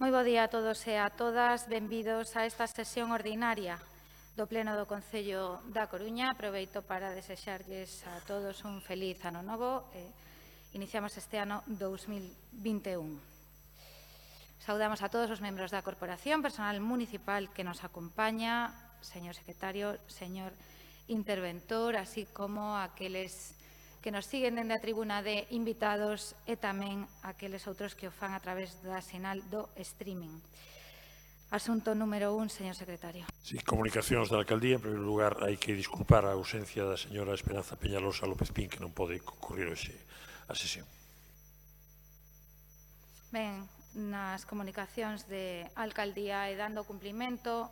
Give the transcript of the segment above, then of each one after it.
Moi bo día a todos e a todas, benvidos a esta sesión ordinaria do Pleno do Concello da Coruña. Aproveito para desexarlles a todos un feliz ano novo. Iniciamos este ano 2021. Saudamos a todos os membros da corporación, personal municipal que nos acompaña, señor secretario, señor interventor, así como aqueles que nos siguen dende a tribuna de invitados e tamén aqueles outros que o fan a través da sinal do streaming. Asunto número 1, señor secretario. Sí, comunicacións da alcaldía. En primeiro lugar, hai que disculpar a ausencia da señora Esperanza Peñalosa López Pín, que non pode concurrir hoxe a sesión. Ben, nas comunicacións de alcaldía e dando cumprimento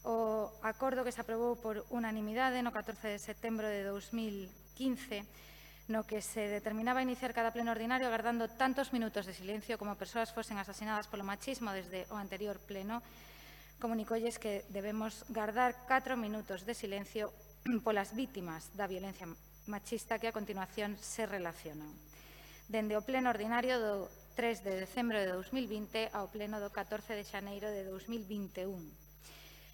o acordo que se aprobou por unanimidade no 14 de setembro de 2015, no que se determinaba iniciar cada pleno ordinario agardando tantos minutos de silencio como persoas fosen asasinadas polo machismo desde o anterior pleno, comunicolles que debemos guardar 4 minutos de silencio polas vítimas da violencia machista que a continuación se relacionan. Dende o pleno ordinario do 3 de decembro de 2020 ao pleno do 14 de xaneiro de 2021.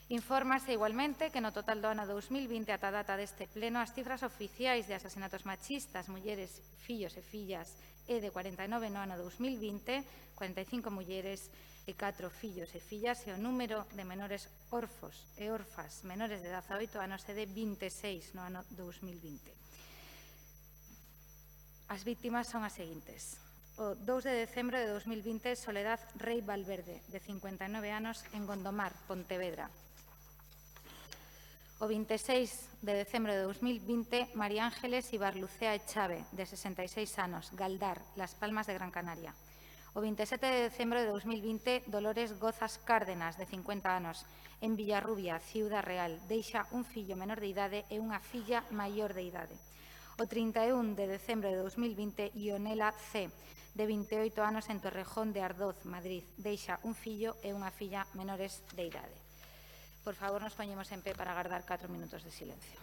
Infórmase igualmente que no total do ano 2020 ata a data deste pleno as cifras oficiais de asasinatos machistas, mulleres, fillos e fillas é de 49 no ano 2020, 45 mulleres e 4 fillos e fillas, e o número de menores orfos e orfas menores de 18 anos é de 26 no ano 2020. As vítimas son as seguintes. O 2 de decembro de 2020, Soledad Rey Valverde, de 59 anos, en Gondomar, Pontevedra. O 26 de decembro de 2020, María Ángeles Ibarlucea Echave, de 66 anos, Galdar, Las Palmas de Gran Canaria. O 27 de decembro de 2020, Dolores Gozas Cárdenas, de 50 anos, en Villarrubia, Ciudad Real, deixa un fillo menor de idade e unha filla maior de idade. O 31 de decembro de 2020, Ionela C., de 28 anos, en Torrejón de Ardoz, Madrid, deixa un fillo e unha filla menores de idade. Por favor, nos poñemos en pé para agardar 4 minutos de silencio.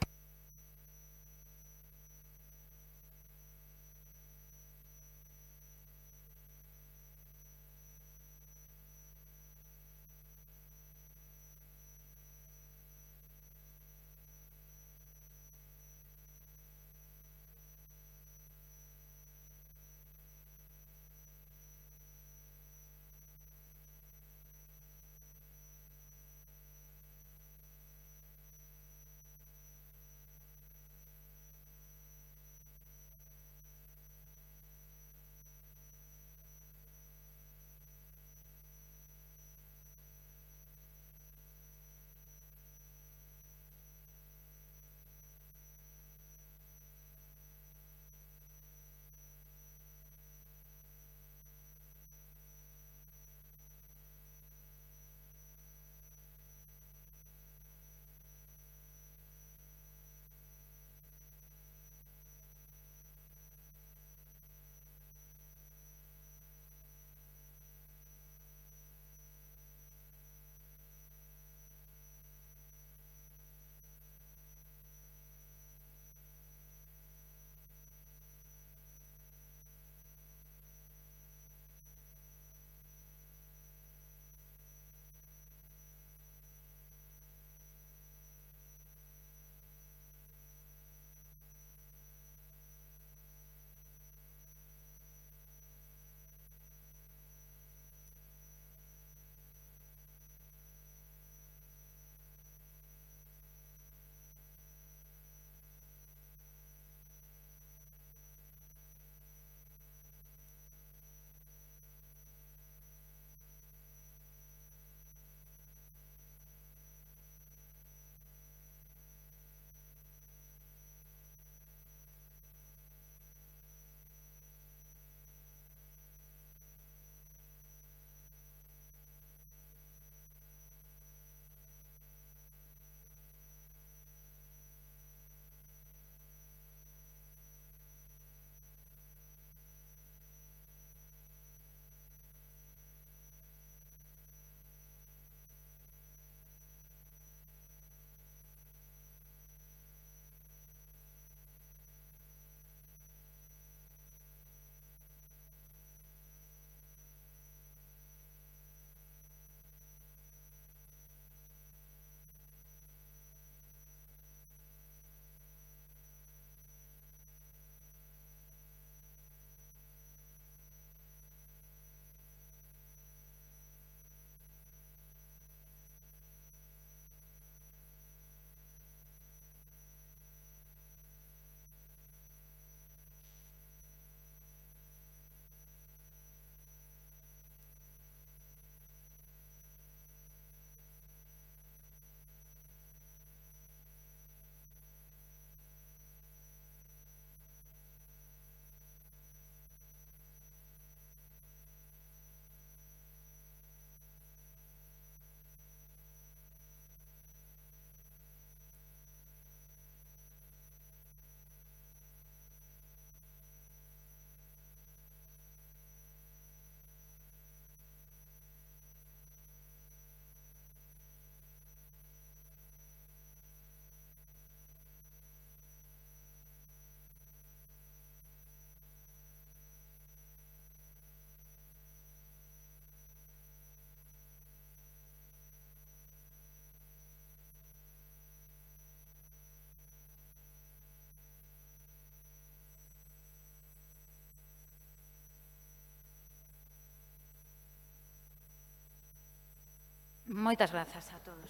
Moitas grazas a todos.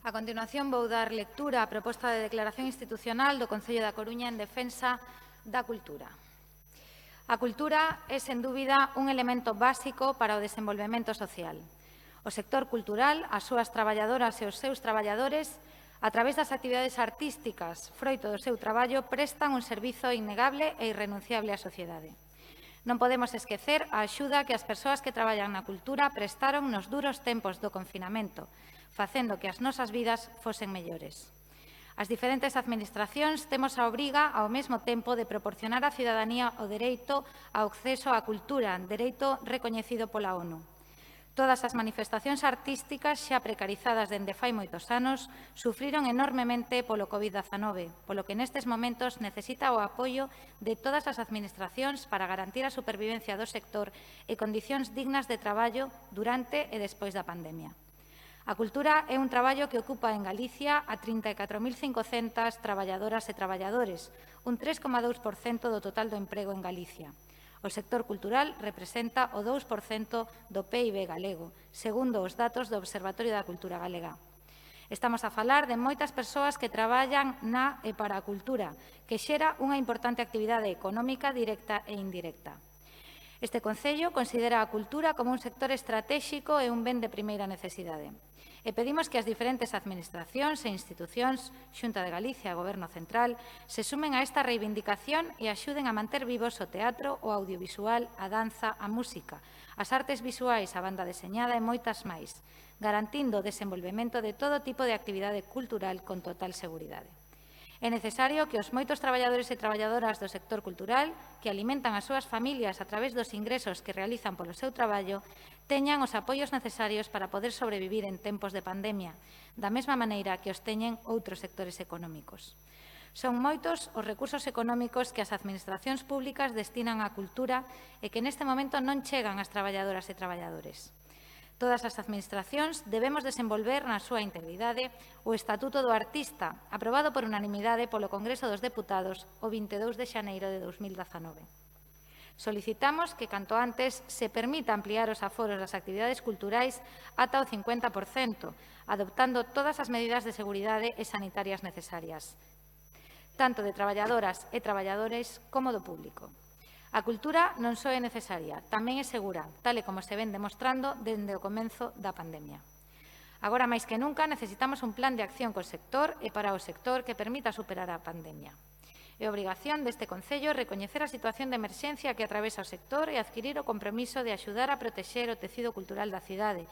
A continuación vou dar lectura á proposta de declaración institucional do Concello da Coruña en defensa da cultura. A cultura é, sen dúbida, un elemento básico para o desenvolvemento social. O sector cultural, as súas traballadoras e os seus traballadores, a través das actividades artísticas, froito do seu traballo, prestan un servizo innegable e irrenunciable á sociedade. Non podemos esquecer a axuda que as persoas que traballan na cultura prestaron nos duros tempos do confinamento, facendo que as nosas vidas fosen mellores. As diferentes administracións temos a obriga, ao mesmo tempo, de proporcionar á cidadanía o dereito ao acceso á cultura, dereito recoñecido pola ONU. Todas as manifestacións artísticas, xa precarizadas dende fai moitos anos, sufriron enormemente polo COVID-19, polo que nestes momentos necesita o apoio de todas as administracións para garantir a supervivencia do sector e condicións dignas de traballo durante e despois da pandemia. A cultura é un traballo que ocupa en Galicia a 34.500 traballadoras e traballadores, un 3,2% do total do emprego en Galicia. O sector cultural representa o 2% do PIB galego, segundo os datos do Observatorio da Cultura Galega. Estamos a falar de moitas persoas que traballan na e para a cultura, que xera unha importante actividade económica directa e indirecta. Este Concello considera a cultura como un sector estratéxico e un ben de primeira necesidade. E pedimos que as diferentes administracións e institucións, Xunta de Galicia e Goberno Central, se sumen a esta reivindicación e axuden a manter vivos o teatro, o audiovisual, a danza, a música, as artes visuais, a banda deseñada e moitas máis, garantindo o desenvolvemento de todo tipo de actividade cultural con total seguridade. É necesario que os moitos traballadores e traballadoras do sector cultural, que alimentan as súas familias a través dos ingresos que realizan polo seu traballo, teñan os apoios necesarios para poder sobrevivir en tempos de pandemia, da mesma maneira que os teñen outros sectores económicos. Son moitos os recursos económicos que as administracións públicas destinan á cultura e que neste momento non chegan ás traballadoras e traballadores. Todas as administracións debemos desenvolver na súa integridade o Estatuto do Artista, aprobado por unanimidade polo Congreso dos Deputados o 22 de xaneiro de 2019. Solicitamos que, canto antes, se permita ampliar os aforos das actividades culturais ata o 50%, adoptando todas as medidas de seguridade e sanitarias necesarias, tanto de traballadoras e traballadores como do público. A cultura non só é necesaria, tamén é segura, tal e como se ven demostrando dende o comezo da pandemia. Agora, máis que nunca, necesitamos un plan de acción co sector e para o sector que permita superar a pandemia. É obrigación deste Concello recoñecer a situación de emerxencia que atravesa o sector e adquirir o compromiso de axudar a protexer o tecido cultural da cidade.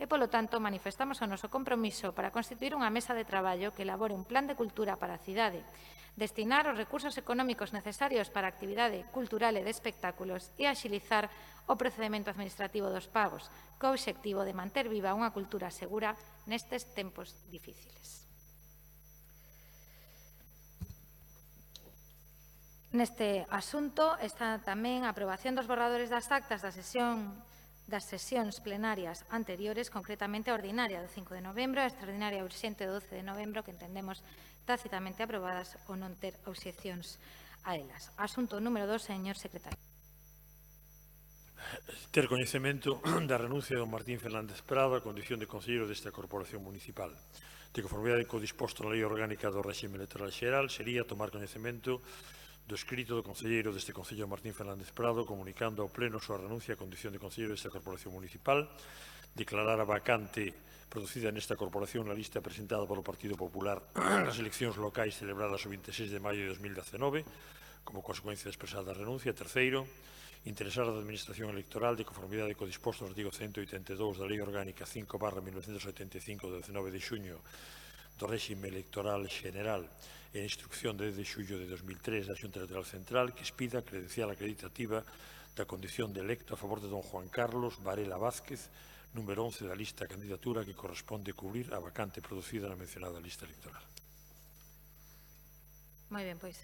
E, polo tanto, manifestamos o noso compromiso para constituir unha mesa de traballo que elabore un plan de cultura para a cidade, destinar os recursos económicos necesarios para a actividade cultural e de espectáculos e axilizar o procedimento administrativo dos pagos, co obxectivo de manter viva unha cultura segura nestes tempos difíciles. Neste asunto está tamén a aprobación dos borradores das actas das sesións plenarias anteriores, concretamente a ordinaria do 5 de novembro e a extraordinaria urxente do 12 de novembro, que entendemos tácitamente aprobadas ou non ter obxeccións a elas. Asunto número 2, señor secretario. Ter coñecemento da renuncia de don Martín Fernández Prado a condición de concelleiro desta corporación municipal. De conformidade co disposto na Lei Orgánica do Réxime Electoral Xeral, sería tomar coñecemento do escrito do concelleiro deste Concello Martín Fernández Prado comunicando ao Pleno a súa renuncia a condición de concelleiro desta corporación municipal, declarar a vacante producida nesta corporación na lista presentada polo Partido Popular nas eleccións locais celebradas o 26 de maio de 2019 como consecuencia de expresada renuncia. Terceiro, interesar a Administración Electoral de conformidade co disposto no artigo 182 da Lei Orgánica 5/1975 de 19 de xuño do réxime electoral xeneral e a instrucción de 10 de xullo de 2003 da Xunta Electoral Central que expida a credencial acreditativa da condición de electo a favor de don Juan Carlos Varela Vázquez, número 11 da lista candidatura que corresponde cubrir a vacante producida na mencionada lista electoral. Moi ben, pois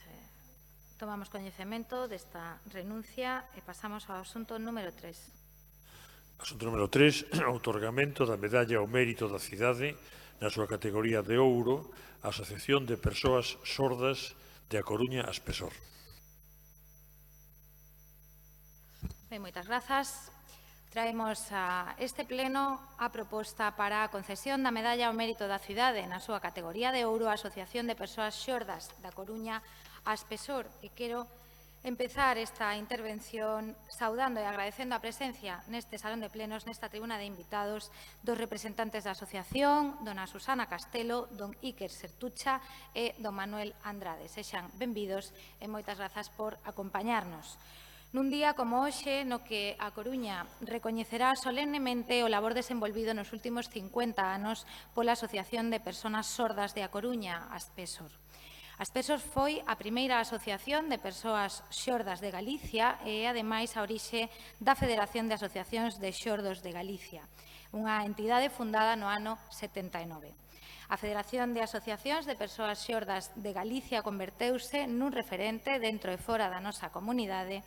tomamos coñecemento desta renuncia e pasamos ao asunto número 3. Asunto número 3, outorgamento da medalla ao mérito da cidade na súa categoría de ouro, a Asociación de Persoas Sordas de A Coruña a Espesor. Ben, moitas grazas. Traemos a este pleno a proposta para a concesión da medalla ao mérito da cidade na súa categoría de ouro a Asociación de Persoas Xordas da Coruña a Espesor. E quero empezar esta intervención saudando e agradecendo a presencia neste salón de plenos, nesta tribuna de invitados, dos representantes da asociación, dona Susana Castelo, don Iker Sertucha e don Manuel Andrade. Sexan benvidos e moitas grazas por acompañarnos. Nun día como hoxe, no que A Coruña recoñecerá solemnemente o labor desenvolvido nos últimos 50 anos pola Asociación de Persoas Sordas de A Coruña, Aspesor. Aspesor foi a primeira asociación de persoas xordas de Galicia e, ademais, a orixe da Federación de Asociacións de Xordos de Galicia, unha entidade fundada no ano 79. A Federación de Asociacións de Persoas Xordas de Galicia converteuse nun referente dentro e fora da nosa comunidade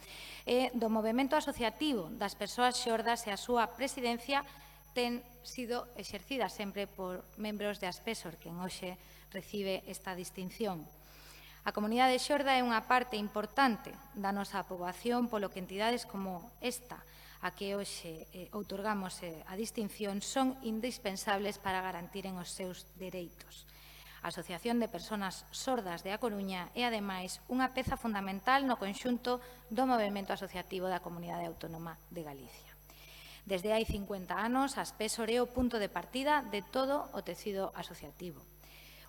e do movemento asociativo das persoas xordas, e a súa presidencia ten sido exercida sempre por membros de Aspesor, quen hoxe recibe esta distinción. A comunidade xorda é unha parte importante da nosa poboación, polo que entidades como esta, a que hoxe outorgamos a distinción, son indispensables para garantiren os seus dereitos. A Asociación de Persoas Sordas de A Coruña é, ademais, unha peza fundamental no conxunto do movemento asociativo da Comunidade Autónoma de Galicia. Desde hai 50 anos, Aspesor é o punto de partida de todo o tecido asociativo.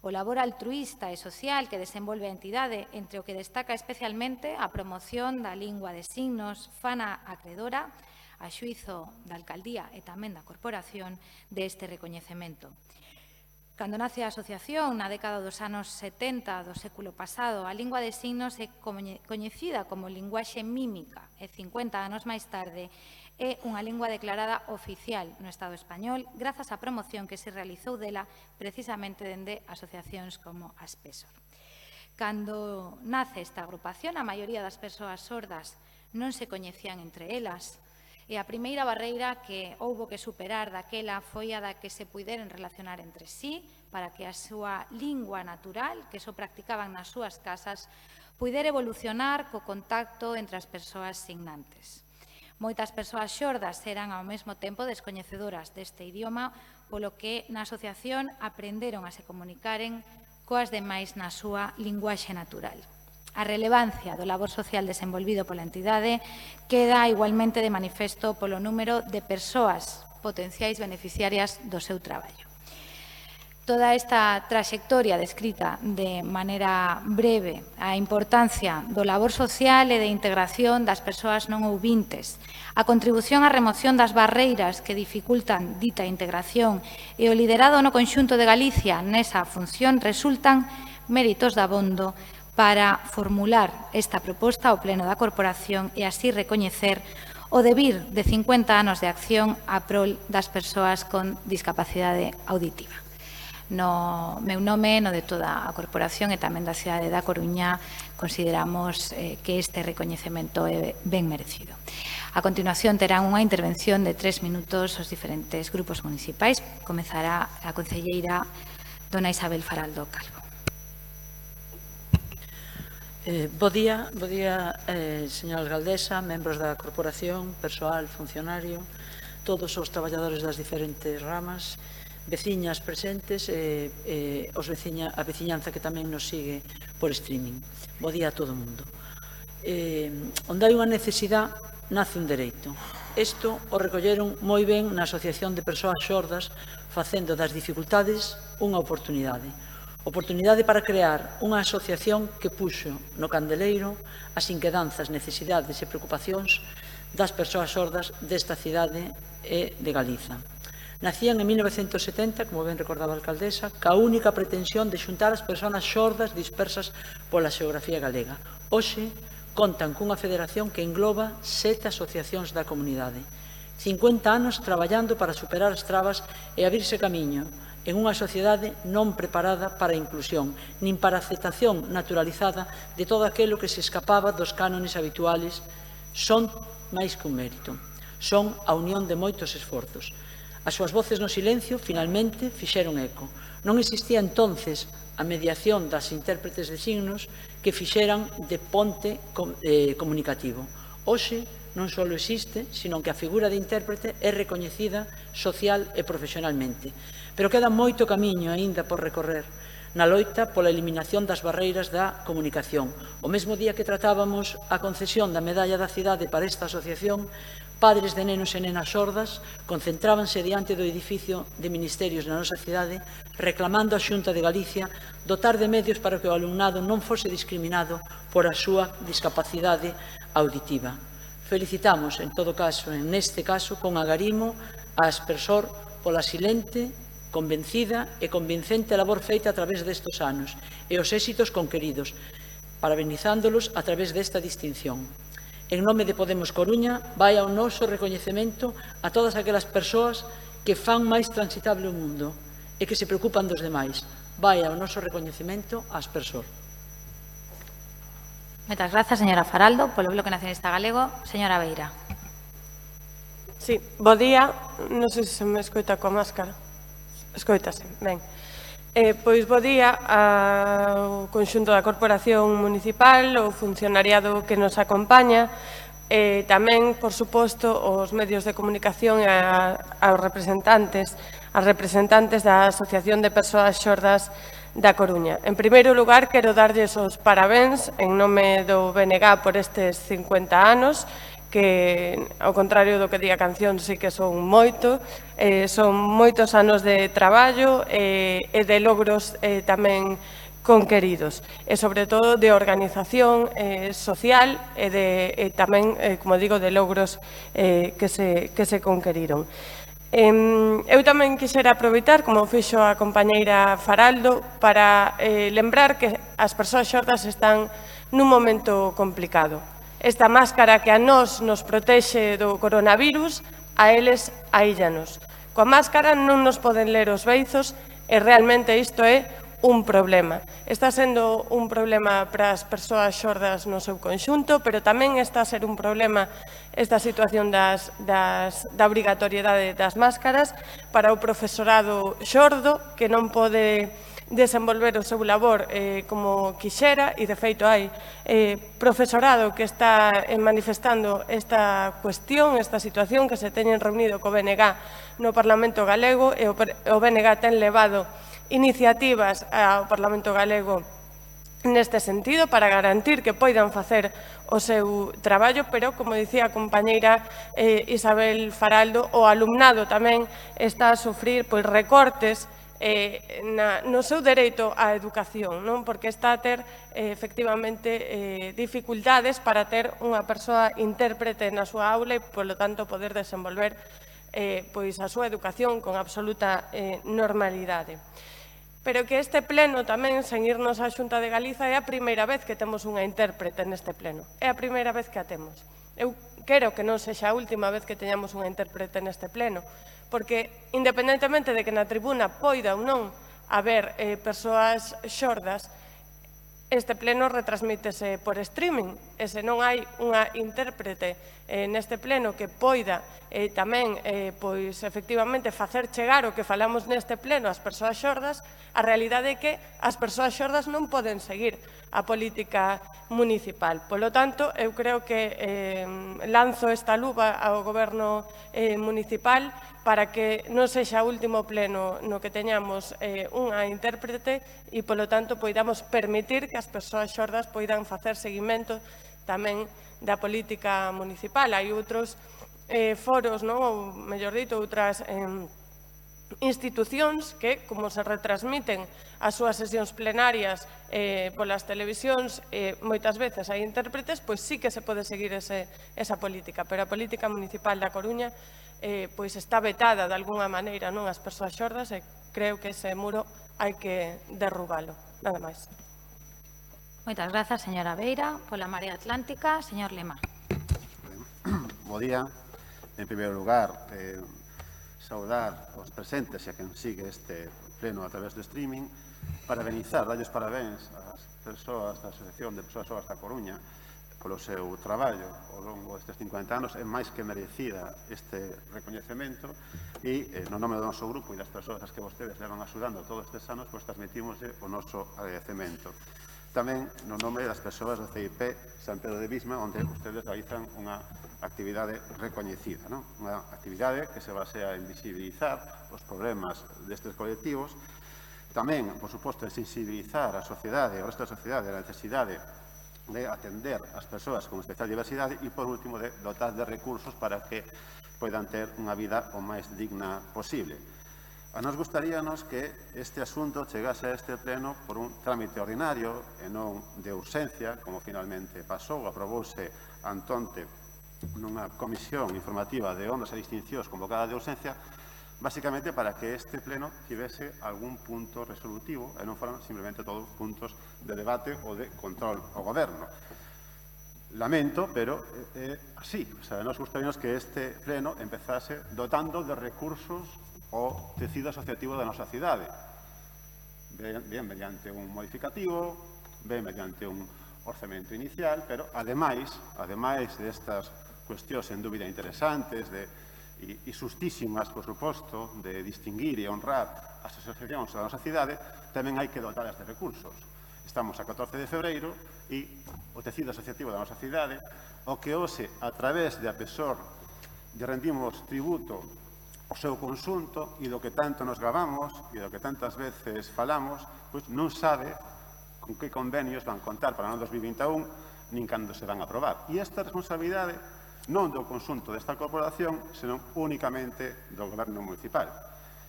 O labor altruísta e social que desenvolve a entidade, entre o que destaca especialmente a promoción da lingua de signos, fana acredora, a xuízo da alcaldía e tamén da corporación deste recoñecemento. Cando nace a asociación, na década dos anos 70 do século pasado, a lingua de signos é coñecida como linguaxe mímica e 50 anos máis tarde é unha lingua declarada oficial no Estado español grazas á promoción que se realizou dela precisamente dende asociacións como Aspesor. Cando nace esta agrupación, a maioría das persoas sordas non se coñecían entre elas, e a primeira barreira que houbo que superar daquela foi a da que se puideren relacionar entre sí para que a súa lingua natural, que só practicaban nas súas casas, puidera evolucionar co contacto entre as persoas signantes. Moitas persoas xordas eran ao mesmo tempo descoñecedoras deste idioma, polo que na asociación aprenderon a se comunicaren coas demais na súa linguaxe natural. A relevancia do labor social desenvolvido pola entidade queda igualmente de manifesto polo número de persoas potenciais beneficiarias do seu traballo. Toda esta traxectoria descrita de maneira breve a importancia do labor social e de integración das persoas non ouvintes, a contribución á remoción das barreiras que dificultan dita integración e o liderado no conxunto de Galicia nesa función resultan méritos dabondo para formular esta proposta ao Pleno da Corporación e así recoñecer o devir de 50 anos de acción a prol das persoas con discapacidade auditiva. No meu nome, no de toda a Corporación e tamén da cidade da Coruña, consideramos que este recoñecemento é ben merecido. A continuación terán unha intervención de 3 minutos os diferentes grupos municipais. Comezará a concelleira dona Isabel Faraldo Calvo. Bo día, señora alcaldesa, membros da corporación, persoal, funcionario, todos os traballadores das diferentes ramas, veciñas presentes e a veciñanza que tamén nos sigue por streaming. Bo día a todo o mundo. Onde hai unha necesidade, nace un dereito. Isto o recolleron moi ben na Asociación de Persoas Xordas, facendo das dificultades unha oportunidade. Oportunidade para crear unha asociación que puxo no candeleiro as inquedanzas, necesidades e preocupacións das persoas sordas desta cidade e de Galiza. Nacían en 1970, como ben recordaba a alcaldesa, ca única pretensión de xuntar as persoas xordas dispersas pola xeografía galega. Hoxe contan cunha federación que engloba 7 asociacións da comunidade. 50 anos traballando para superar as trabas e abrirse camiño en unha sociedade non preparada para a inclusión, nin para a aceptación naturalizada de todo aquilo que se escapaba dos cánones habituales. Son máis que un mérito. Son a unión de moitos esforzos. As súas voces no silencio, finalmente, fixeron eco. Non existía entonces a mediación das intérpretes de signos que fixeran de ponte comunicativo. Hoxe non só existe, sino que a figura de intérprete é recoñecida social e profesionalmente. Pero queda moito camiño aínda por recorrer na loita pola eliminación das barreiras da comunicación. O mesmo día que tratábamos a concesión da medalla da cidade para esta asociación, padres de nenos e nenas sordas concentrábanse diante do edificio de ministerios na nosa cidade reclamando á Xunta de Galicia dotar de medios para que o alumnado non fose discriminado por a súa discapacidade auditiva. Felicitamos, en todo caso, neste caso, con agarimo, a Aspersor pola silente, convencida e convincente labor feita a través destes anos e os éxitos conqueridos, parabenizándolos a través desta distinción. En nome de Podemos Coruña, vai ao noso recoñecemento a todas aquelas persoas que fan máis transitable o mundo e que se preocupan dos demais. Vai ao noso recoñecemento ás persoas. Moitas grazas, señora Faraldo. Polo Bloque Nacionalista Galego, señora Beira. Sí, bo día. Non sei se me escoita coa máscara. Escoitase, ben. Pois bo día ao conxunto da Corporación Municipal, o funcionariado que nos acompaña, tamén, por suposto, os medios de comunicación e aos representantes, as representantes da Asociación de Persoas Xordas da Coruña. En primeiro lugar, quero darlles os parabéns en nome do BNG por estes 50 anos, que, ao contrario do que di a canción, sí que son moitos anos de traballo e de logros tamén conqueridos, e sobre todo de organización social e tamén, como digo, de logros que se conqueriron. Eu tamén quixera aproveitar, como fixo a compañeira Faraldo, para lembrar que as persoas xordas están nun momento complicado. Esta máscara que a nós nos protexe do coronavirus, a eles aíllanos. Coa máscara non nos poden ler os beizos e realmente isto é un problema. Está sendo un problema para as persoas xordas no seu conxunto, pero tamén está a ser un problema esta situación da obrigatoriedade das máscaras para o profesorado xordo que non pode desenvolver o seu labor como quixera e, de feito, hai profesorado que está manifestando esta cuestión, esta situación, que se teñen reunido co BNG no Parlamento Galego e o BNG ten levado iniciativas ao Parlamento Galego neste sentido para garantir que poidan facer o seu traballo, pero, como dicía a compañeira Isabel Faraldo, o alumnado tamén está a sufrir recortes no seu dereito á educación, porque está a ter efectivamente dificultades para ter unha persoa intérprete na súa aula e, polo tanto, poder desenvolver a súa educación con absoluta normalidade. Pero que este pleno tamén, sen irnos á Xunta de Galiza, é a primeira vez que temos unha intérprete neste pleno. É a primeira vez que a temos. Eu quero que non sexa a última vez que teñamos unha intérprete neste pleno, porque, independentemente de que na tribuna poida ou non haber persoas xordas, este pleno retransmítese por streaming, e se non hai unha intérprete neste pleno que poida tamén, efectivamente, facer chegar o que falamos neste pleno ás persoas xordas, a realidade é que as persoas xordas non poden seguir a política municipal. Polo tanto, eu creo que lanzo esta luva ao Goberno municipal para que non sexa o último pleno no que teñamos unha intérprete e, polo tanto, poidamos permitir que as persoas xordas poidan facer seguimento tamén da política municipal. Hai outros foros, ou, mellor dito, outras institucións que, como se retransmiten as súas sesións plenarias polas televisións, moitas veces hai intérpretes, pois sí que se pode seguir esa política, pero a política municipal da Coruña está vetada de algunha maneira ás persoas xordas e creo que ese muro hai que derrubalo. Nada máis. Moitas grazas, señora Beira. Pola Marea Atlántica, señor Lema. Bo día. En primeiro lugar, saudar os presentes e a quen sigue este pleno a través do streaming, parabenizar, darlles parabéns ás persoas da Asociación de Persoas Xordas da Coruña polo seu traballo ao longo destes 50 anos. É máis que merecida este recoñecemento e, no nome do noso grupo e das persoas que vostedes levan axudando todos estes anos, pois transmitimos o noso agradecemento. Tamén no nome das persoas do CIP San Pedro de Visma, onde vostedes realizan unha actividade recoñecida, unha actividade que se basea en visibilizar os problemas destes colectivos, tamén, por suposto, en sensibilizar a sociedade, o resto da sociedade, a necesidade de atender as persoas con especial diversidade e, por último, de dotar de recursos para que poidan ter unha vida o máis digna posible. A nos gustaríanos que este asunto chegase a este pleno por un trámite ordinario e non de urxencia, como finalmente pasou, aprobouse antonte nunha comisión informativa de ondas e distincións convocada de urxencia, basicamente para que este pleno tivese algún punto resolutivo e non foran simplemente todos puntos de debate ou de control ao goberno. Lamento, pero é así. Nos gustaríamos que este pleno empezase dotando de recursos o tecido asociativo da nosa cidade. Ben mediante un modificativo, ben mediante un orzamento inicial, pero ademais destas cuestións en dúbida interesantes e sustísimas, por suposto, de distinguir e honrar as asociacións da nosa cidade, tamén hai que dotar de recursos. Estamos a 14 de febreiro e o tecido asociativo da nosa cidade, o que hoxe, a través de APESOR, lle rendimos tributo ao seu consunto e do que tanto nos gabamos e do que tantas veces falamos, pois non sabe con que convenios van contar para o ano 2021 nin cando se van a aprobar. E esta responsabilidade non do consunto desta corporación, senón únicamente do goberno municipal.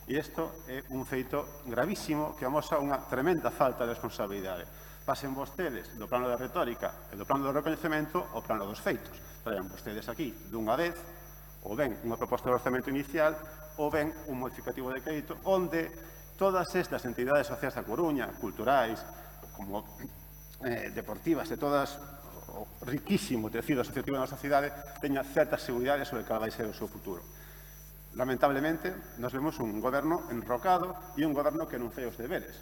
E isto é un feito gravísimo que amosa unha tremenda falta de responsabilidade. Pasen vostedes do plano da retórica e do plano do recoñecemento ao plano dos feitos. Traian vostedes aquí dunha vez, ou ben unha proposta de orzamento inicial, ou ben un modificativo de crédito, onde todas estas entidades sociais da Coruña, culturais, como deportivas, e todas o riquísimo tecido asociativo da nosa cidade teña certa seguridade sobre cal vai ser o seu futuro. Lamentablemente, nos vemos un goberno enrocado e un goberno que non fai os deberes.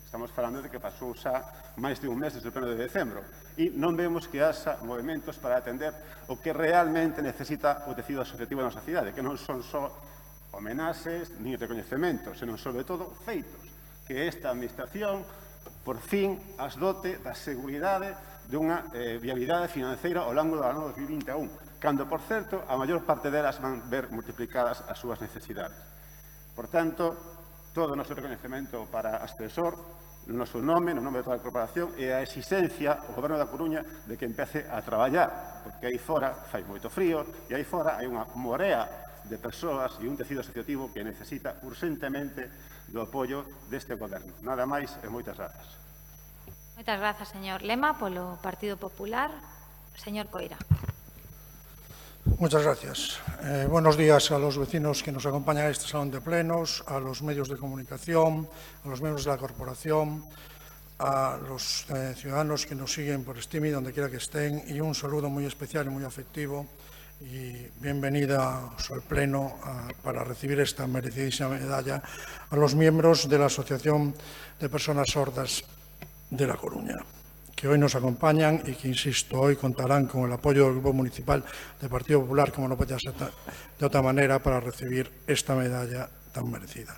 Estamos falando de que pasou xa máis de un mes desde o pleno de decembro e non vemos que haxa movimentos para atender o que realmente necesita o tecido asociativo da nosa cidade, que non son só homenaxes ni recoñecementos, senón sobre todo feitos, que esta administración por fin as dote da seguridade dunha viabilidade financeira ao longo do ano 2021, cando, por certo, a maior parte delas van ver multiplicadas as súas necesidades. Por tanto, todo o noso recoñecemento para ASPESOR, no noso nome, no nome de toda a corporación, e a exigencia ao Goberno da Coruña de que empece a traballar, porque aí fora fai moito frío e aí fora hai unha morea de persoas e un tecido asociativo que necesita urgentemente do apoio deste goberno. Nada máis e moitas grazas. Moitas grazas, señor Lema, polo Partido Popular. Señor Coira. Muchas gracias. Buenos días a los vecinos que nos acompañan a este salón de plenos, a los medios de comunicación, a los miembros de la corporación, a los ciudadanos que nos siguen por streaming, donde quiera que estén, y un saludo muy especial y muy afectivo y bienvenida al Pleno para recibir esta merecidísima medalla a los miembros de la Asociación de Personas Sordas de La Coruña, que hoy nos acompañan y que, insisto, hoy contarán con el apoyo del Grupo Municipal del Partido Popular, como no podía ser de otra manera, para recibir esta medalla tan merecida.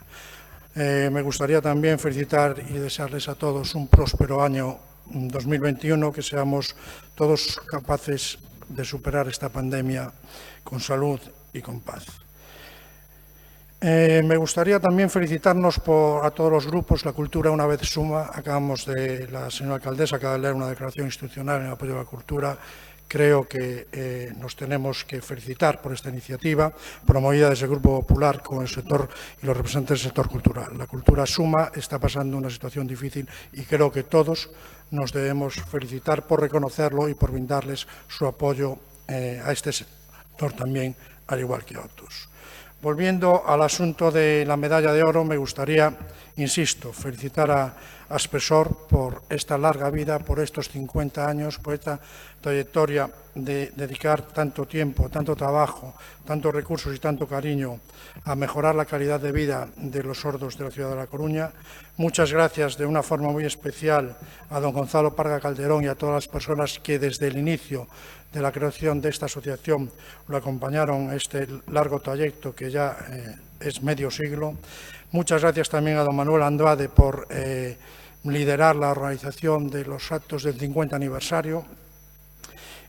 Me gustaría también felicitar y desearles a todos un próspero año 2021, que seamos todos capaces de superar esta pandemia con salud y con paz. Me gustaría también felicitarnos a todos los grupos. La cultura una vez suma. Acabamos de, la señora alcaldesa acaba de leer una declaración institucional en apoyo a la cultura. Creo que nos tenemos que felicitar por esta iniciativa promovida desde el Grupo Popular con el sector y los representantes del sector cultural. La cultura suma, está pasando una situación difícil y creo que todos nos debemos felicitar por reconocerlo y por brindarles su apoyo a este sector también, al igual que a otros. Volviendo al asunto de la medalla de oro, me gustaría, insisto, felicitar a Spessor por esta larga vida, por estos 50 años, por esta trayectoria de dedicar tanto tiempo, tanto trabajo, tantos recursos y tanto cariño a mejorar la calidad de vida de los sordos de la ciudad de La Coruña. Muchas gracias de una forma muy especial a don Gonzalo Parga Calderón y a todas las personas que desde el inicio de la creación de esta asociación lo acompañaron en este largo trayecto que ya es medio siglo. Muchas gracias también a don Manuel Andrade por liderar la organización de los actos del 50 aniversario.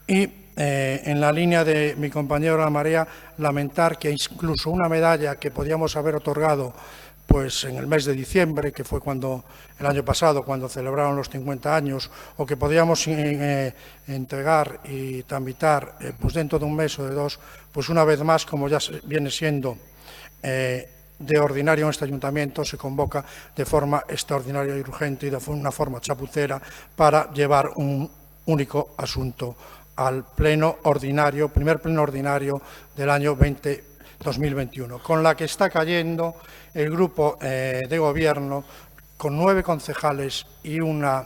Y en la línea de mi compañero La Marea, lamentar que incluso una medalla que podíamos haber otorgado pues en el mes de diciembre, que fue el año pasado, cuando celebraron los 50 años, o que podíamos entregar y tramitar pues dentro de un mes o de dos, pues una vez más, como ya viene siendo de ordinario en este ayuntamiento, se convoca de forma extraordinaria y urgente y de una forma chapucera para llevar un único asunto al pleno ordinario, primer pleno ordinario del año 2021, con la que está cayendo el grupo de gobierno, con 9 concejales y una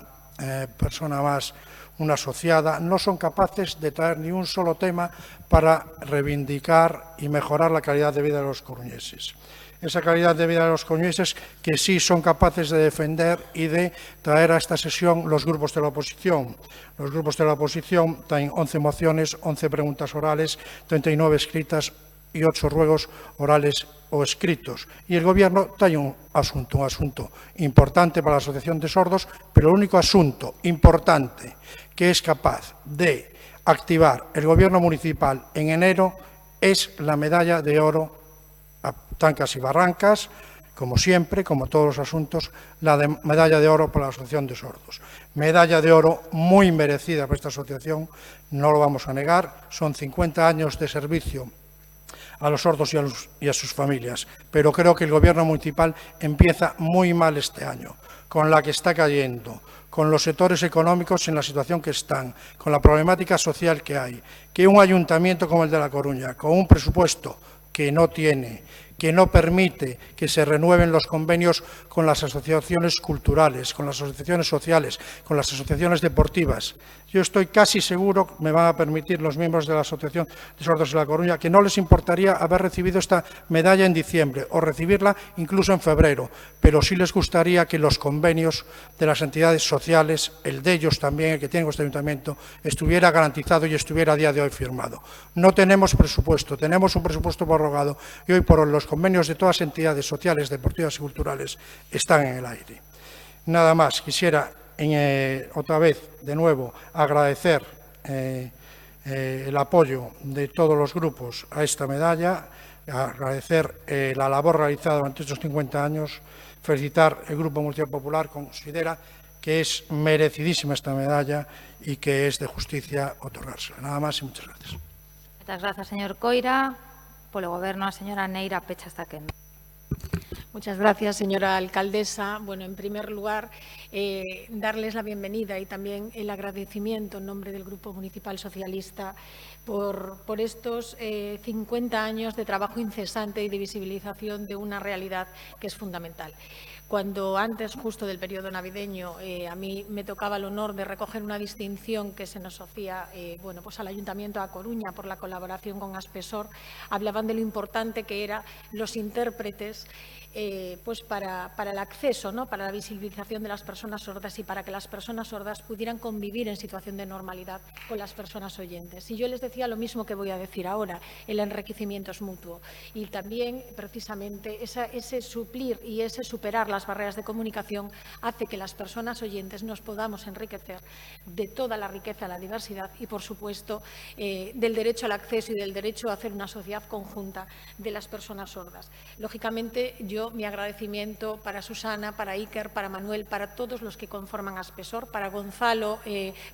persona más, una asociada, no son capaces de traer ni un solo tema para reivindicar y mejorar la calidad de vida de los coruñeses. Esa calidad de vida de los coruñeses que sí son capaces de defender y de traer a esta sesión los grupos de la oposición. Los grupos de la oposición traen 11 mociones, 11 preguntas orales, 39 escritas y 8 ruegos orales o escritos. Y el Gobierno trae un asunto importante para la Asociación de Sordos, pero el único asunto importante que es capaz de activar el Gobierno municipal en enero es la medalla de oro a trancas y barrancas, como siempre, como todos los asuntos, la medalla de oro para la Asociación de Sordos. Medalla de oro muy merecida para esta asociación, no lo vamos a negar, son 50 años de servicio a los sordos y a sus familias, pero creo que el Gobierno municipal empieza muy mal este año, con la que está cayendo, con los sectores económicos en la situación que están, con la problemática social que hay, que un ayuntamiento como el de La Coruña, con un presupuesto que no tiene, que no permite que se renueven los convenios con las asociaciones culturales, con las asociaciones sociales, con las asociaciones deportivas. Yo estoy casi seguro, me van a permitir los miembros de la Asociación de Sordos de La Coruña, que no les importaría haber recibido esta medalla en diciembre o recibirla incluso en febrero, pero sí les gustaría que los convenios de las entidades sociales, el de ellos también, el que tiene este ayuntamiento, estuviera garantizado y estuviera a día de hoy firmado. No tenemos presupuesto, tenemos un presupuesto prorrogado y hoy por hoy los convenios de todas las entidades sociales, deportivas y culturales están en el aire. Nada más, quisiera otra vez, de nuevo, agradecer el apoyo de todos los grupos a esta medalla, agradecer la labor realizada durante estos 50 años, felicitar el Grupo Municipal Popular, considera que es merecidísima esta medalla y que es de justicia otorgársela. Nada más y muchas gracias. Muchas gracias, señor Coira. Polo Goberno, a señora Neira Pechastaquén. Muchas gracias, señora alcaldesa. Bueno, en primer lugar, darles la bienvenida y también el agradecimiento en nombre del Grupo Municipal Socialista por estos 50 años de trabajo incesante y de visibilización de una realidad que es fundamental. Cuando antes, justo del periodo navideño, a mí me tocaba el honor de recoger una distinción que se nos hacía bueno, pues al Ayuntamiento de A Coruña por la colaboración con Spessor, hablaban de lo importante que eran los intérpretes pues para el acceso, ¿no? Para la visibilización de las personas sordas y para que las personas sordas pudieran convivir en situación de normalidad con las personas oyentes. Y yo les decía lo mismo que voy a decir ahora, el enriquecimiento es mutuo. Y también, precisamente, ese suplir y ese superar las barreras de comunicación hace que las personas oyentes nos podamos enriquecer de toda la riqueza, la diversidad y, por supuesto, del derecho al acceso y del derecho a hacer una sociedad conjunta de las personas sordas. Lógicamente, mi agradecimiento para Susana, para Iker, para Manuel, para todos los que conforman Spessor, para Gonzalo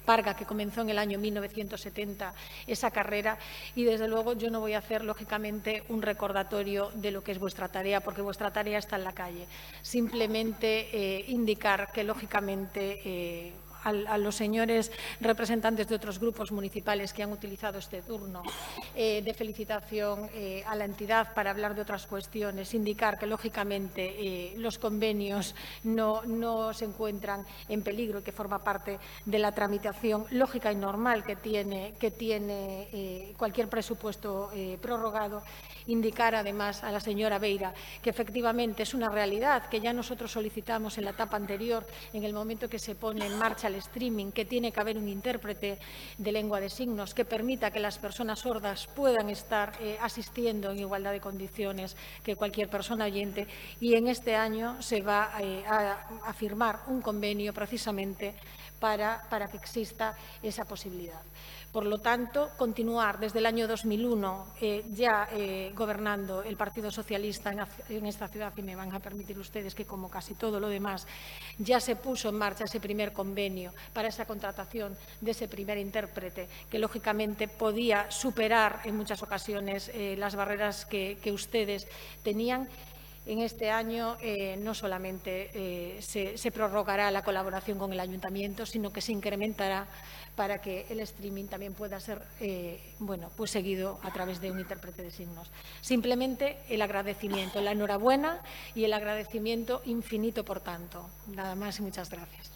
Parga, que comenzó en el año 1970 esa carrera y, desde luego, yo no voy a hacer, lógicamente, un recordatorio de lo que es vuestra tarea, porque vuestra tarea está en la calle. Simplemente indicar que, lógicamente, a los señores representantes de otros grupos municipales que han utilizado este turno de felicitación a la entidad para hablar de otras cuestiones, indicar que, lógicamente, los convenios no se encuentran en peligro y que forma parte de la tramitación lógica y normal que tiene cualquier presupuesto prorrogado. Indicar, además, a la señora Beira que, efectivamente, es una realidad que ya nosotros solicitamos en la etapa anterior, en el momento que se pone en marcha el streaming, que tiene que haber un intérprete de lengua de signos que permita que las personas sordas puedan estar asistiendo en igualdad de condiciones que cualquier persona oyente, y en este año se va a firmar un convenio precisamente para que exista esa posibilidad. Por lo tanto, continuar desde el año 2001 ya gobernando el Partido Socialista en esta ciudad, y me van a permitir ustedes que, como casi todo lo demás, ya se puso en marcha ese primer convenio para esa contratación de ese primer intérprete que, lógicamente, podía superar en muchas ocasiones las barreras que ustedes tenían. En este año no solamente se prorrogará la colaboración con el Ayuntamiento, sino que se incrementará para que el streaming también pueda ser pues seguido a través de un intérprete de signos. Simplemente el agradecimiento, la enhorabuena y el agradecimiento infinito, por tanto. Nada más y muchas gracias.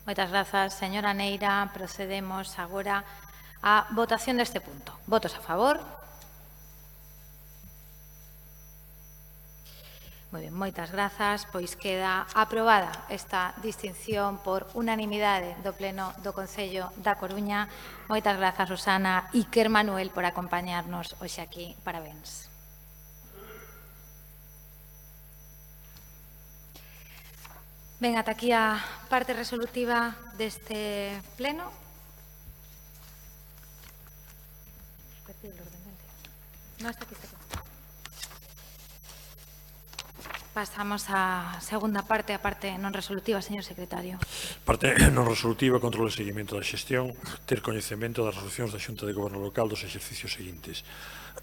Moitas grazas, señora Neira. Procedemos agora á votación deste punto. Votos a favor. Moi ben, moitas grazas, pois queda aprobada esta distinción por unanimidade do Pleno do Concello da Coruña. Moitas grazas, Susana e Iker Manuel, por acompañarnos hoxe aquí. Parabéns. Ben, ata aquí a parte resolutiva deste Pleno. Non, está aquí, está aquí. Pasamos á segunda parte, a parte non resolutiva, señor secretario. Parte non resolutiva, control e seguimento da xestión, ter coñecemento das resolucións da Xunta de Goberno Local dos exercicios seguintes.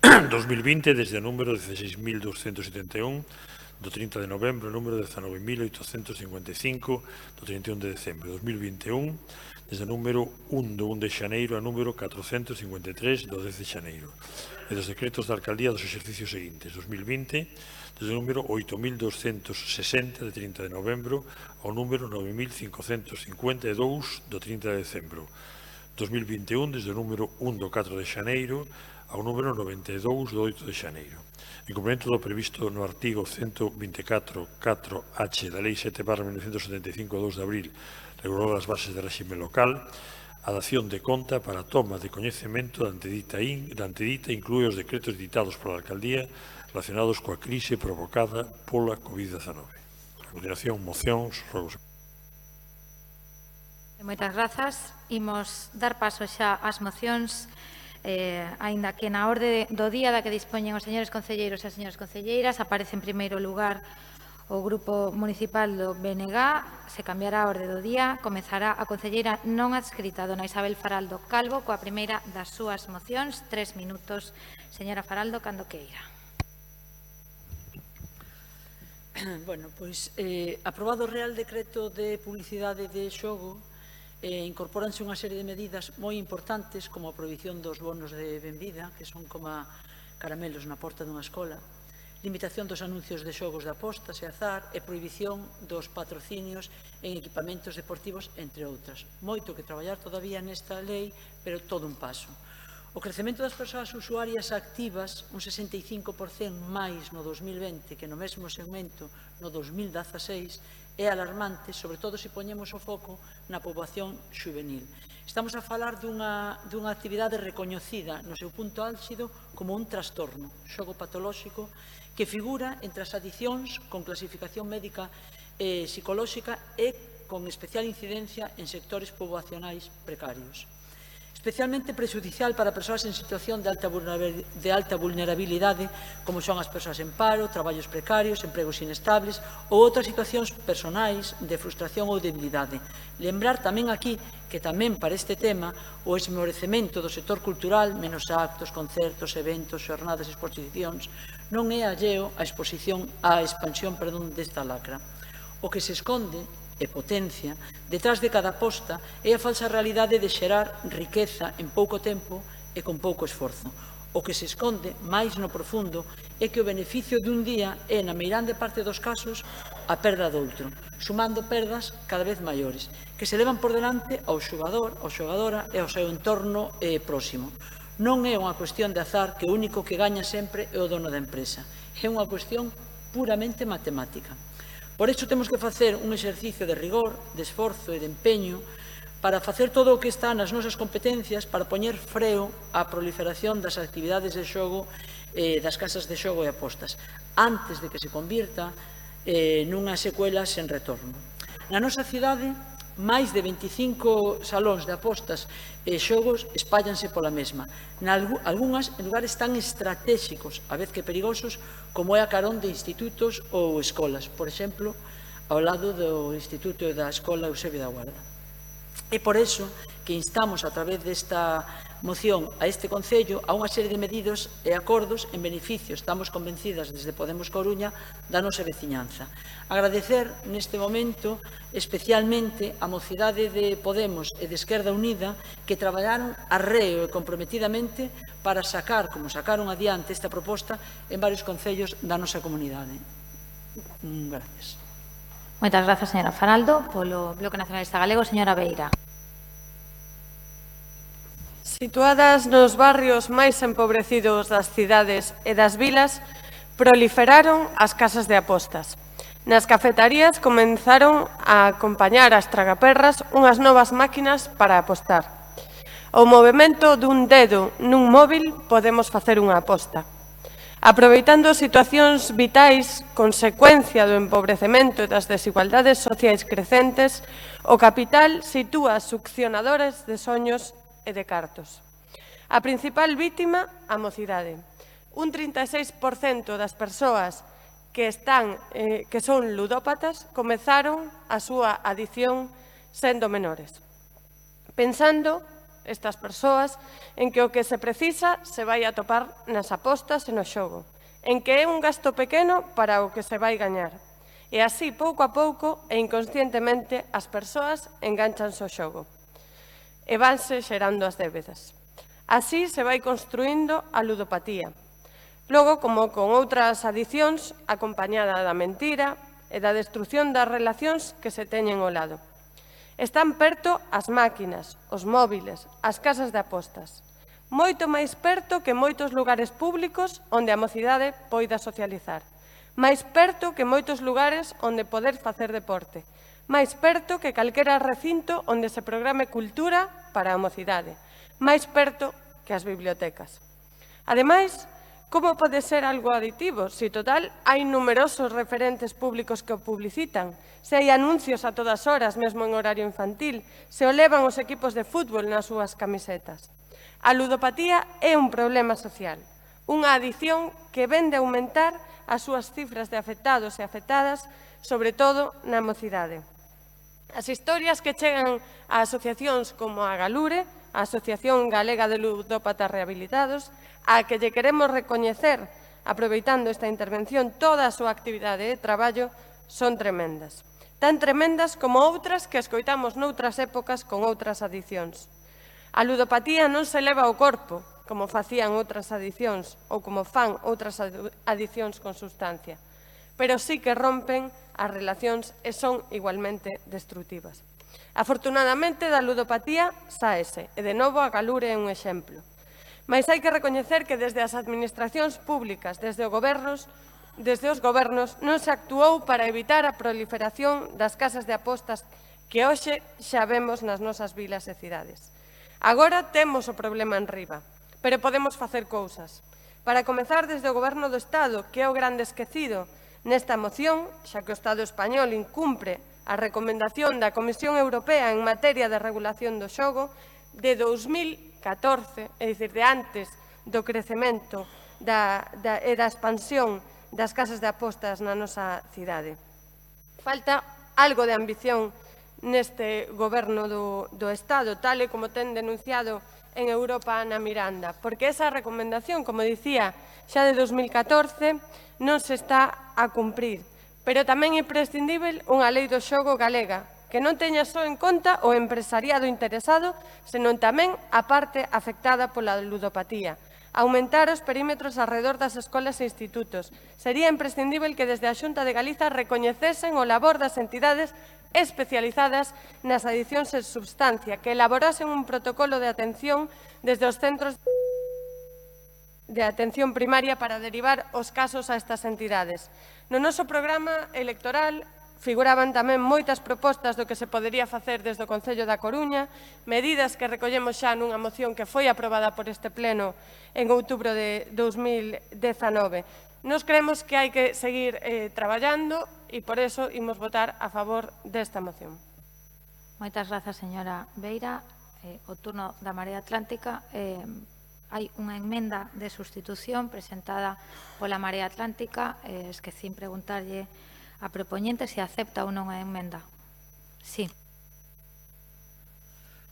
2020, desde o número 16.271, do 30 de novembro, o número 19.855, do 31 de decembro. 2021, desde o número 1 do 1 de xaneiro a número 453 do 10 de xaneiro. E dos decretos da Alcaldía dos exercicios seguintes. 2020, desde o número 8.260 de 30 de novembro ao número 9.552 do 30 de decembro. 2021, desde o número 1 do 4 de xaneiro ao número 92 do 8 de xaneiro. En cumprimento do previsto no artigo 124.4h da Lei 7/1975, 2 de abril, reguladora das bases de réxime local, a dación de conta para a toma de coñecemento da antedita inclúe os decretos ditados pola Alcaldía relacionados coa crise provocada pola COVID-19. A continuación, mocións, rogos. Moitas grazas. Imos dar paso xa ás mocións, aínda que na orde do día da que dispoñen os señores concelleiros e as señoras concelleiras aparece en primeiro lugar o Grupo Municipal do BNG. Se cambiará a orde do día. Comezará a concelleira non adscrita, dona Isabel Faraldo Calvo, coa primeira das súas mocións. 3 minutos. Señora Faraldo, cando queira. Bueno, pois, aprobado o Real Decreto de Publicidade de Xogo, incorpóranse unha serie de medidas moi importantes, como a prohibición dos bonos de benvida, que son como caramelos na porta dunha escola, limitación dos anuncios de xogos de apostas e azar e prohibición dos patrocinios en equipamentos deportivos, entre outras. Moito que traballar todavía nesta lei, pero todo un paso. O crecemento das persoas usuarias activas, un 65% máis no 2020 que no mesmo segmento no 2016, é alarmante, sobre todo se poñemos o foco na poboación xuvenil. Estamos a falar dunha actividade recoñecida no seu punto álxido como un trastorno, xogo patolóxico, que figura entre as adiccións con clasificación médica e psicolóxica e con especial incidencia en sectores poboacionais precarios. Especialmente prexudicial para persoas en situación de alta vulnerabilidade, como son as persoas en paro, traballos precarios, empregos inestables ou outras situacións personais de frustración ou debilidade. Lembrar tamén aquí que tamén para este tema o esmorecemento do sector cultural, menos actos, concertos, eventos, xornadas e exposicións, non é alleo á expansión desta lacra. O que se esconde e potencia, detrás de cada aposta é a falsa realidade de xerar riqueza en pouco tempo e con pouco esforzo. O que se esconde máis no profundo é que o beneficio dun día é, na meirande parte dos casos, a perda doutro, sumando perdas cada vez maiores, que se levan por delante ao xogador, ao xogadora e ao seu entorno próximo. Non é unha cuestión de azar que o único que gaña sempre é o dono da empresa. É unha cuestión puramente matemática. Por iso temos que facer un exercicio de rigor, de esforzo e de empeño para facer todo o que está nas nosas competencias para poñer freo á proliferación das actividades de xogo, das casas de xogo e apostas, antes de que se convirta nunha secuela sen retorno. Na nosa cidade, máis de 25 salóns de apostas e xogos espállanse pola mesma, algunhas en lugares tan estratégicos, a vez que perigosos, como é a carón de institutos ou escolas, por exemplo, ao lado do Instituto e da Escola Eusebio da Guarda. É por iso que instamos a través desta moción a este Concello a unha serie de medidas e acordos en beneficio, estamos convencidas desde Podemos Coruña, da nosa veciñanza. Agradecer neste momento especialmente a mocidade de Podemos e de Esquerda Unida que traballaron arreo e comprometidamente para sacar, como sacaron adiante esta proposta en varios concellos da nosa comunidade. Gracias. Moitas grazas, señora Faraldo. Polo Bloque Nacionalista Galego, señora Beira. Situadas nos barrios máis empobrecidos das cidades e das vilas, proliferaron as casas de apostas. Nas cafetarías comenzaron a acompañar as tragaperras unhas novas máquinas para apostar. Ao movemento dun dedo nun móvil podemos facer unha aposta. Aproveitando situacións vitais, consecuencia do empobrecemento e das desigualdades sociais crecentes, o capital sitúa succionadores de soños e de cartos. A principal vítima, a mocidade. Un 36% das persoas que son ludópatas comezaron a súa adición sendo menores. Pensando estas persoas en que o que se precisa se vai atopar nas apostas e no xogo, en que é un gasto pequeno para o que se vai gañar. E así, pouco a pouco e inconscientemente, as persoas enganchanse ao xogo e vanse xerando as débedas. Así se vai construindo a ludopatía. Logo, como con outras adicións, acompañada da mentira e da destrucción das relacións que se teñen ao lado. Están perto as máquinas, os móviles, as casas de apostas. Moito máis perto que moitos lugares públicos onde a mocidade poida socializar. Máis perto que moitos lugares onde poder facer deporte. Máis perto que calquera recinto onde se programe cultura para a mocidade. Máis perto que as bibliotecas. Ademais, como pode ser algo aditivo? Si total hai numerosos referentes públicos que o publicitan, se hai anuncios a todas horas, mesmo en horario infantil, se o levan os equipos de fútbol nas súas camisetas. A ludopatía é un problema social, unha adición que vende a aumentar as súas cifras de afectados e afectadas, sobre todo na mocidade. As historias que chegan a asociacións como a Galure, a Asociación Galega de Ludópatas Rehabilitados, a que lle queremos recoñecer, aproveitando esta intervención, toda a súa actividade de traballo, son tremendas. Tan tremendas como outras que escoitamos noutras épocas con outras adicións. A ludopatía non se leva ao corpo, como facían outras adicións ou como fan outras adicións con sustancia, pero sí que rompen as relacións e son igualmente destructivas. Afortunadamente, da ludopatía sáese, e de novo a Galure é un exemplo. Mais hai que recoñecer que desde as administracións públicas, desde os gobernos, non se actuou para evitar a proliferación das casas de apostas que hoxe xa vemos nas nosas vilas e cidades. Agora temos o problema en riba, pero podemos facer cousas. Para comezar, desde o Goberno do Estado, que é o grande esquecido nesta moción, xa que o Estado español incumpre a recomendación da Comisión Europea en materia de regulación do xogo de 2014, é dicir, de antes do crecemento e da expansión das casas de apostas na nosa cidade. Falta algo de ambición neste Goberno do Estado, tal e como ten denunciado en Europa Ana Miranda, porque esa recomendación, como dicía, xa de 2014, non se está a cumprir. Pero tamén é imprescindível unha lei do xogo galega que non teña só en conta o empresariado interesado, senón tamén a parte afectada pola ludopatía. Aumentar os perímetros alrededor das escolas e institutos. Sería imprescindível que desde a Xunta de Galiza recoñecesen o labor das entidades especializadas nas adiccións en substancia, que elaborasen un protocolo de atención desde os centros de atención primaria para derivar os casos a estas entidades. No noso programa electoral figuraban tamén moitas propostas do que se podería facer desde o Concello da Coruña, medidas que recollemos xa nunha moción que foi aprobada por este pleno en outubro de 2019. Nos creemos que hai que seguir traballando e por eso imos votar a favor desta moción. Moitas grazas, señora Beira. O turno da Marea Atlántica. Hai unha emenda de sustitución presentada pola Marea Atlántica. Esquecín preguntarlle a propoñente se acepta ou non a emenda. Sí.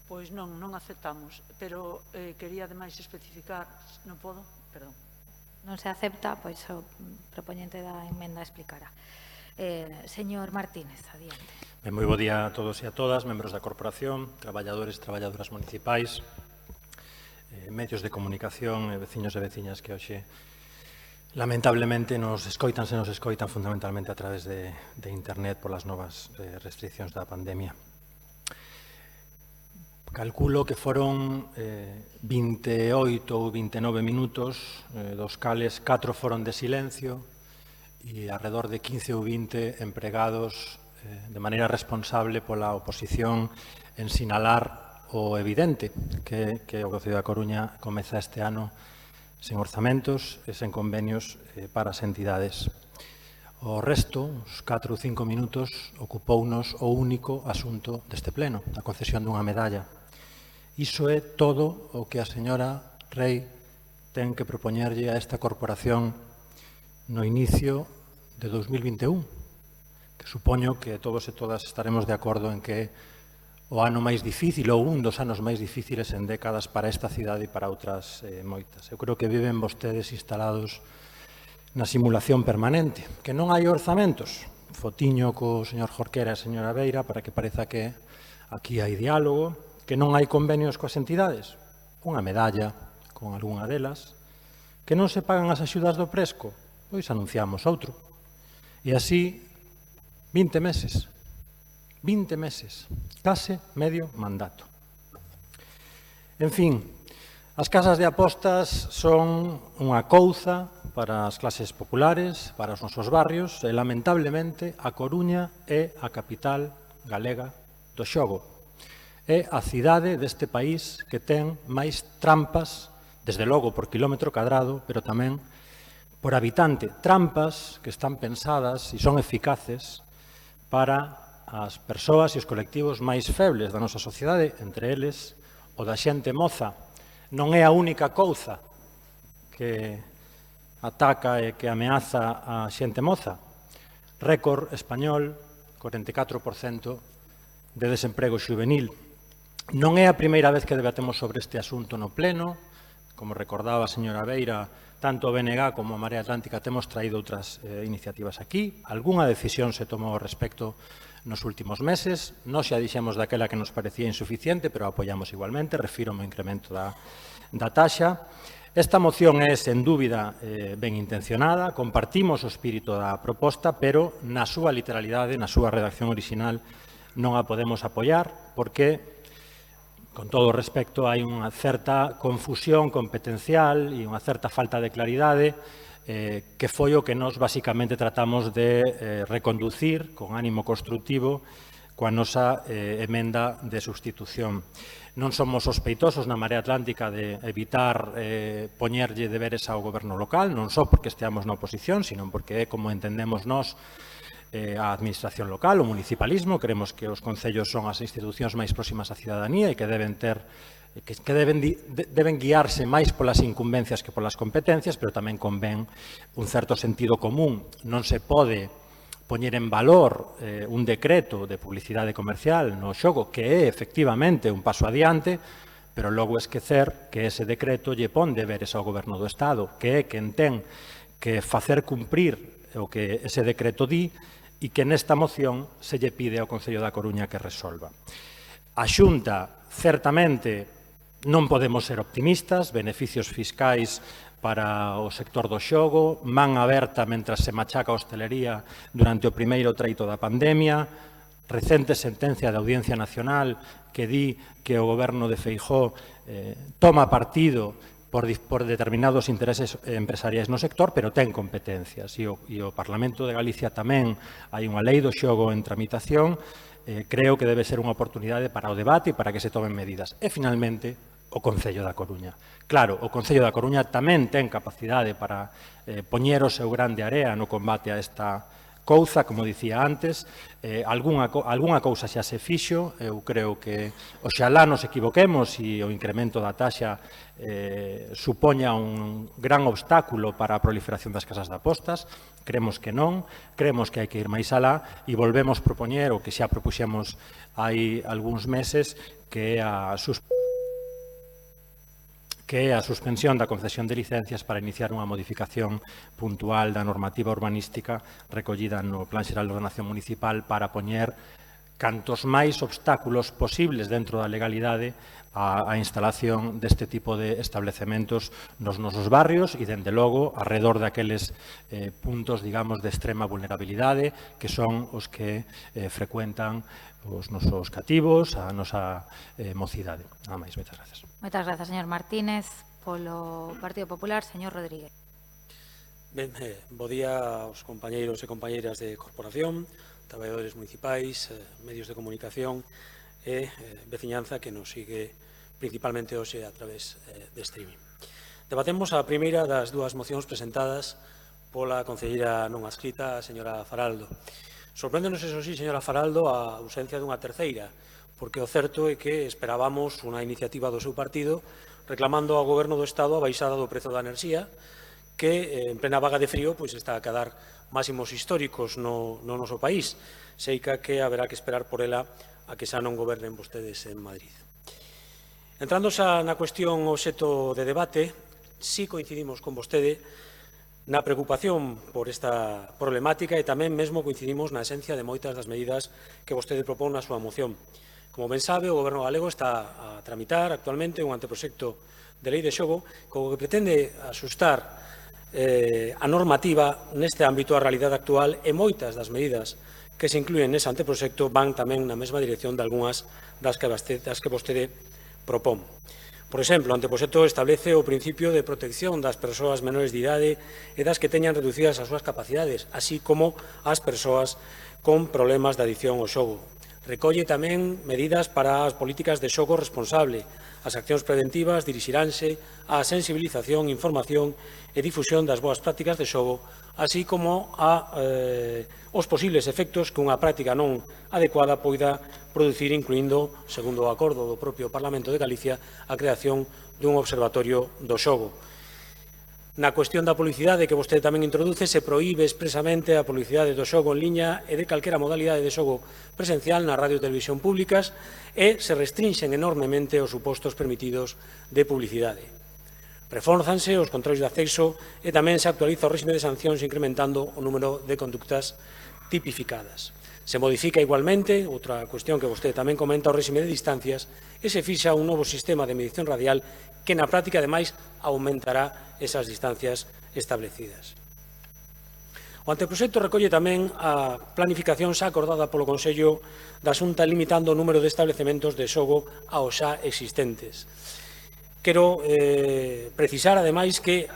Pois non aceptamos, pero quería ademais especificar, non podo, perdón. Non se acepta, pois o propoñente da emenda explicará. Señor Martínez, adiante. Moi bo día a todos e a todas, membros da corporación, traballadores e traballadoras municipais, medios de comunicación e veciños e veciñas que hoxe lamentablemente nos escoitan fundamentalmente a través de internet por las novas restriccións da pandemia. Calculo que foron 28 ou 29 minutos, dos cales 4 foron de silencio e alrededor de 15 ou 20 empregados de maneira responsable pola oposición en sinalar o evidente que o Concello da Coruña comeza este ano sen orzamentos e sen convenios para as entidades. O resto, os 4 ou 5 minutos, ocupounos o único asunto deste pleno, a concesión dunha medalla. Iso é todo o que a señora Rei ten que propoñerlle a esta corporación no inicio de 2021, que supoño que todos e todas estaremos de acordo en que o ano máis difícil ou un dos anos máis difíciles en décadas para esta cidade e para outras moitas. Eu creo que viven vostedes instalados na simulación permanente, que non hai orzamentos. Fotiño co señor Jorquera e a señora Beira para que pareza que aquí hai diálogo, que non hai convenios coas entidades. Unha medalla con algunha delas, que non se pagan as axudas do Presco, pois anunciamos outro. E así 20 meses. 20 meses, case medio mandato. En fin, as casas de apostas son unha couza para as clases populares, para os nosos barrios, e lamentablemente a Coruña é a capital galega do xogo. É a cidade deste país que ten máis trampas, desde logo por quilómetro cadrado, pero tamén por habitante. Trampas que están pensadas e son eficaces para as persoas e os colectivos máis febles da nosa sociedade, entre eles o da xente moza. Non é a única couza que ataca e que ameaza a xente moza. Récord español, 44% de desemprego xuvenil. Non é a primeira vez que debatemos sobre este asunto no pleno. Como recordaba a señora Beira, tanto o BNG como a Marea Atlántica temos traído outras iniciativas aquí. Algúnha decisión se tomou ao respecto nos últimos meses. Nós xa dixemos daquela que nos parecía insuficiente, pero apoiamos igualmente, refírome ao incremento da taxa. Esta moción é, sen dúbida, ben intencionada, compartimos o espírito da proposta, pero na súa literalidade, na súa redacción original, non a podemos apoiar, porque, con todo o respecto, hai unha certa confusión competencial e unha certa falta de claridade que foi o que nos basicamente tratamos de reconducir con ánimo constructivo coa nosa emenda de sustitución. Non somos sospeitosos na Marea Atlántica de evitar poñerlle deberes ao goberno local, non só porque esteamos na oposición, sino porque é como entendemos nós a administración local, o municipalismo. Creemos que os concellos son as institucións máis próximas á cidadanía e que deben guiarse máis polas incumbencias que polas competencias, pero tamén convén un certo sentido común. Non se pode poñer en valor un decreto de publicidade comercial no xogo, que é efectivamente un paso adiante, pero logo esquecer que ese decreto lle pon deberes ao goberno do Estado, que é quen ten que facer cumprir o que ese decreto di, e que nesta moción se lle pide ao Concello da Coruña que resolva. A Xunta, certamente, non podemos ser optimistas, beneficios fiscais para o sector do xogo, man aberta mentras se machaca a hostelería durante o primeiro treito da pandemia, recente sentencia da Audiencia Nacional que di que o goberno de Feijóo toma partido por determinados intereses empresariais no sector, pero ten competencias. E o Parlamento de Galicia tamén hai unha lei do xogo en tramitación. Creo que debe ser unha oportunidade para o debate e para que se tomen medidas. E, finalmente, o Concello da Coruña. Claro, o Concello da Coruña tamén ten capacidade para poñer o seu grande area no combate a esta couza, como dicía antes. Algúnha cousa xa se fixo. Eu creo que oxalá nos equivoquemos e o incremento da taxa supoña un gran obstáculo para a proliferación das casas de apostas. Creemos que non, creemos que hai que ir máis alá e volvemos propoñer o que xa propuxemos hai algúns meses, que é a suspensión da concesión de licencias para iniciar unha modificación puntual da normativa urbanística recollida no Plan Xeral de Ordenación Municipal para poñer cantos máis obstáculos posibles dentro da legalidade a instalación deste tipo de establecementos nos nosos barrios e, dende logo, arredor daqueles puntos, digamos, de extrema vulnerabilidade, que son os que frecuentan os nosos cativos, a nosa mocidade. Nada máis, moitas gracias. Moitas grazas, señor Martínez. Polo Partido Popular, señor Rodríguez. Ben, bo día aos compañeiros e compañeiras de corporación, traballadores municipais, medios de comunicación e veciñanza que nos sigue principalmente hoxe a través de streaming. Debatemos a primeira das dúas mocións presentadas pola concelleira non adscrita, a señora Faraldo. Sorpréndenos, eso sí, señora Faraldo, a ausencia dunha terceira, porque o certo é que esperábamos unha iniciativa do seu partido reclamando ao Goberno do Estado a baixada do prezo da enerxía, que en plena vaga de frío pois está a quedar máximos históricos no noso país, seica que haberá que esperar por ela a que xa non gobernen vostedes en Madrid. Entrando xa na cuestión obxecto de debate, sí coincidimos con vostede na preocupación por esta problemática e tamén mesmo coincidimos na esencia de moitas das medidas que vostede propón na súa moción. Como ben sabe, o Goberno galego está a tramitar actualmente un anteproxecto de lei de xogo co que pretende asustar a normativa neste ámbito a realidade actual, e moitas das medidas que se inclúen nese anteproxecto van tamén na mesma dirección de algunhas das que vostede propón. Por exemplo, o anteproxecto establece o principio de protección das persoas menores de idade e das que teñan reducidas as súas capacidades, así como as persoas con problemas de adicción ao xogo. Recolle tamén medidas para as políticas de xogo responsable. As accións preventivas dirixiránse á sensibilización, información e difusión das boas prácticas de xogo, así como os posibles efectos que unha práctica non adecuada poida producir, incluindo, segundo o acordo do propio Parlamento de Galicia, a creación dun observatorio do xogo. Na cuestión da publicidade que vostede tamén introduce, se proíbe expresamente a publicidade do xogo en liña e de calquera modalidade de xogo presencial na radio e televisión públicas, e se restrinxen enormemente os supostos permitidos de publicidade. Refórzanse os controis de acceso e tamén se actualiza o réxime de sancións incrementando o número de conductas tipificadas. Se modifica igualmente, outra cuestión que vostede tamén comenta, o réxime de distancias, e se fixa un novo sistema de medición radial que na práctica, ademais, aumentará esas distancias establecidas. O anteproxecto recolle tamén a planificación xa acordada polo Consello da Xunta, limitando o número de establecementos de xogo aos xa existentes. Quero precisar, ademais, que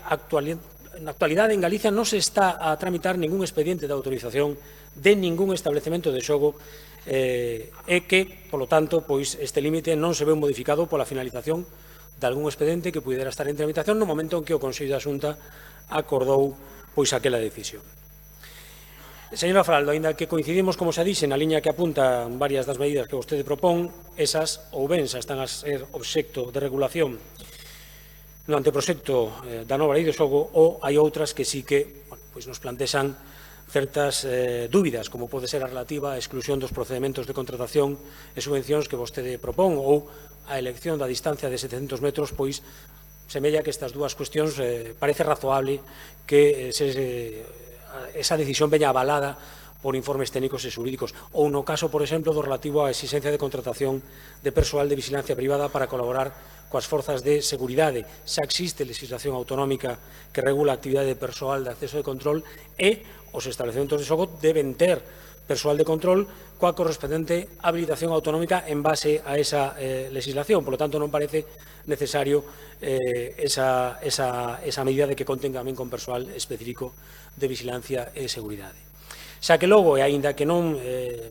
na actualidade en Galicia non se está a tramitar ningún expediente de autorización de ningún establecemento de xogo e que, polo tanto, pois este límite non se ve modificado pola finalización de algún expediente que pudera estar en tramitación no momento en que o Consello da Xunta acordou pois aquela decisión. Señora Faraldo, aínda que coincidimos, como xa dixe, na liña que apuntan varias das medidas que vostede propón, esas ou ben xa están a ser obxecto de regulación no anteproxecto da nova lei do xogo, ou hai outras que sí que pois nos plantexan certas dúbidas, como pode ser a relativa á exclusión dos procedimentos de contratación e subvencións que vostede propón, ou a elección da distancia de 700 metros, pois semella que estas dúas cuestións parece razoable que esa decisión veña avalada por informes técnicos e xurídicos, ou no caso, por exemplo, do relativo á exigencia de contratación de persoal de vigilancia privada para colaborar coas forzas de seguridade. Xa existe legislación autonómica que regula a actividade de persoal de acceso de control e os establecementos de xogo deben ter persoal de control coa correspondente habilitación autonómica en base a esa legislación. Por lo tanto, non parece necesario esa medida de que conten tamén con persoal específico de vigilancia e seguridade. Xa que logo, e aínda que non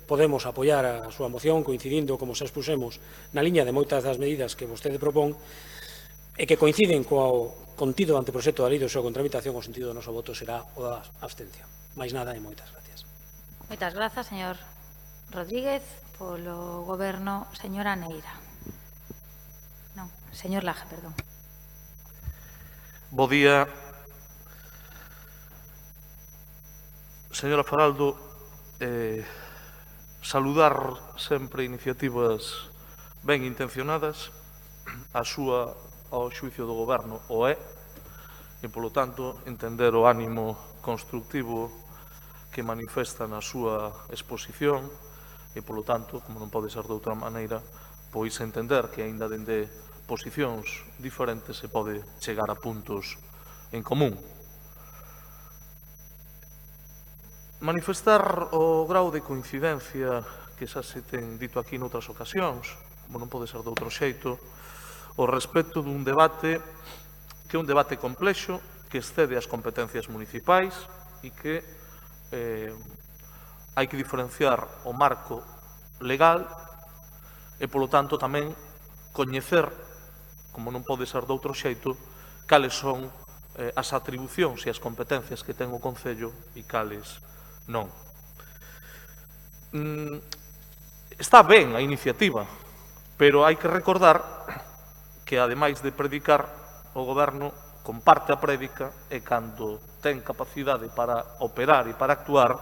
podemos apoiar a súa moción, coincidindo, como xa expusemos, na liña de moitas das medidas que vostede propón, e que coinciden co contido do anteproxecto da lei do xogo en tramitación, o sentido do noso voto será o da abstención. Mais nada e moitas gracias. Moitas grazas, señor Rodríguez. Polo Goberno, señora Neira. Non, señor Laje, perdón. Bo día. Señora Faraldo, saludar sempre iniciativas ben intencionadas. A súa, ao xuicio do Goberno, o é, e, polo tanto, entender o ánimo constructivo que manifesta na súa exposición e, polo tanto, como non pode ser de outra maneira, pois entender que, aínda dende posicións diferentes, se pode chegar a puntos en común. Manifestar o grau de coincidencia que xa se ten dito aquí noutras ocasións, como non pode ser de outro xeito, o respecto dun debate que é un debate complexo, que excede as competencias municipais e que hai que diferenciar o marco legal e, polo tanto, tamén coñecer, como non pode ser de outro xeito, cales son as atribucións e as competencias que ten o Concello e cales non. Está ben a iniciativa, pero hai que recordar que, ademais de predicar, o Goberno comparte a prédica e, cando ten capacidade para operar e para actuar,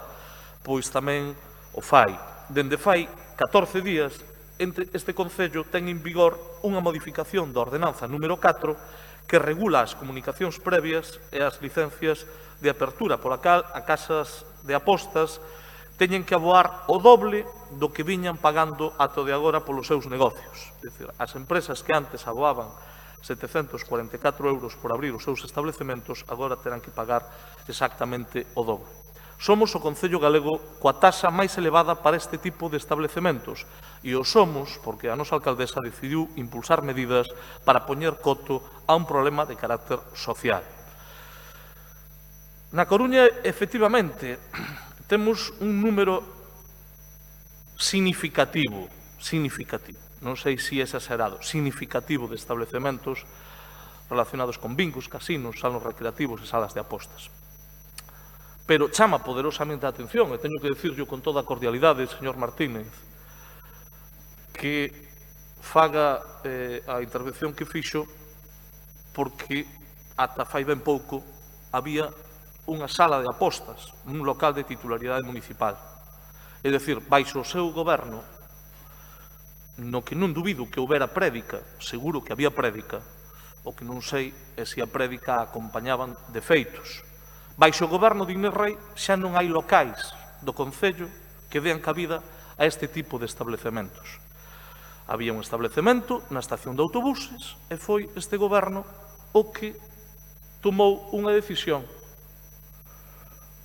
pois tamén o fai. Dende fai 14 días, este Concello ten en vigor unha modificación da ordenanza número 4 que regula as comunicacións previas e as licencias de apertura, pola cal a casas de apostas teñen que aboar o doble do que viñan pagando ata de agora polos seus negocios. É dicir, as empresas que antes aboaban 744 euros por abrir os seus establecementos agora terán que pagar exactamente o doble. Somos o Concello galego coa taxa máis elevada para este tipo de establecementos e o somos porque a nosa alcaldesa decidiu impulsar medidas para poñer coto a un problema de carácter social. Na Coruña, efectivamente, temos un número significativo, non sei se é exagerado, significativo de establecementos relacionados con bingos, casinos, salas recreativos e salas de apostas. Pero chama poderosamente a atención, e teño que dicirlo con toda a cordialidade, señor Martínez, que faga a intervención que fixo porque ata fai ben pouco había unha sala de apostas nun local de titularidade municipal. É dicir, baixo o seu goberno, no que non dubido que houbera prédica, seguro que había prédica, o que non sei é se a prédica a acompañaban de feitos. Baixo o goberno de Inés Rei xa non hai locais do Concello que dean cabida a este tipo de establecementos. Había un establecemento na estación de autobuses e foi este goberno o que tomou unha decisión.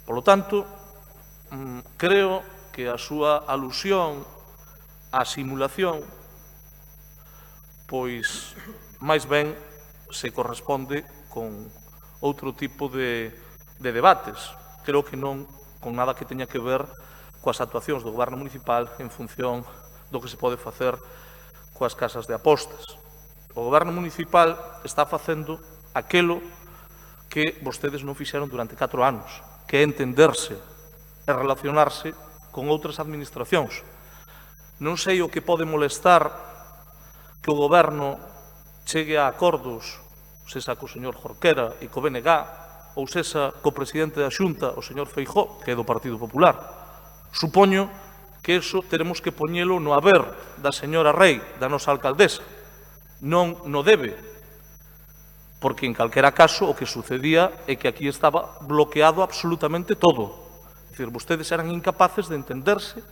Por lo tanto, creo que a súa alusión á simulación pois máis ben se corresponde con outro tipo de debates. Creo que non con nada que teña que ver coas actuacións do goberno municipal en función do que se pode facer coas casas de apostas. O goberno municipal está facendo aquelo que vostedes non fixeron durante 4 anos, que é entenderse e relacionarse con outras administracións. Non sei o que pode molestar que o goberno chegue a acordos, sexa co señor Jorquera e co BNG, ou sexa co presidente da Xunta, o señor Feijóo, que é do Partido Popular. Supoño que eso teremos que poñelo no haber da señora Rei, da nosa alcaldesa. Non no debe, porque en calquera caso o que sucedía é que aquí estaba bloqueado absolutamente todo. É dicir, vostedes eran incapaces de entenderse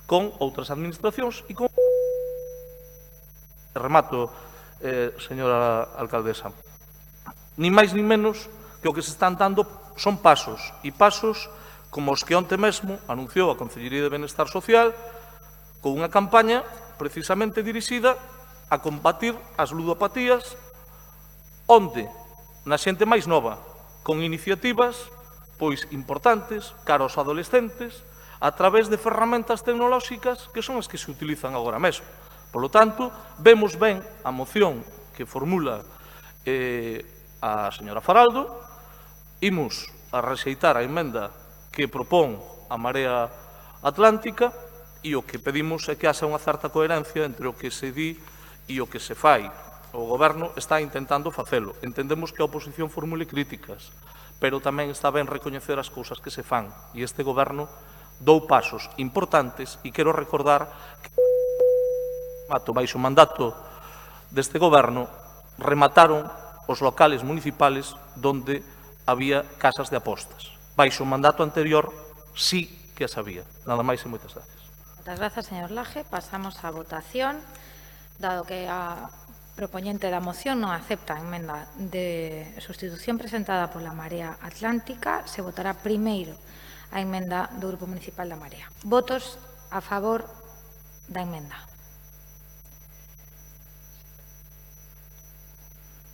con outras administracións e con... Remato, señora alcaldesa. Ni máis ni menos que o que se están dando son pasos, e pasos como os que onte mesmo anunciou a Consellería de Benestar Social con unha campaña precisamente dirixida a combatir as ludopatías onde, na xente máis nova, con iniciativas pois importantes cara aos adolescentes a través de ferramentas tecnolóxicas que son as que se utilizan agora mesmo. Por lo tanto, vemos ben a moción que formula a señora Faraldo, imos a rexeitar a emenda que propón a Marea Atlántica e o que pedimos é que haxa unha certa coherencia entre o que se di e o que se fai. O Goberno está intentando facelo. Entendemos que a oposición formule críticas, pero tamén está ben recoñecer as cousas que se fan. E este Goberno dou pasos importantes e quero recordar que baixo o mandato deste Goberno remataron os locales municipales donde había casas de apostas. Baixo o mandato anterior sí que as había. Nada máis e moitas gracias. Moitas grazas, señor Laje. Pasamos á votación. Dado que a propoñente da moción non acepta a emenda de sustitución presentada pola Marea Atlántica, se votará primeiro a emenda do Grupo Municipal da Marea. Votos a favor da emenda.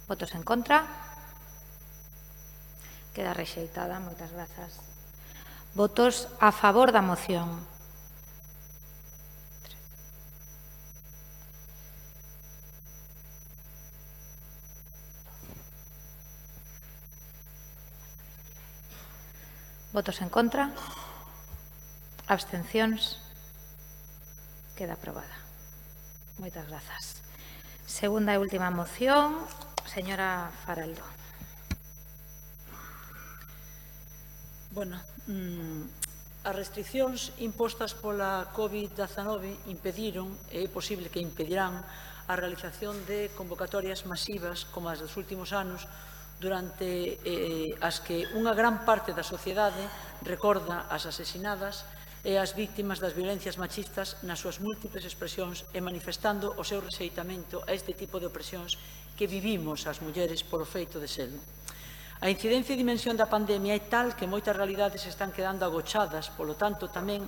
Votos en contra. Queda rexeitada. Moitas grazas. Votos a favor da moción. Votos en contra. Abstencións. Queda aprobada. Moitas grazas. Segunda e última moción, señora Faraldo. Bueno, as restriccións impostas pola COVID-19 impediron, e é posible que impedirán, a realización de convocatorias masivas como as dos últimos anos, durante as que unha gran parte da sociedade recorda as asesinadas e as víctimas das violencias machistas nas súas múltiples expresións e manifestando o seu rexeitamento a este tipo de opresións que vivimos as mulleres por o feito de serlo. A incidencia e dimensión da pandemia é tal que moitas realidades están quedando agochadas, polo tanto, tamén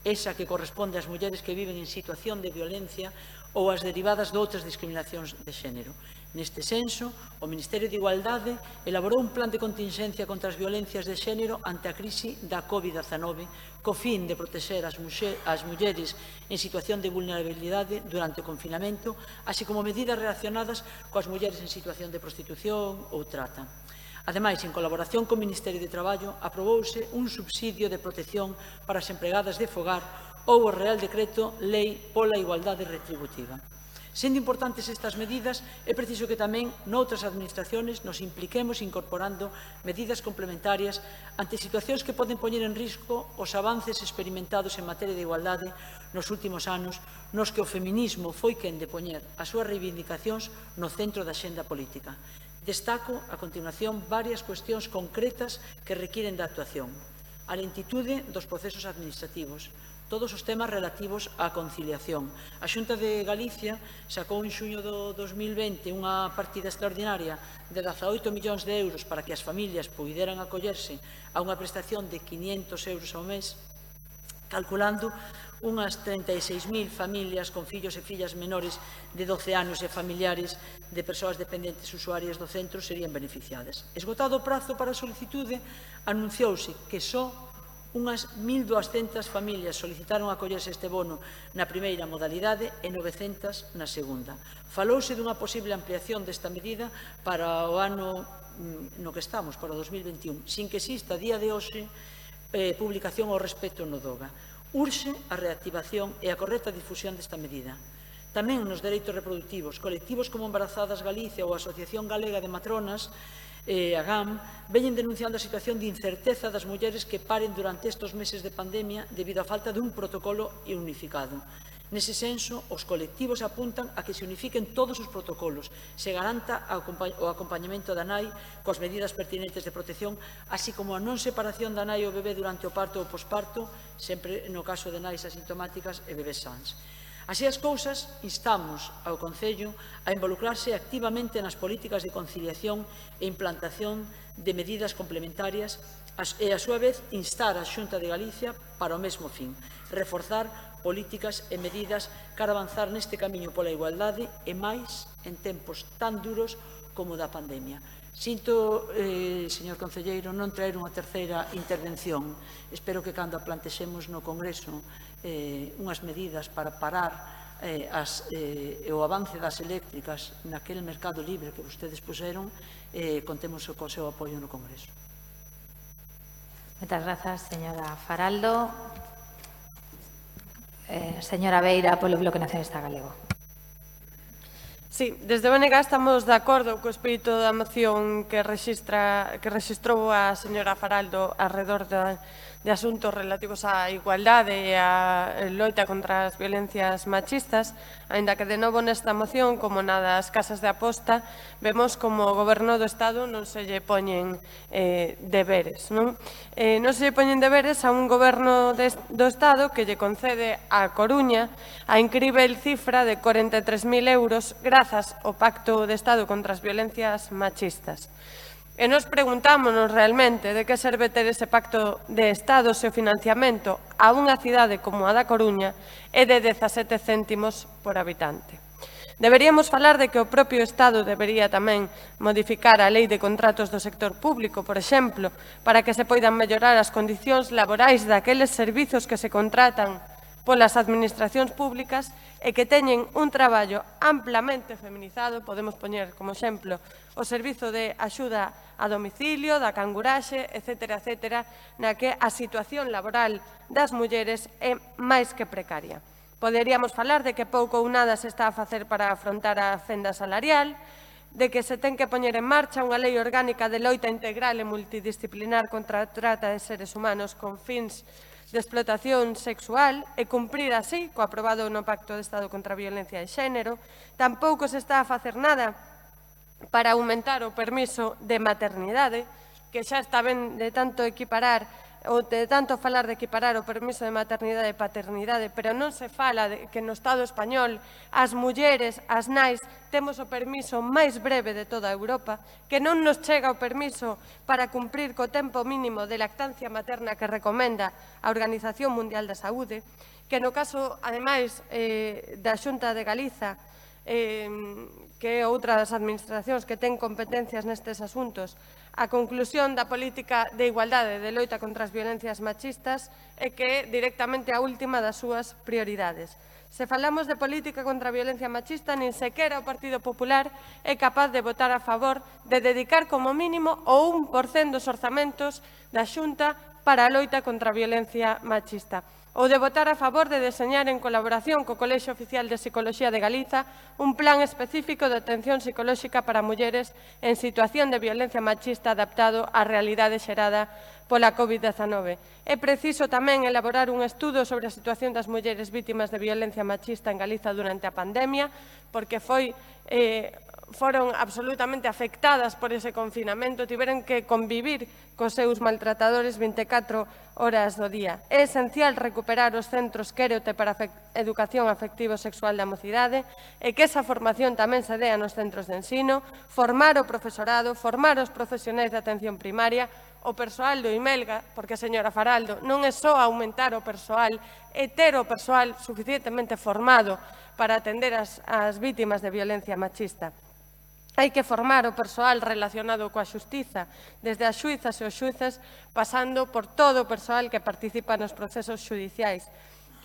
esa que corresponde ás mulleres que viven en situación de violencia ou as derivadas de outras discriminacións de xénero. Neste senso, o Ministerio de Igualdade elaborou un plan de contingencia contra as violencias de xénero ante a crise da COVID-19 co fin de protexer as mulleres en situación de vulnerabilidade durante o confinamento, así como medidas relacionadas coas mulleres en situación de prostitución ou trata. Ademais, en colaboración co Ministerio de Traballo, aprobouse un subsidio de protección para as empregadas de fogar ou o Real Decreto Lei pola Igualdade Retributiva. Sendo importantes estas medidas, é preciso que tamén noutras administraciones nos impliquemos incorporando medidas complementarias ante situacións que poden poñer en risco os avances experimentados en materia de igualdade nos últimos anos, nos que o feminismo foi quen de poñer as súas reivindicacións no centro da xenda política. Destaco, a continuación, varias cuestións concretas que requiren da actuación. A lentitude dos procesos administrativos, todos os temas relativos á conciliación. A Xunta de Galicia sacou en xuño do 2020 unha partida extraordinaria de 18 millóns de euros para que as familias puideran acollerse a unha prestación de 500 euros ao mes, calculando unhas 36.000 familias con fillos e fillas menores de 12 anos e familiares de persoas dependentes usuarias do centro serían beneficiadas. Esgotado o prazo para a solicitude, anunciouse que só unhas 1.200 familias solicitaron acollerse este bono na primeira modalidade e 900 na segunda. Falouse dunha posible ampliación desta medida para o ano no que estamos, para o 2021, sin que exista a día de hoxe publicación ao respecto no DOGA. Urxe a reactivación e a correcta difusión desta medida. Tamén nos dereitos reproductivos, colectivos como Embarazadas Galicia ou a Asociación Galega de Matronas, a GAM, veñen denunciando a situación de incerteza das mulleres que paren durante estes meses de pandemia debido á falta dun protocolo unificado. Nese senso, os colectivos apuntan a que se unifiquen todos os protocolos, se garanta o acompañamento da nai coas medidas pertinentes de protección, así como a non separación da nai ou bebé durante o parto ou posparto, sempre no caso de nais asintomáticas e bebés sans. Así as cousas, instamos ao Concello a involucrarse activamente nas políticas de conciliación e implantación de medidas complementarias e, a súa vez, instar a Xunta de Galicia para o mesmo fin, reforzar políticas e medidas para avanzar neste camiño pola igualdade e máis en tempos tan duros como da pandemia. Sinto, señor concelleiro, non traer unha terceira intervención. Espero que cando a plantexemos no Congreso unhas medidas para parar o avance das eléctricas naquele mercado libre que vostedes puseron, contemos co seu apoio no Congreso. Moitas grazas, señora Faraldo. Señora Beira, polo Bloque Nacionalista Galego. Sí, desde BNG estamos de acordo co espírito da moción que rexistrou a señora Faraldo alrededor de asuntos relativos á igualdade e á loita contra as violencias machistas, aínda que de novo nesta moción, como na das casas de aposta, vemos como o Goberno do Estado non se lle poñen deberes. Non se lle poñen deberes a un Goberno do Estado que lle concede a Coruña a incrível cifra de 43.000 euros grazas ao Pacto de Estado contra as violencias machistas. E nos preguntámonos realmente de que serve ter ese pacto de Estado se o financiamento a unha cidade como a da Coruña é de 17 céntimos por habitante. Deberíamos falar de que o propio Estado debería tamén modificar a lei de contratos do sector público, por exemplo, para que se poidan mellorar as condicións laborais daqueles servizos que se contratan polas administracións públicas e que teñen un traballo amplamente feminizado, podemos poñer como exemplo o servizo de axuda a domicilio, da canguraxe, etc., na que a situación laboral das mulleres é máis que precaria. Poderíamos falar de que pouco ou nada se está a facer para afrontar a fenda salarial, de que se ten que poñer en marcha unha lei orgánica de loita integral e multidisciplinar contra a trata de seres humanos con fins de explotación sexual e cumprir así co aprobado no Pacto de Estado contra a Violencia de Xénero. Tampouco se está a facer nada para aumentar o permiso de maternidade, que xa está ben de tanto equiparar ou de tanto falar de equiparar o permiso de maternidade e paternidade, pero non se fala de que no Estado español as mulleres, as nais, temos o permiso máis breve de toda Europa, que non nos chega o permiso para cumprir co tempo mínimo de lactancia materna que recomenda a Organización Mundial da Saúde, que no caso, ademais, da Xunta de Galiza, que é outra das administracións que ten competencias nestes asuntos, a conclusión da política de igualdade de loita contra as violencias machistas é que é directamente a última das súas prioridades. Se falamos de política contra a violencia machista, nin sequera o Partido Popular é capaz de votar a favor de dedicar como mínimo o 1% dos orzamentos da Xunta para a loita contra a violencia machista, ou de votar a favor de deseñar en colaboración co Colexio Oficial de Psicoloxía de Galiza un plan específico de atención psicolóxica para mulleres en situación de violencia machista adaptado á realidade xerada pola COVID-19. É preciso tamén elaborar un estudo sobre a situación das mulleres vítimas de violencia machista en Galiza durante a pandemia, porque foron absolutamente afectadas por ese confinamento, tiveron que convivir cos seus maltratadores 24 horas do día. É esencial recuperar os centros Quérote para educación afectivo-sexual da mocidade e que esa formación tamén se dea nos centros de ensino, formar o profesorado, formar os profesionais de atención primaria, o persoal do IMELGA, porque, señora Faraldo, non é só aumentar o persoal, é ter o persoal suficientemente formado para atender as vítimas de violencia machista. Hai que formar o persoal relacionado coa xustiza, desde as xuizas e os xuíces, pasando por todo o persoal que participa nos procesos xudiciais.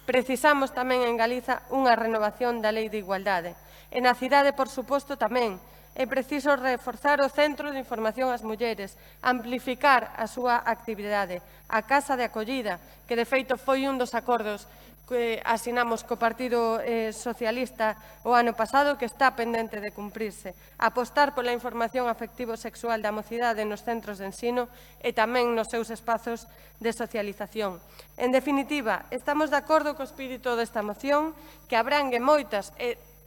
Precisamos tamén en Galiza unha renovación da Lei de Igualdade. E na cidade, por suposto, tamén. É preciso reforzar o Centro de Información ás Mulleres, amplificar a súa actividade, a Casa de Acollida, que de feito foi un dos acordos que asinamos co Partido Socialista o ano pasado que está pendente de cumprirse. Apostar pola información afectivo-sexual da mocidade nos centros de ensino e tamén nos seus espazos de socialización. En definitiva, estamos de acordo co espírito desta moción que abrangue moitas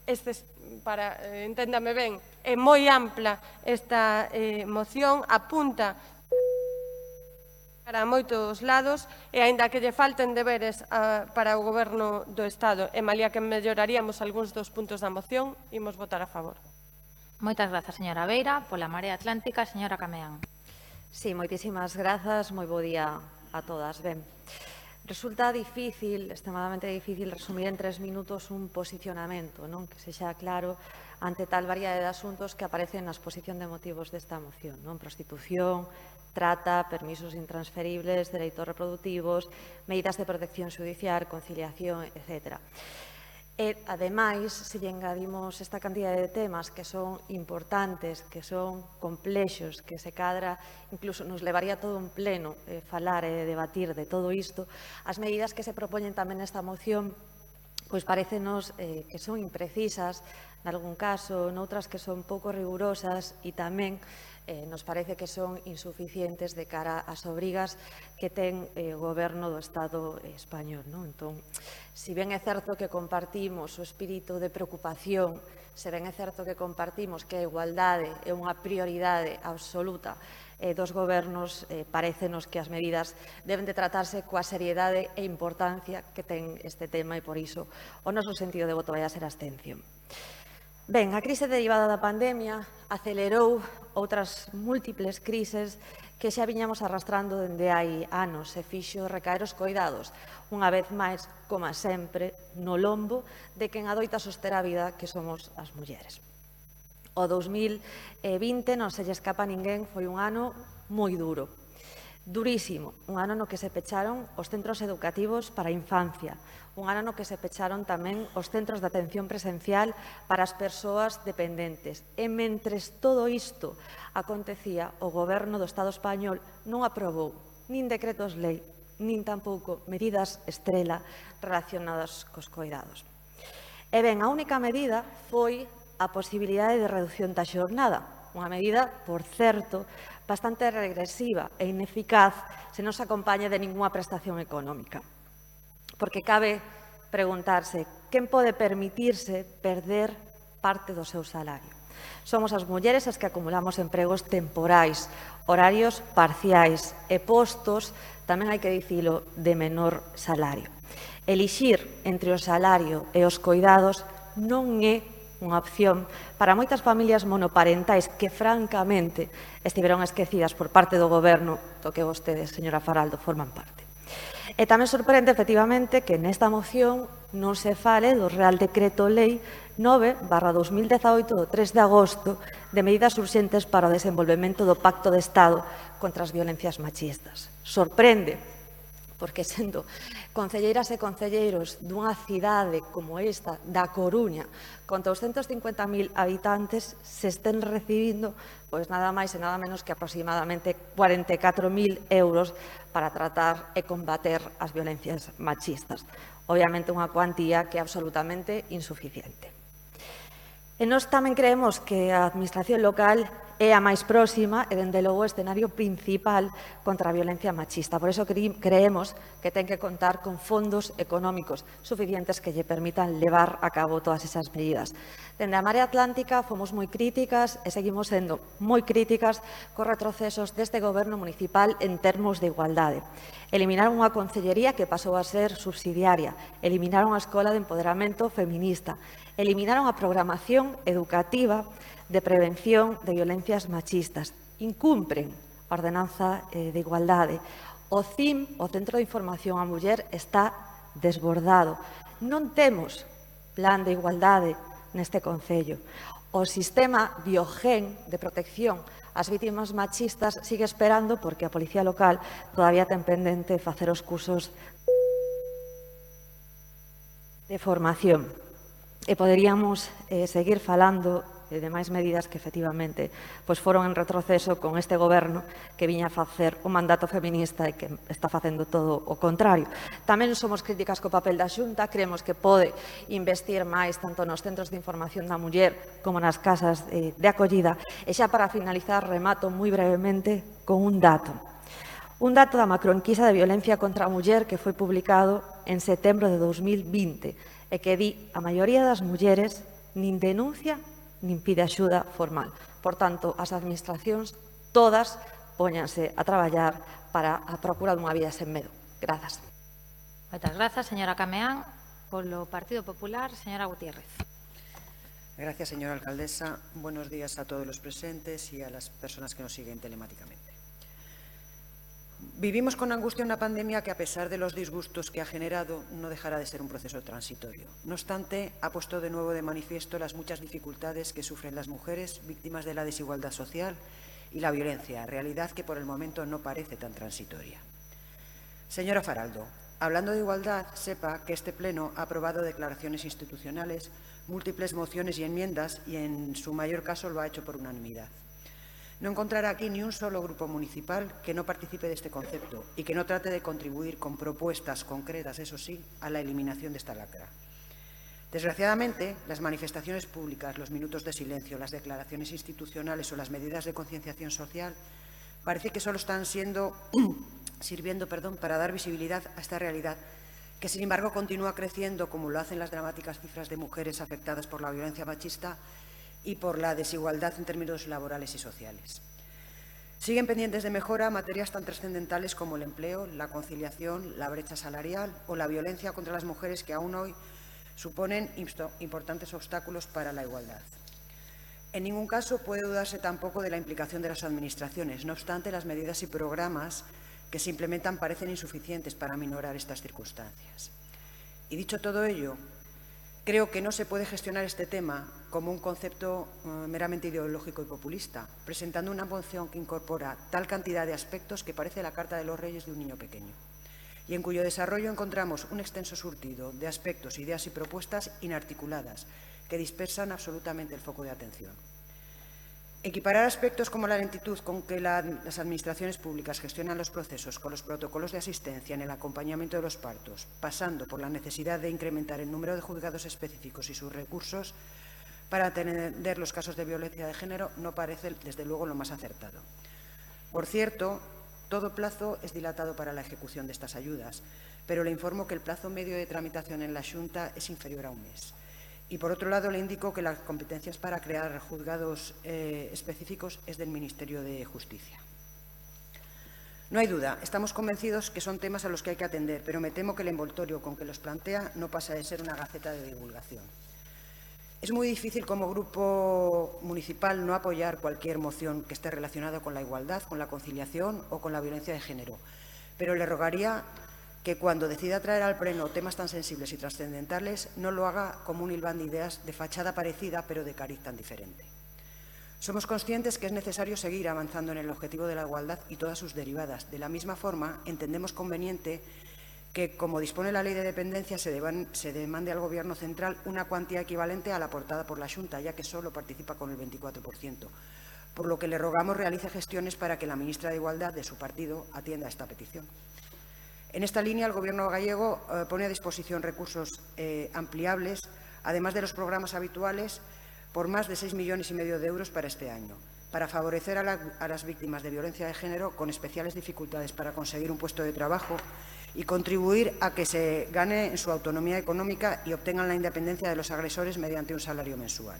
enténdame ben, é moi ampla esta moción, apunta para moitos lados e, aínda que lle falten deberes para o Goberno do Estado e malia que melloraríamos algúns dos puntos da moción, imos votar a favor. Moitas grazas, señora Beira. Pola Marea Atlántica, señora Cameán. Sí, moitísimas grazas. Moi bo día a todas. Ben, resulta difícil, extremadamente difícil, resumir en 3 minutos un posicionamento, non? Que sexa claro ante tal variedade de asuntos que aparecen na exposición de motivos desta moción, non? Prostitución, trata, permisos intransferibles, dereitos reproductivos, medidas de protección judicial, conciliación, etc. E, ademais, se lle engadimos esta cantidad de temas que son importantes, que son complexos, que se cadra, incluso nos levaría todo un pleno falar e debatir de todo isto, as medidas que se propoñen tamén nesta moción pois parécenos que son imprecisas, nalgún caso, noutras que son pouco rigurosas e tamén nos parece que son insuficientes de cara ás obrigas que ten o Goberno do Estado español. Entón, si ben é certo que compartimos o espírito de preocupación, se ben é certo que compartimos que a igualdade é unha prioridade absoluta dos gobernos, parécenos que as medidas deben de tratarse coa seriedade e importancia que ten este tema e por iso o noso sentido de voto vai a ser abstención. Ben, a crise derivada da pandemia acelerou outras múltiples crises que xa viñamos arrastrando dende hai anos e fixo recaer os coidados, unha vez máis, como sempre, no lombo de quen adoita soster a vida que somos as mulleres. O 2020, non se lle escapa a ninguén, foi un ano moi duro, durísimo, un ano no que se pecharon os centros educativos para a infancia, un ano no que se pecharon tamén os centros de atención presencial para as persoas dependentes. E mentres todo isto acontecía, o Goberno do Estado español non aprobou nin decretos lei, nin tampouco medidas estrela relacionadas cos coidados. E ben, a única medida foi a posibilidade de reducción da xornada, unha medida, por certo, bastante regresiva e ineficaz se non se acompaña de ningunha prestación económica. Porque cabe preguntarse quen pode permitirse perder parte do seu salario. Somos as mulleres as que acumulamos empregos temporais, horarios parciais e postos, tamén hai que dicilo, de menor salario. Elixir entre o salario e os coidados non é unha opción para moitas familias monoparentais que, francamente, estiveron esquecidas por parte do Goberno do que vostedes, señora Faraldo, forman parte. E tamén sorprende, efectivamente, que nesta moción non se fale do Real Decreto Lei 9/2018 do 3 de agosto de medidas urxentes para o desenvolvemento do Pacto de Estado contra as violencias machistas. Sorprende, porque sendo concelleiras e concelleiros dunha cidade como esta, da Coruña, con 250.000 habitantes, se estén recibindo pois nada máis e nada menos que aproximadamente 44.000 euros para tratar e combater as violencias machistas. Obviamente unha cuantía que é absolutamente insuficiente. E nós tamén creemos que a administración local é a máis próxima e, dende logo, o escenario principal contra a violencia machista. Por iso creemos que ten que contar con fondos económicos suficientes que lle permitan levar a cabo todas esas medidas. Dende a Marea Atlántica fomos moi críticas e seguimos sendo moi críticas cos retrocesos deste Goberno municipal en termos de igualdade. Eliminaron unha concellería que pasou a ser subsidiaria, eliminaron a Escola de Empoderamento Feminista, eliminaron a programación educativa de prevención de violencias machistas, incumpren a ordenanza de igualdade. O CIM, o Centro de Información á Muller, está desbordado. Non temos plan de igualdade neste concello. O sistema Biogen de protección ás vítimas machistas sigue esperando porque a Policía Local todavía ten pendente facer os cursos de formación. E poderíamos seguir falando e demais medidas que efectivamente foron en retroceso con este goberno que viña a facer o mandato feminista e que está facendo todo o contrario. Tamén somos críticas co papel da Xunta, creemos que pode investir máis tanto nos centros de información da muller como nas casas de acollida. E xa para finalizar, remato moi brevemente con un dato. Un dato da macroenquisa de violencia contra a muller que foi publicado en setembro de 2020 e que di a maioría das mulleres nin denuncia nin pide axuda formal. Por tanto, as administracións todas póñanse a traballar para a procura dunha vida sen medo. Grazas. Moitas grazas, señora Cameán. Polo Partido Popular, señora Gutiérrez. Gracias, señora alcaldesa. Buenos días a todos los presentes y a las personas que nos siguen telemáticamente. Vivimos con angustia una pandemia que, a pesar de los disgustos que ha generado, no dejará de ser un proceso transitorio. No obstante, ha puesto de nuevo de manifiesto las muchas dificultades que sufren las mujeres víctimas de la desigualdad social y la violencia, realidad que por el momento no parece tan transitoria. Señora Faraldo, hablando de igualdad, sepa que este Pleno ha aprobado declaraciones institucionales, múltiples mociones y enmiendas y, en su mayor caso, lo ha hecho por unanimidad. No encontrará aquí ni un solo grupo municipal que no participe de este concepto y que no trate de contribuir con propuestas concretas, eso sí, a la eliminación de esta lacra. Desgraciadamente, las manifestaciones públicas, los minutos de silencio, las declaraciones institucionales o las medidas de concienciación social parece que solo están sirviendo para dar visibilidad a esta realidad que, sin embargo, continúa creciendo, como lo hacen las dramáticas cifras de mujeres afectadas por la violencia machista y por la desigualdad en términos laborales y sociales. Siguen pendientes de mejora materias tan trascendentales como el empleo, la conciliación, la brecha salarial o la violencia contra las mujeres que aún hoy suponen importantes obstáculos para la igualdad. En ningún caso puede dudarse tampoco de la implicación de las administraciones. No obstante, las medidas y programas que se implementan parecen insuficientes para aminorar estas circunstancias. Y dicho todo ello, creo que no se puede gestionar este tema como un concepto meramente ideológico y populista, presentando una moción que incorpora tal cantidad de aspectos que parece la carta de los reyes de un niño pequeño, y en cuyo desarrollo encontramos un extenso surtido de aspectos, ideas y propuestas inarticuladas que dispersan absolutamente el foco de atención. Equiparar aspectos como la lentitud con que las administraciones públicas gestionan los procesos con los protocolos de asistencia en el acompañamiento de los partos, pasando por la necesidad de incrementar el número de juzgados específicos y sus recursos para atender los casos de violencia de género, no parece, desde luego, lo más acertado. Por cierto, todo plazo es dilatado para la ejecución de estas ayudas, pero le informo que el plazo medio de tramitación en la Xunta es inferior a un mes. Y, por otro lado, le indico que las competencias para crear juzgados específicos es del Ministerio de Justicia. No hay duda, estamos convencidos que son temas a los que hay que atender, pero me temo que el envoltorio con que los plantea no pasa de ser una gaceta de divulgación. Es muy difícil como grupo municipal no apoyar cualquier moción que esté relacionada con la igualdad, con la conciliación o con la violencia de género, pero le rogaría que cuando decida traer al Pleno temas tan sensibles y trascendentales no lo haga como un hilván de ideas de fachada parecida pero de cariz tan diferente. Somos conscientes que es necesario seguir avanzando en el objetivo de la igualdad y todas sus derivadas. De la misma forma, entendemos conveniente que, como dispone la Ley de Dependencia, se demande al Gobierno central una cuantía equivalente a la aportada por la Xunta, ya que solo participa con el 24%, por lo que le rogamos realice gestiones para que la ministra de Igualdad de su partido atienda a esta petición. En esta línea, el Gobierno gallego pone a disposición recursos ampliables, además de los programas habituales, por más de 6,5 millones de euros para este año, para favorecer a las víctimas de violencia de género con especiales dificultades para conseguir un puesto de trabajo y contribuir a que se gane en su autonomía económica y obtengan la independencia de los agresores mediante un salario mensual.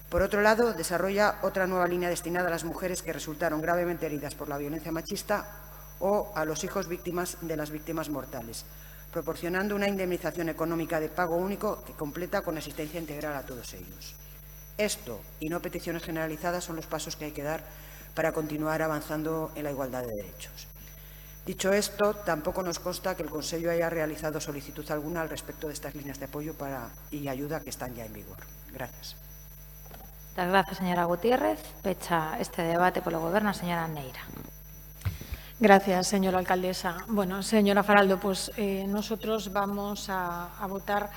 Por otro lado, desarrolla otra nueva línea destinada a las mujeres que resultaron gravemente heridas por la violencia machista o a los hijos víctimas de las víctimas mortales, proporcionando una indemnización económica de pago único que completa con asistencia integral a todos ellos. Esto, y no peticiones generalizadas, son los pasos que hay que dar para continuar avanzando en la igualdad de derechos. Dicho esto, tampoco nos consta que el Consello haya realizado solicitud alguna al respecto de estas líneas de apoyo y ayuda que están ya en vigor. Gracias. Muchas gracias, señora Gutiérrez. Pecha este debate polo Goberno, señora Neira. Gracias, señora alcaldesa. Bueno, señora Faraldo, pues nosotros vamos a votar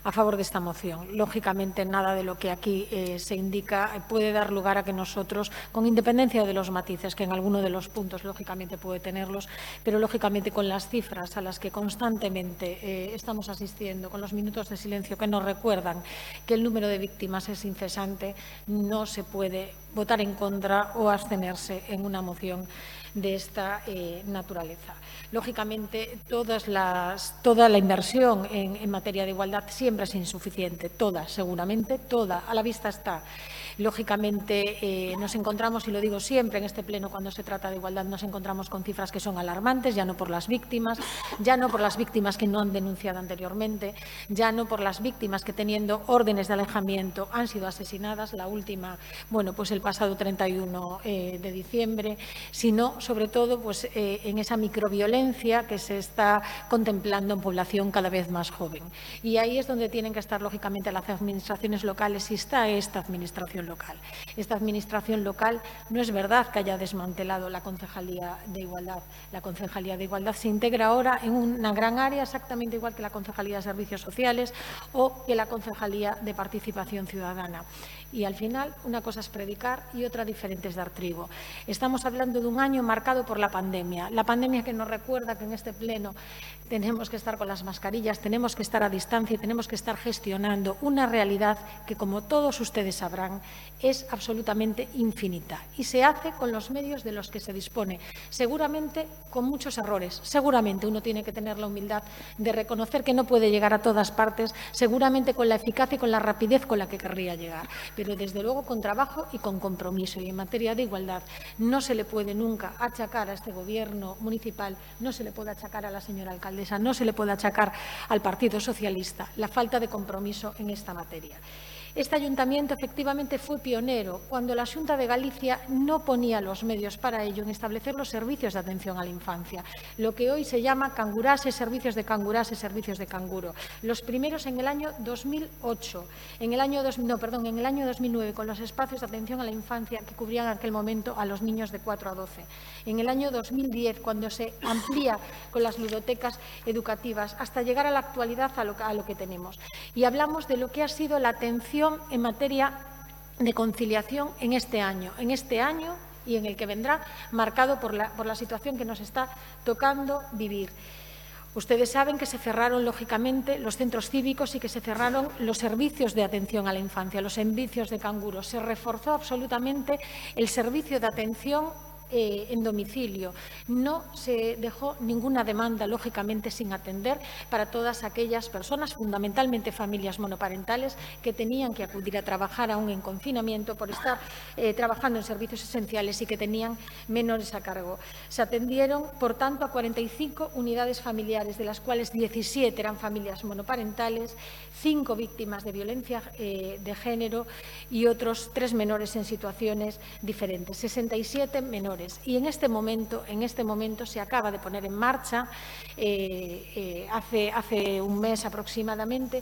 a favor de esta moción. Lógicamente, nada de lo que aquí se indica puede dar lugar a que nosotros, con independencia de los matices, que en alguno de los puntos lógicamente puede tenerlos, pero lógicamente con las cifras a las que constantemente estamos asistiendo, con los minutos de silencio que nos recuerdan que el número de víctimas es incesante, no se puede votar en contra o abstenerse en una moción de esta naturaleza. Lógicamente, toda la inversión en materia de igualdad siempre es insuficiente, toda, seguramente, toda, a la vista está. Lógicamente, nos encontramos, y lo digo siempre en este pleno cuando se trata de igualdad, nos encontramos con cifras que son alarmantes, ya no por las víctimas que no han denunciado anteriormente, ya no por las víctimas que teniendo órdenes de alejamiento han sido asesinadas, la última, bueno, pues el pasado 31 de diciembre, sino sobre todo pues, en esa microviolencia que se está contemplando en población cada vez más joven. Y ahí es donde tienen que estar, lógicamente, las administraciones locales, y está esta administración local. Esta administración local no es verdad que haya desmantelado la Concejalía de Igualdad. La Concejalía de Igualdad se integra ahora en una gran área, exactamente igual que la Concejalía de Servicios Sociales o que la Concejalía de Participación Ciudadana. Y al final, una cosa es predicar y otra diferente es dar trigo. Estamos hablando de un año marcado por la pandemia que nos recuerda que en este pleno tenemos que estar con las mascarillas, tenemos que estar a distancia y tenemos que estar gestionando una realidad que, como todos ustedes sabrán, es absolutamente infinita y se hace con los medios de los que se dispone, seguramente con muchos errores, seguramente uno tiene que tener la humildad de reconocer que no puede llegar a todas partes, seguramente con la eficacia y con la rapidez con la que querría llegar, pero desde luego con trabajo y con compromiso. Y en materia de igualdad no se le puede nunca achacar a este Gobierno municipal, no se le puede achacar a la señora alcaldesa, no se le puede achacar al Partido Socialista la falta de compromiso en esta materia. Este ayuntamiento efectivamente fue pionero cuando la Xunta de Galicia no ponía los medios para ello en establecer los servicios de atención a la infancia, lo que hoy se llama Cangurase, servicios de canguro. Los primeros en el año 2008, en el año 2009 con los espacios de atención a la infancia que cubrían en aquel momento a los niños de 4 a 12. En el año 2010, cuando se amplía con las ludotecas educativas, hasta llegar a la actualidad a lo que tenemos. Y hablamos de lo que ha sido la atención en materia de conciliación en este año y en el que vendrá, marcado por la situación que nos está tocando vivir. Ustedes saben que se cerraron, lógicamente, los centros cívicos y que se cerraron los servicios de atención a la infancia, los servicios de canguro. Se reforzó absolutamente el servicio de atención en domicilio. No se dejó ninguna demanda, lógicamente, sin atender para todas aquellas personas, fundamentalmente familias monoparentales, que tenían que acudir a trabajar aún en confinamiento por estar trabajando en servicios esenciales y que tenían menores a cargo. Se atendieron, por tanto, a 45 unidades familiares, de las cuales 17 eran familias monoparentales, 5 víctimas de violencia de género y otros 3 menores en situaciones diferentes, 67 menores. Y en este momento se acaba de poner en marcha, hace un mes aproximadamente,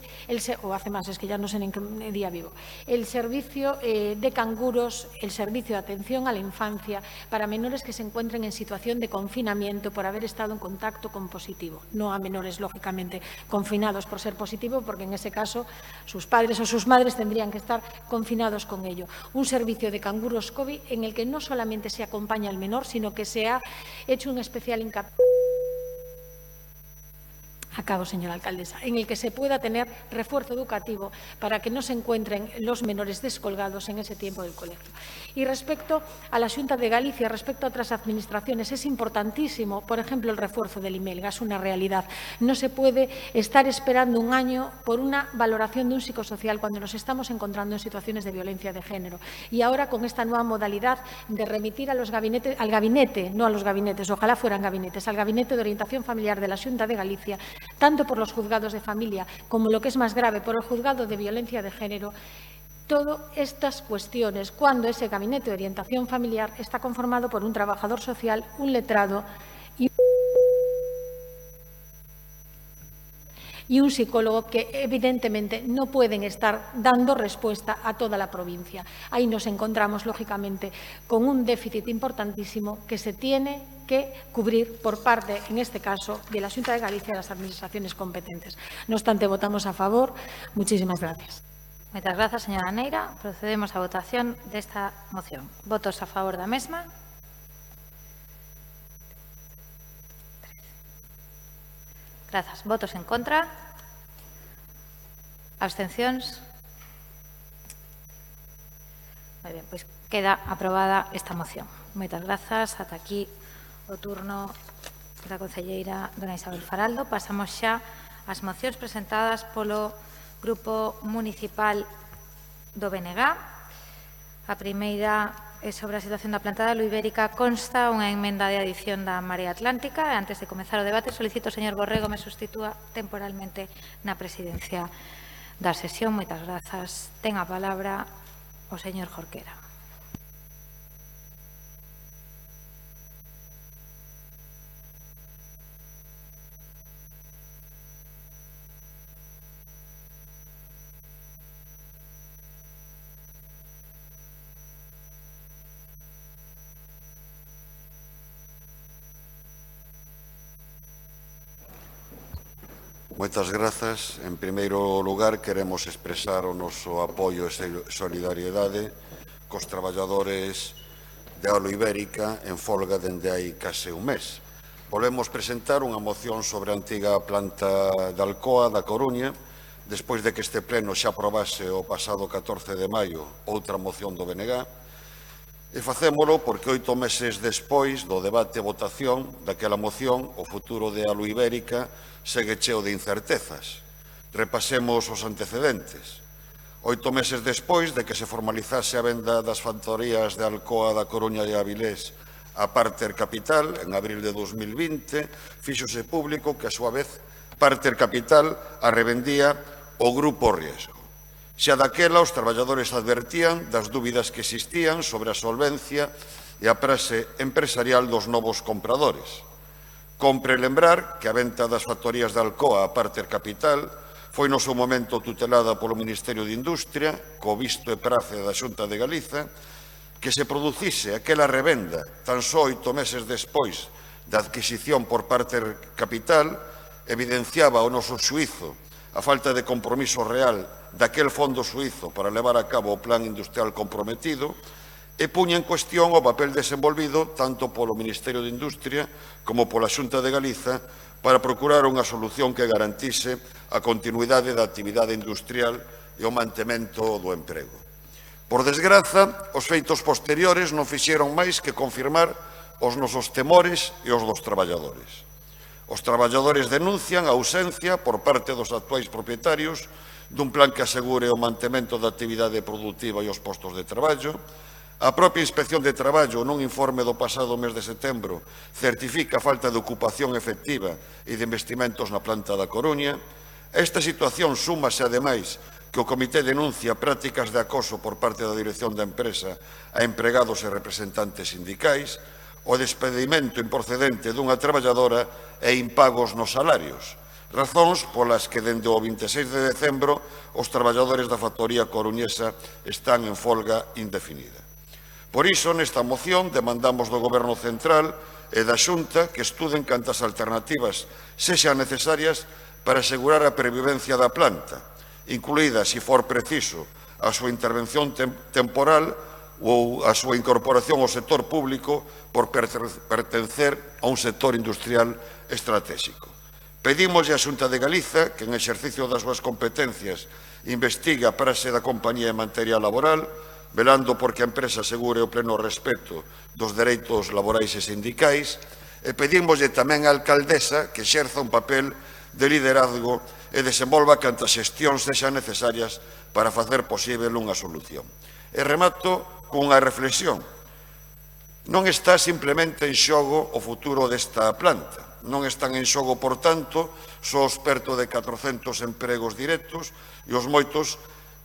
o hace más, es que ya no sé en qué día vivo, el servicio de canguros, el servicio de atención a la infancia para menores que se encuentren en situación de confinamiento por haber estado en contacto con positivo. No a menores, lógicamente, confinados por ser positivo, porque en ese caso sus padres o sus madres tendrían que estar confinados con ello. Un servicio de canguros COVID en el que no solamente se acompaña al menor, sino que se ha hecho un especial hincapié. Acabo, señora alcaldesa, en el que se pueda tener refuerzo educativo para que no se encuentren los menores descolgados en ese tiempo del colegio. Y respecto a la Xunta de Galicia, respecto a otras administraciones, es importantísimo, por ejemplo, el refuerzo del IMELGA, es una realidad. No se puede estar esperando un año por una valoración de un psicosocial cuando nos estamos encontrando en situaciones de violencia de género. Y ahora, con esta nueva modalidad de remitir a los gabinetes, al gabinete, no a los gabinetes, ojalá fueran gabinetes, al Gabinete de Orientación Familiar de la Xunta de Galicia, tanto por los juzgados de familia como, lo que es más grave, por el juzgado de violencia de género, todas estas cuestiones, cuando ese gabinete de orientación familiar está conformado por un trabajador social, un letrado y y un psicólogo que evidentemente no pueden estar dando respuesta a toda la provincia. Ahí nos encontramos, lógicamente, con un déficit importantísimo que se tiene que cubrir por parte, en este caso, de la Xunta de Galicia y las administraciones competentes. No obstante, votamos a favor. Muchísimas gracias. Moitas grazas, señora Neira. Procedemos á votación desta moción. Votos a favor da mesma. Grazas. Votos en contra. Abstencións. Moi ben, pois queda aprobada esta moción. Moitas grazas. Ata aquí o turno da concelleira dona Isabel Faraldo. Pasamos xa ás mocións presentadas polo Grupo Municipal do BNG. A primeira é sobre a situación da planta da Luibérica. Consta unha emenda de adición da Marea Atlántica. Antes de comezar o debate, solicito ao señor Borrego me sustitúa temporalmente na presidencia da sesión. Moitas grazas. Ten a palabra o señor Jorquera. Moitas grazas. En primeiro lugar, queremos expresar o noso apoio e solidariedade cos traballadores de Alo Ibérica en folga dende hai case un mes. Volvemos presentar unha moción sobre a antiga planta de Alcoa da Coruña, despois de que este pleno xa aprobase o pasado 14 de maio outra moción do BNG, e facémolo porque 8 meses despois do debate e votación daquela moción, o futuro de Alo Ibérica segue cheo de incertezas. Repasemos os antecedentes. 8 meses despois de que se formalizase a venda das factorías de Alcoa da Coruña e Avilés a Parter Capital, en abril de 2020, fíxose público que, a súa vez, Parter Capital a revendía o Grupo Riesgo. Xa daquela, os traballadores advertían das dúbidas que existían sobre a solvencia e a praxe empresarial dos novos compradores. Compre lembrar que a venta das factorías de Alcoa a Parter Capital foi no seu momento tutelada polo Ministerio de Industria, co visto e prace da Xunta de Galiza, que se producise aquela revenda tan só 8 meses despois da adquisición por Parter Capital evidenciaba o noso xuízo a falta de compromiso real daquel fondo suizo para levar a cabo o plan industrial comprometido e puña en cuestión o papel desenvolvido tanto polo Ministerio de Industria como pola Xunta de Galiza para procurar unha solución que garantise a continuidade da actividade industrial e o mantemento do emprego. Por desgraza, os feitos posteriores non fixeron máis que confirmar os nosos temores e os dos traballadores. Os traballadores denuncian a ausencia por parte dos actuais propietarios dun plan que asegure o mantemento da actividade productiva e os postos de traballo. A propia Inspección de Traballo, nun informe do pasado mes de setembro, certifica a falta de ocupación efectiva e de investimentos na planta da Coruña. Esta situación súmase, ademais, que o Comité denuncia prácticas de acoso por parte da dirección da empresa a empregados e representantes sindicais, o despedimento improcedente dunha traballadora e impagos nos salarios, razóns polas que dende o 26 de decembro os traballadores da factoría coruñesa están en folga indefinida. Por iso, nesta moción, demandamos do Goberno Central e da Xunta que estuden cantas alternativas sexan necesarias para asegurar a pervivencia da planta, incluída, se for preciso, a súa intervención temporal ou a súa incorporación ao sector público por pertencer a un sector industrial estratégico. Pedimos á Xunta de Galiza que, en exercicio das súas competencias, investigue a praxe da compañía en materia laboral, velando porque a empresa asegure o pleno respeto dos dereitos laborais e sindicais, e pedimoslle tamén á alcaldesa que exerza un papel de liderazgo e desenvolva cantas xestións sexan necesarias para facer posible unha solución. E remato cunha reflexión. Non está simplemente en xogo o futuro desta planta. Non están en xogo, por tanto, só os perto de 400 empregos directos e os moitos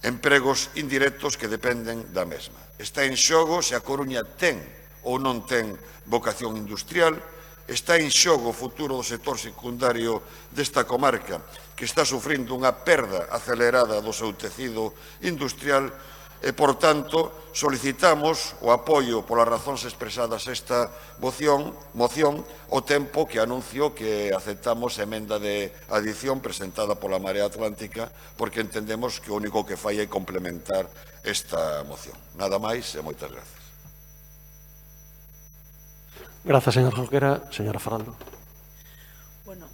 empregos indirectos que dependen da mesma. Está en xogo se a Coruña ten ou non ten vocación industrial, está en xogo o futuro do sector secundario desta comarca, que está sufrindo unha perda acelerada do seu tecido industrial e, por tanto, solicitamos o apoio polas razóns expresadas esta moción ao tempo que anuncio que aceptamos a emenda de adición presentada pola Marea Atlántica, porque entendemos que o único que fai é complementar esta moción. Nada máis e moitas grazas. Grazas, señor Jorquera. Señora Faraldo. Bueno,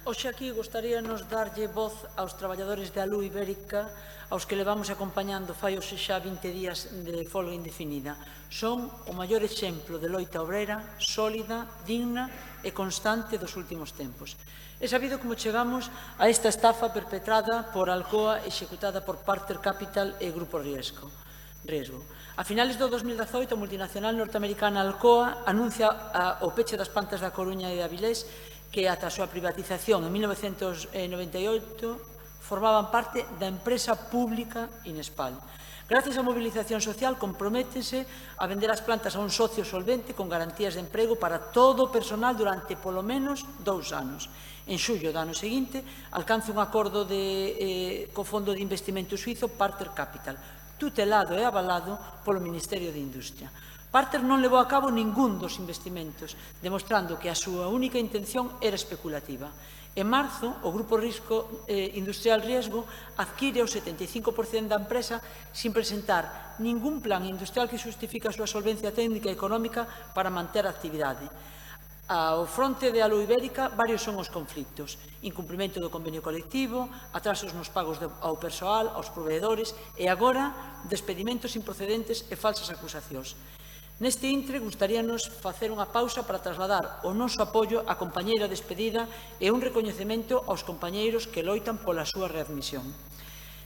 hoxe aquí gostaríanos darlle voz aos traballadores de Alu Ibérica, aos que levamos acompañando fai hoxe xa 20 días de folga indefinida. Son o maior exemplo de loita obrera, sólida, digna e constante dos últimos tempos. É sabido como chegamos a esta estafa perpetrada por Alcoa executada por Parter Capital e Grupo Riesgo. A finales do 2018, a multinacional norteamericana Alcoa anuncia o peche das plantas da Coruña e de Avilés que ata a súa privatización en 1998 formaban parte da empresa pública Inespal. Gracias á mobilización social, comprométese a vender as plantas a un socio solvente con garantías de emprego para todo o personal durante polo menos 2 anos. En xullo do ano seguinte, alcanza un acordo co Fondo de Investimento Suizo Parter Capital, tutelado e avalado polo Ministerio de Industria. Parter non levou a cabo ningún dos investimentos, demostrando que a súa única intención era especulativa. En marzo, o Grupo Industrial Riesgo adquire o 75% da empresa sin presentar ningún plan industrial que justifique a súa solvencia técnica e económica para manter a actividade. Ao fronte de Alu Ibérica, varios son os conflitos. Incumprimento do convenio colectivo, atrasos nos pagos ao persoal, aos proveedores e agora despedimentos improcedentes e falsas acusacións. Neste intre, gustaríanos facer unha pausa para trasladar o noso apoio á compañeira despedida e un recoñecemento aos compañeiros que loitan pola súa readmisión.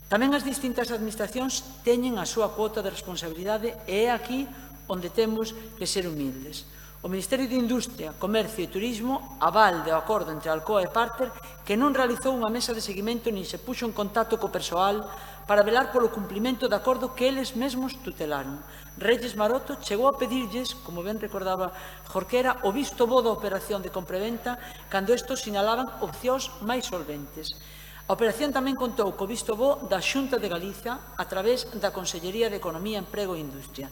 Tamén as distintas administracións teñen a súa cuota de responsabilidade e é aquí onde temos que ser humildes. O Ministerio de Industria, Comercio e Turismo aval do acordo entre Alcoa e Parter que non realizou unha mesa de seguimento nin se puxo en contacto co persoal para velar polo cumprimento do acordo que eles mesmos tutelaron. Reyes Maroto chegou a pedirlles, como ben recordaba Jorquera, o visto bo da operación de compraventa cando estos sinalaban opcións máis solventes. A operación tamén contou co visto bo da Xunta de Galicia a través da Consellería de Economía, Emprego e Industria.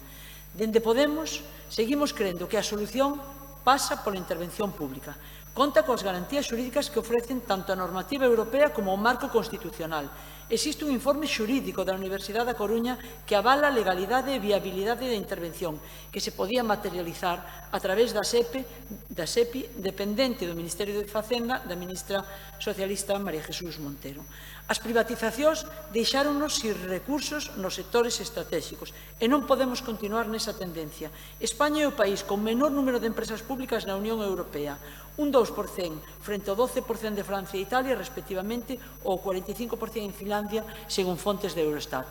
Dende Podemos, seguimos crendo que a solución pasa pola intervención pública. Conta coas garantías xurídicas que ofrecen tanto a normativa europea como o marco constitucional. Existe un informe xurídico da Universidade da Coruña que avala a legalidade e viabilidade da intervención, que se podía materializar a través da SEPI, dependente do Ministerio de Facenda da ministra socialista María Jesús Montero. As privatizacións deixáronnos sin recursos nos sectores estratégicos e non podemos continuar nesa tendencia. España é o país con menor número de empresas públicas na Unión Europea, un 2% frente ao 12% de Francia e Italia, respectivamente, ou 45% en Finlandia, según fontes de Eurostat.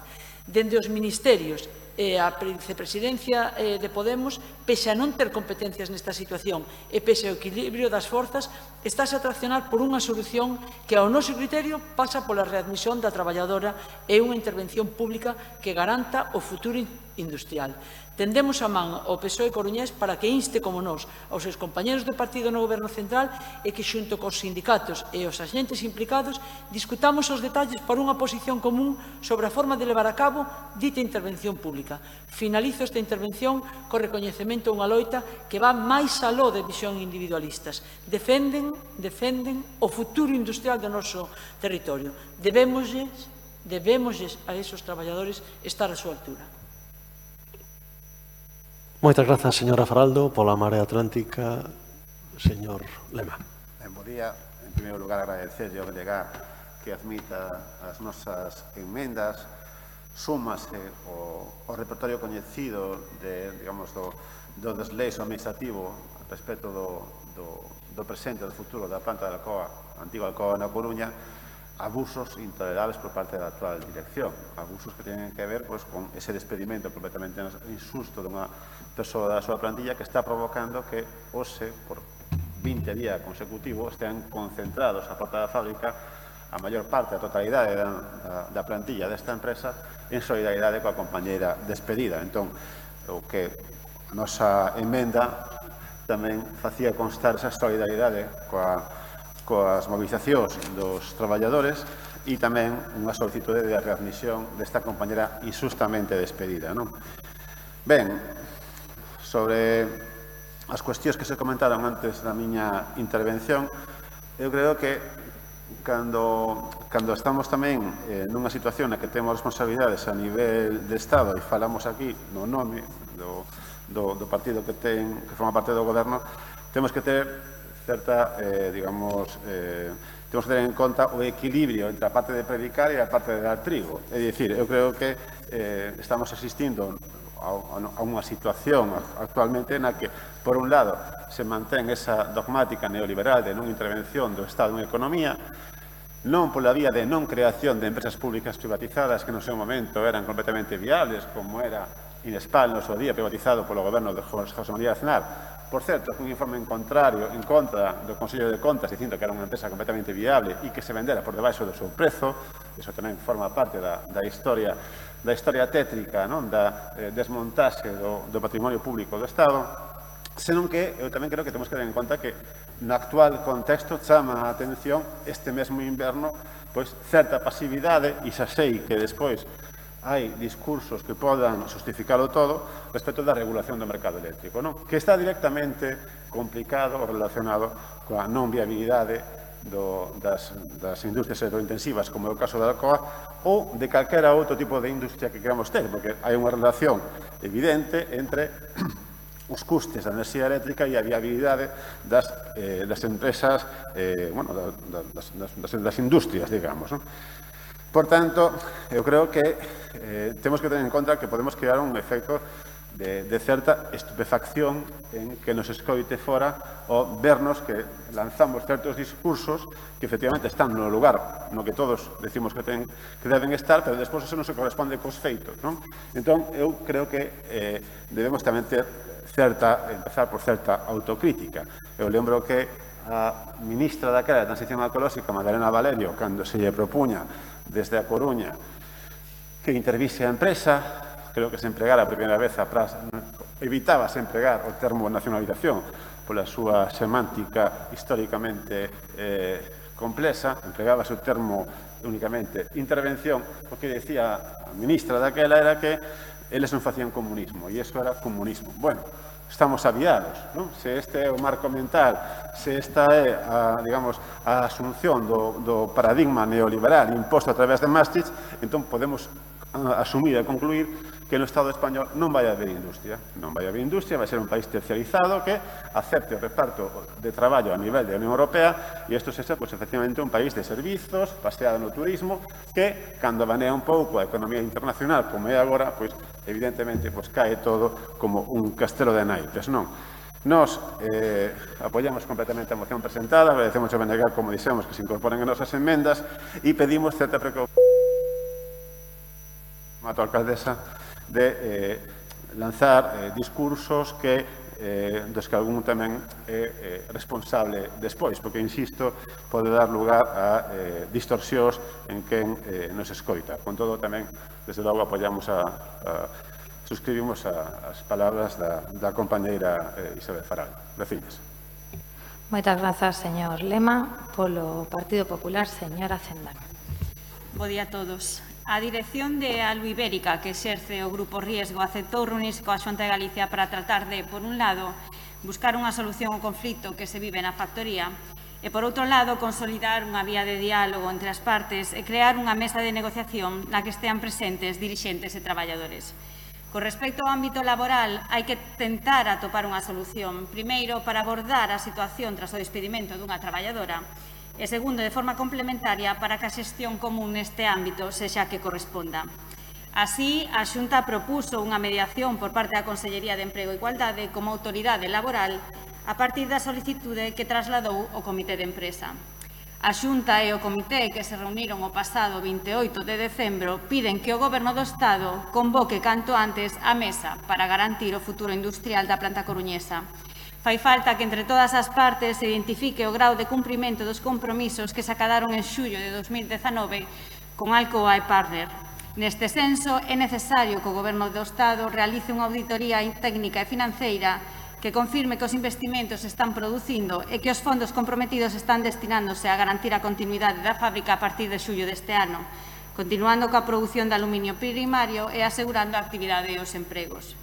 Dende os ministerios e a vicepresidencia de Podemos, pese a non ter competencias nesta situación e pese ao equilibrio das forzas, estáse a traccionar por unha solución que, ao noso criterio, pasa pola readmisión da traballadora e unha intervención pública que garanta o futuro industrial. Tendemos a man ao PSOE coruñés para que inste, como nós, aos seus compañeros de partido no Goberno Central e que, xunto cos sindicatos e os agentes implicados, discutamos os detalles para unha posición común sobre a forma de levar a cabo dita intervención pública. Finalizo esta intervención co recoñecemento a unha loita que va máis aló de visión individualistas. Defenden o futuro industrial do noso territorio. Debémosles a esos traballadores estar a súa altura. Moitas grazas, señora Faraldo. Pola Marea Atlántica, señor Lema. Bo día. En primeiro lugar, agradecerlle ao delegado que admita as nosas enmendas. Súmase o repertorio coñecido do desleixo administrativo respecto do presente e do futuro da planta da Alcoa, antiga Alcoa na Coruña, abusos intolerables por parte da actual dirección. Abusos que teñen que ver con ese despedimento completamente injusto dunha persoa da súa plantilla que está provocando que hoxe, por 20 días consecutivos, estean concentrados á porta da fábrica a maior parte, a totalidade da plantilla desta empresa en solidaridade coa compañeira despedida. Entón, o que a nosa emenda tamén facía constar esa solidaridade coas mobilizacións dos traballadores e tamén unha solicitude de readmisión desta compañera injustamente despedida. Ben, sobre as cuestións que se comentaron antes da miña intervención, eu creo que cando estamos tamén nunha situación na que temos responsabilidades a nivel de Estado e falamos aquí no nome do partido que forma parte do goberno, temos que ter certa, temos que ter en conta o equilibrio entre a parte de predicar e a parte de dar trigo. É dicir, eu creo que estamos asistindo a unha situación actualmente na que, por un lado, se mantén esa dogmática neoliberal de non intervención do Estado en economía, non pola vía de non creación de empresas públicas privatizadas que no seu momento eran completamente viables, como era Inespal no seu día privatizado polo goberno de José María Aznar. Por certo, un informe en contra do Consello de Contas dicindo que era unha empresa completamente viable e que se vendera por debaixo do seu prezo. Iso tamén forma parte da historia tétrica, da desmontaxe do patrimonio público do Estado, senón que eu tamén creo que temos que ter en conta que no actual contexto chama a atención este mesmo inverno certa pasividade, e xa sei que despois hai discursos que podan justificalo todo respecto da regulación do mercado eléctrico, que está directamente complicado ou relacionado coa non viabilidade das industrias electrointensivas, como é o caso da Alcoa, ou de calquera outro tipo de industria que queramos ter, porque hai unha relación evidente entre os custes da enerxía eléctrica e a viabilidade das empresas, das industrias, digamos. Por tanto, eu creo que temos que tener en conta que podemos crear un efecto de certa estupefacción en que nos escoite fora o vernos que lanzamos certos discursos que efectivamente están no lugar no que todos decimos que deben estar, pero despois eso non se corresponde cos feitos. Entón, eu creo que debemos tamén empezar por certa autocrítica. Eu lembro que a ministra daquela de Transición Ecolóxica, Madalena Valerio, cando se lle propuña desde a Coruña que intervise a empresa, creo que se empregara a primeira vez evitaba-se empregar o termo nacionalización pola súa semántica históricamente complexa, empregábase o termo únicamente intervención, o que decía a ministra daquela era que eles non facían comunismo, e iso era comunismo. Bueno, estamos aviados, se este é o marco mental, se esta é a asunción do paradigma neoliberal imposto a través de Maastricht, entón podemos asumir e concluir que no Estado español non vai haber industria. Non vai haber industria, vai ser un país terciarizado que acepte o reparto de traballo a nivel da Unión Europea e isto sexa, efectivamente, un país de servizos, baseado no turismo, que, cando banea un pouco a economía internacional, como é agora, evidentemente, cae todo como un castelo de naipes, non? Nos apoyamos completamente a moción presentada, agradecemos a Benegal, como dixemos, que se incorporen as nosas enmendas e pedimos certa preocupación a tua alcaldesa de lanzar discursos dos que algún tamén é responsable despois, porque, insisto, pode dar lugar a distorsións en quen nos escoita. Con todo, tamén, desde logo, suscribimos as palabras da compañeira Isabel Faral. Gracias. Moitas grazas, señor Lema. Polo Partido Popular, señora Cendán. Bo día a todos. A dirección de Alba Ibérica, que exerce o Grupo Riesgo, aceptou reunirse coa Xunta de Galicia para tratar de, por un lado, buscar unha solución ao conflito que se vive na factoría e, por outro lado, consolidar unha vía de diálogo entre as partes e crear unha mesa de negociación na que estean presentes dirixentes e traballadores. Con respecto ao ámbito laboral, hai que tentar atopar unha solución, primeiro, para abordar a situación tras o despedimento dunha traballadora, e segundo, de forma complementaria, para que a xestión común neste ámbito sexa a que corresponda. Así, a Xunta propuso unha mediación por parte da Consellería de Emprego e Igualdade como autoridade laboral a partir da solicitude que trasladou o Comité de Empresa. A Xunta e o Comité, que se reuniron o pasado 28 de decembro, piden que o Goberno do Estado convoque canto antes a mesa para garantir o futuro industrial da planta coruñesa. Fai falta que entre todas as partes se identifique o grau de cumprimento dos compromisos que se acadaron en xullo de 2019 con Alcoa e Partner. Neste senso, é necesario que o Goberno do Estado realice unha auditoría técnica e financeira que que confirme que os investimentos se están producindo e que os fondos comprometidos están destinándose a garantir a continuidade da fábrica a partir de xullo deste ano, continuando coa produción de aluminio primario e asegurando a actividade e os empregos.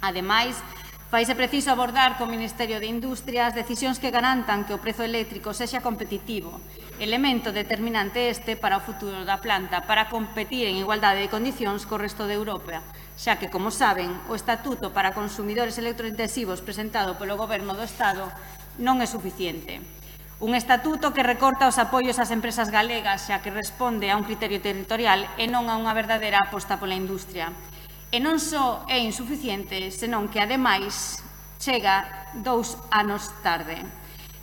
Ademais, faise preciso abordar co Ministerio de Industria as decisións que garantan que o prezo eléctrico sexa competitivo, elemento determinante este para o futuro da planta, para competir en igualdade de condicións co resto de Europa, xa que, como saben, o Estatuto para consumidores electrointensivos presentado polo Goberno do Estado non é suficiente. Un estatuto que recorta os apoios ás empresas galegas, xa que responde a un criterio territorial e non a unha verdadeira aposta pola industria. E non só é insuficiente, senón que, ademais, chega 2 anos tarde.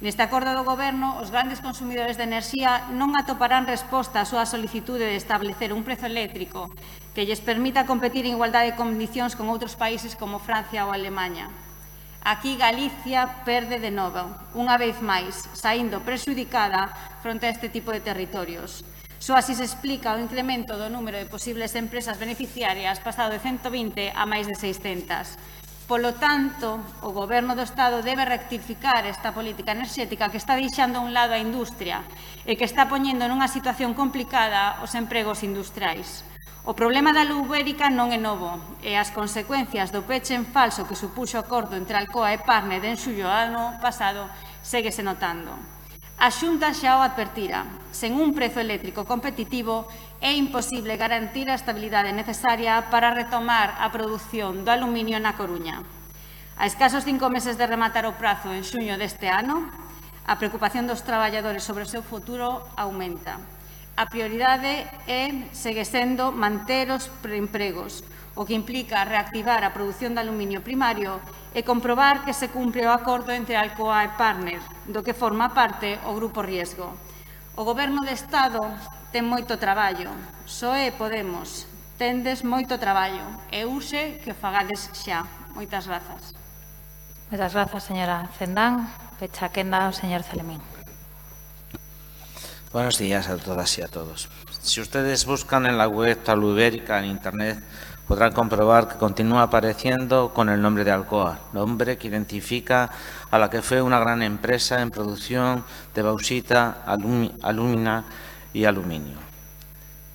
Neste acordo do Goberno, os grandes consumidores de enerxía non atoparán resposta á súa solicitude de establecer un prezo eléctrico que lles permita competir en igualdade de condicións con outros países como Francia ou Alemanha. Aquí Galicia perde de novo, unha vez máis, saindo prexudicada fronte a este tipo de territorios. Só así se explica o incremento do número de posibles empresas beneficiarias pasado de 120 a máis de 600. Polo tanto, o Goberno do Estado debe rectificar esta política enerxética que está deixando a un lado a industria e que está poñendo nunha situación complicada os empregos industriais. O problema da luz ibérica non é novo e as consecuencias do peche en falso que supuxo o acordo entre Alcoa e Parner en xullo do ano pasado séguese notando. A Xunta xa o advertira, sen un prezo eléctrico competitivo é imposible garantir a estabilidade necesaria para retomar a produción do aluminio na Coruña. A escasos 5 meses de rematar o prazo en xuño deste ano, a preocupación dos traballadores sobre o seu futuro aumenta. A prioridade segue sendo manter os preempregos, o que implica reactivar a produción de aluminio primario e comprobar que se cumpre o acordo entre Alcoa e Parner, do que forma parte o Grupo Riesgo. O Goberno de Estado ten moito traballo, SOE e Podemos, tendes moito traballo e urxe que o fagades xa. Moitas grazas. Moitas grazas, señora Cendán. Pecha a quenda o señor Celemín. Buenos días a todas y a todos. Si ustedes buscan en la web Talú Ibérica en Internet, podrán comprobar que continúa apareciendo con el nombre de Alcoa, nombre que identifica a la que fue una gran empresa en producción de bauxita, alúmina y aluminio.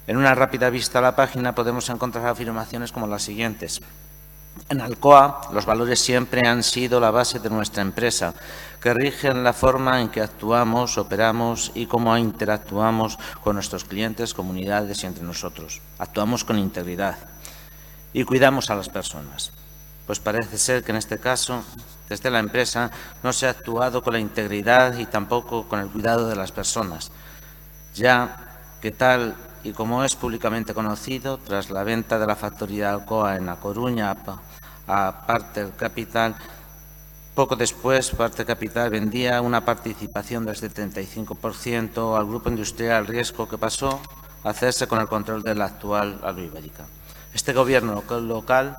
En una rápida vista a la página podemos encontrar afirmaciones como las siguientes. En Alcoa, los valores siempre han sido la base de nuestra empresa, que rigen la forma en que actuamos, operamos y cómo interactuamos con nuestros clientes, comunidades y entre nosotros. Actuamos con integridad y cuidamos a las personas. Pues parece ser que en este caso, desde la empresa, no se ha actuado con la integridad y tampoco con el cuidado de las personas, ya que tal y como es públicamente conocido, tras la venta de la factoría Alcoa en A Coruña a Parter Capital, poco después Parter Capital vendía una participación del 75% al grupo industrial Riesgo, que pasó a hacerse con el control de la actual Talú Ibérica. Este gobierno local,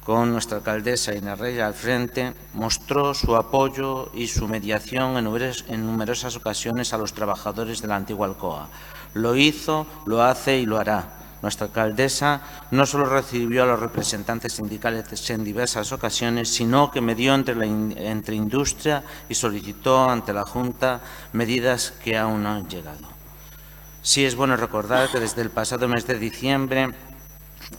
con nuestra alcaldesa Inés Reyes al frente, mostró su apoyo y su mediación en numerosas ocasiones a los trabajadores de la antigua Alcoa. Lo hizo, lo hace y lo hará. Nuestra alcaldesa no solo recibió a los representantes sindicales en diversas ocasiones, sino que medió entre industria y solicitó ante la Junta medidas que aún no han llegado. Sí es bueno recordar que desde el pasado mes de diciembre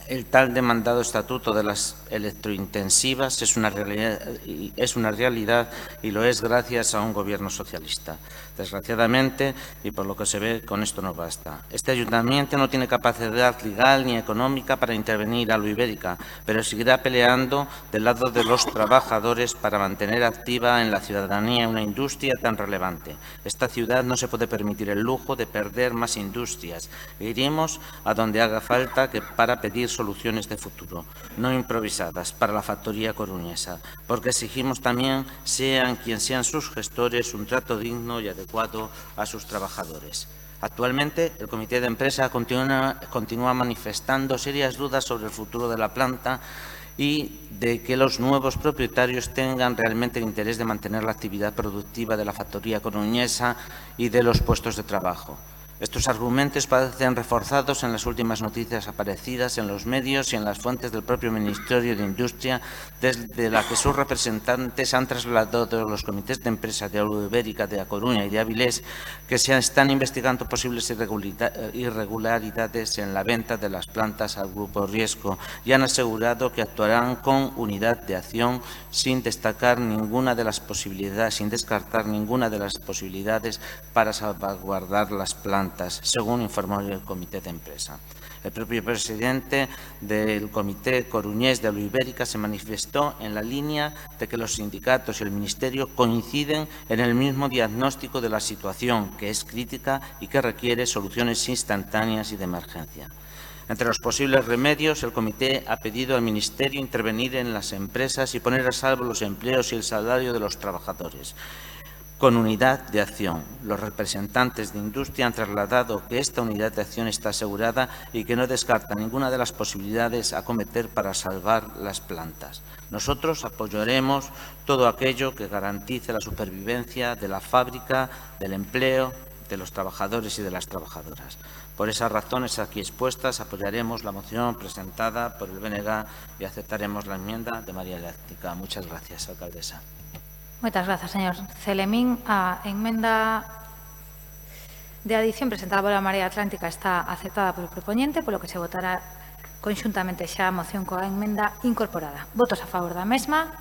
el tal demandado estatuto de las electrointensivas es una realidad y lo es gracias a un gobierno socialista. Desgraciadamente, y por lo que se ve, con esto no basta. Este ayuntamiento no tiene capacidad legal ni económica para intervenir a Talú Ibérica, pero seguirá peleando del lado de los trabajadores para mantener activa en la ciudadanía una industria tan relevante. Esta ciudad no se puede permitir el lujo de perder más industrias. Iremos a donde haga falta para pedir soluciones de futuro, no improvisadas, para la factoría coruñesa, porque exigimos también, sean quien sean sus gestores, un trato digno y adecuado a sus trabajadores. Actualmente, el comité de empresa continúa manifestando serias dudas sobre el futuro de la planta y de que los nuevos propietarios tengan realmente el interés de mantener la actividad productiva de la factoría coruñesa y de los puestos de trabajo. Estos argumentos parecen reforzados en las últimas noticias aparecidas en los medios y en las fuentes del propio Ministerio de Industria, desde la que sus representantes han trasladado a los comités de empresa de Alu Ibérica de A Coruña y de Avilés que se están investigando posibles irregularidades en la venta de las plantas al Grupo Riesgo y han asegurado que actuarán con unidad de acción sin descartar ninguna de las posibilidades para salvaguardar las plantas, según informó el comité de empresa. El propio presidente del Comité Coruñés de Alu Ibérica se manifestó en la línea de que los sindicatos y el Ministerio coinciden en el mismo diagnóstico de la situación, que es crítica y que requiere soluciones instantáneas y de emergencia. Entre los posibles remedios, el Comité ha pedido al Ministerio intervenir en las empresas y poner a salvo los empleos y el salario de los trabajadores. Con unidad de acción. Los representantes de industria han trasladado que esta unidad de acción está asegurada y que no descarta ninguna de las posibilidades a cometer para salvar las plantas. Nosotros apoyaremos todo aquello que garantice la supervivencia de la fábrica, del empleo, de los trabajadores y de las trabajadoras. Por esas razones aquí expuestas, apoyaremos la moción presentada por el BNG y aceptaremos la enmienda de María Atlántica. Muchas gracias, alcaldesa. Moitas grazas, señor Celemín. A enmenda de adición presentada pola Marea Atlántica está aceptada polo propoñente, polo que se votará conxuntamente xa a moción coa enmenda incorporada. Votos a favor da mesma.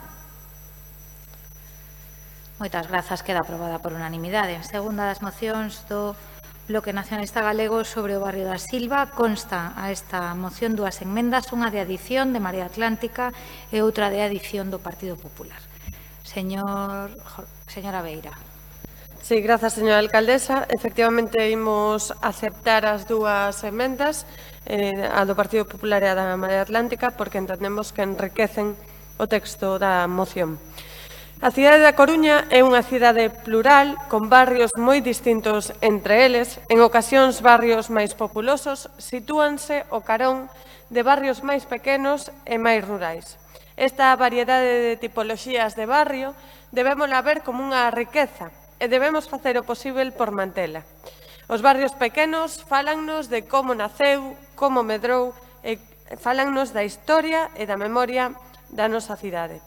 Moitas grazas, queda aprobada por unanimidade. Segunda das mocións do Bloque Nacionalista Galego sobre o barrio da Silva, consta a esta moción dúas enmendas, unha de adición de Marea Atlántica e outra de adición do Partido Popular. Señora Beira. Sí, grazas, señora alcaldesa. Efectivamente, imos aceptar as dúas emendas, a do Partido Popular e a da Marea Atlántica, porque entendemos que enriquecen o texto da moción. A cidade da Coruña é unha cidade plural, con barrios moi distintos entre eles. En ocasións, barrios máis populosos sitúanse ao carón de barrios máis pequenos e máis rurais. Esta variedade de tipoloxías de barrio debémola ver como unha riqueza e debemos facer o posible por mantela. Os barrios pequenos falannos de como naceu, como medrou e falannos da historia e da memoria da nosa cidade.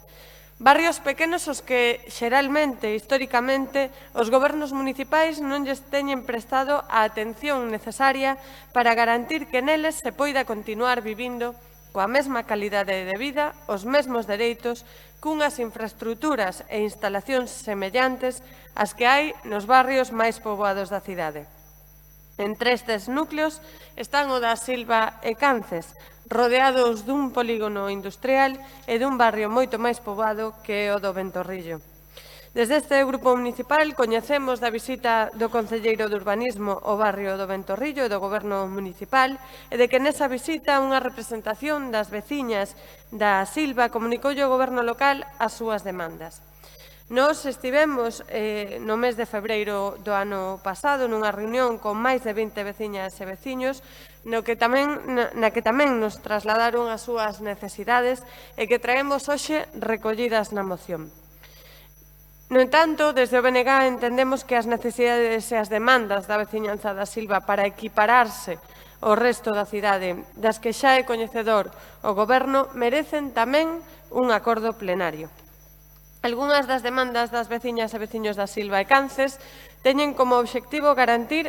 Barrios pequenos os que, xeralmente, históricamente, os gobernos municipais non lles teñen prestado a atención necesaria para garantir que neles se poida continuar vivindo coa mesma calidade de vida, os mesmos dereitos, cunhas infraestructuras e instalacións semellantes ás que hai nos barrios máis poboados da cidade. Entre estes núcleos están o da Silva e Cances, rodeados dun polígono industrial e dun barrio moito máis poboado que é o do Ventorrillo. Desde este grupo municipal coñecemos da visita do concelleiro de Urbanismo ao barrio do Ventorrillo e do Goberno municipal e de que nesa visita unha representación das veciñas da Silva comunicoulle ao Goberno local as súas demandas. Nos estivemos no mes de febreiro do ano pasado nunha reunión con máis de 20 veciñas e veciños na que tamén nos trasladaron as súas necesidades e que traemos hoxe recollidas na moción. No entanto, desde o BNG entendemos que as necesidades e as demandas da veciñanza da Silva para equipararse ao resto da cidade, das que xa é coñecedor o Goberno, merecen tamén un acordo plenario. Algunhas das demandas das veciñas e veciños da Silva e Cances teñen como obxectivo garantir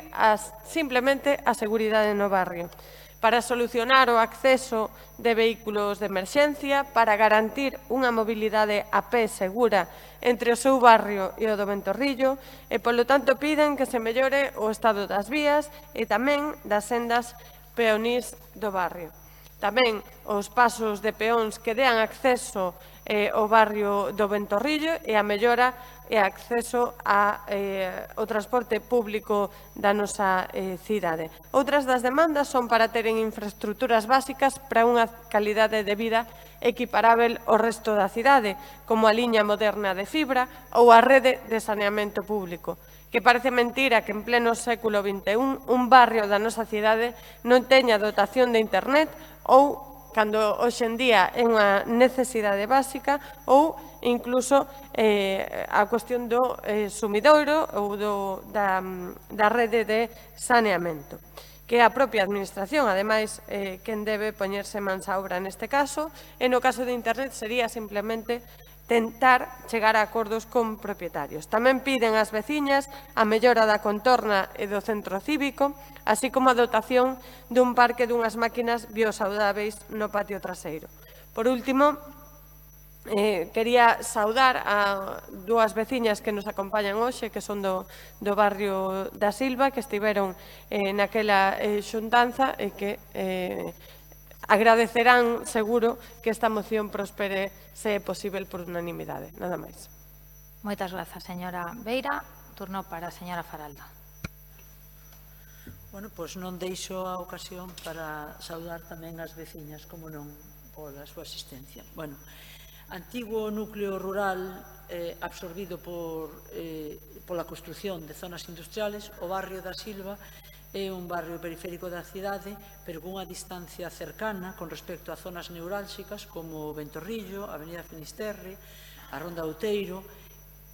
simplemente a seguridade no barrio, para solucionar o acceso de vehículos de emerxencia, para garantir unha mobilidade a pé segura entre o seu barrio e o do Ventorrillo e, polo tanto, piden que se mellore o estado das vías e tamén das sendas peonís do barrio. Tamén os pasos de peóns que dean acceso ao barrio do Ventorrillo e a mellora e acceso ao transporte público da nosa cidade. Outras das demandas son para teren infraestructuras básicas para unha calidade de vida equiparável ao resto da cidade, como a liña moderna de fibra ou a rede de saneamento público, que parece mentira que en pleno século XXI un barrio da nosa cidade non teña dotación de internet ou cando hoxe en día é unha necesidade básica, ou incluso a cuestión do sumidoiro ou da rede de saneamento, que é a propia administración, ademais, quen debe poñerse mans á obra neste caso, e no caso de Internet sería simplemente tentar chegar a acordos con propietarios. Tamén piden ás veciñas a mellora da contorna e do centro cívico, así como a dotación dun parque dunhas máquinas biosaudáveis no patio traseiro. Por último, quería saudar a dúas veciñas que nos acompañan hoxe, que son do barrio da Silva, que estiveron naquela xuntanza e que agradecerán, seguro, que esta moción prospere, se é posible, por unanimidade. Nada máis. Moitas grazas, señora Beira. Turno para a señora Faraldo. Bueno, pois non deixo a ocasión para saudar tamén as veciñas, como non, pola súa asistencia. Bueno, antigo núcleo rural absorbido pola construción de zonas industriales, o barrio da Silva é un barrio periférico da cidade, pero cunha distancia cercana con respecto a zonas neurálxicas como Ventorrillo, Avenida Finisterre, a Ronda Outeiro,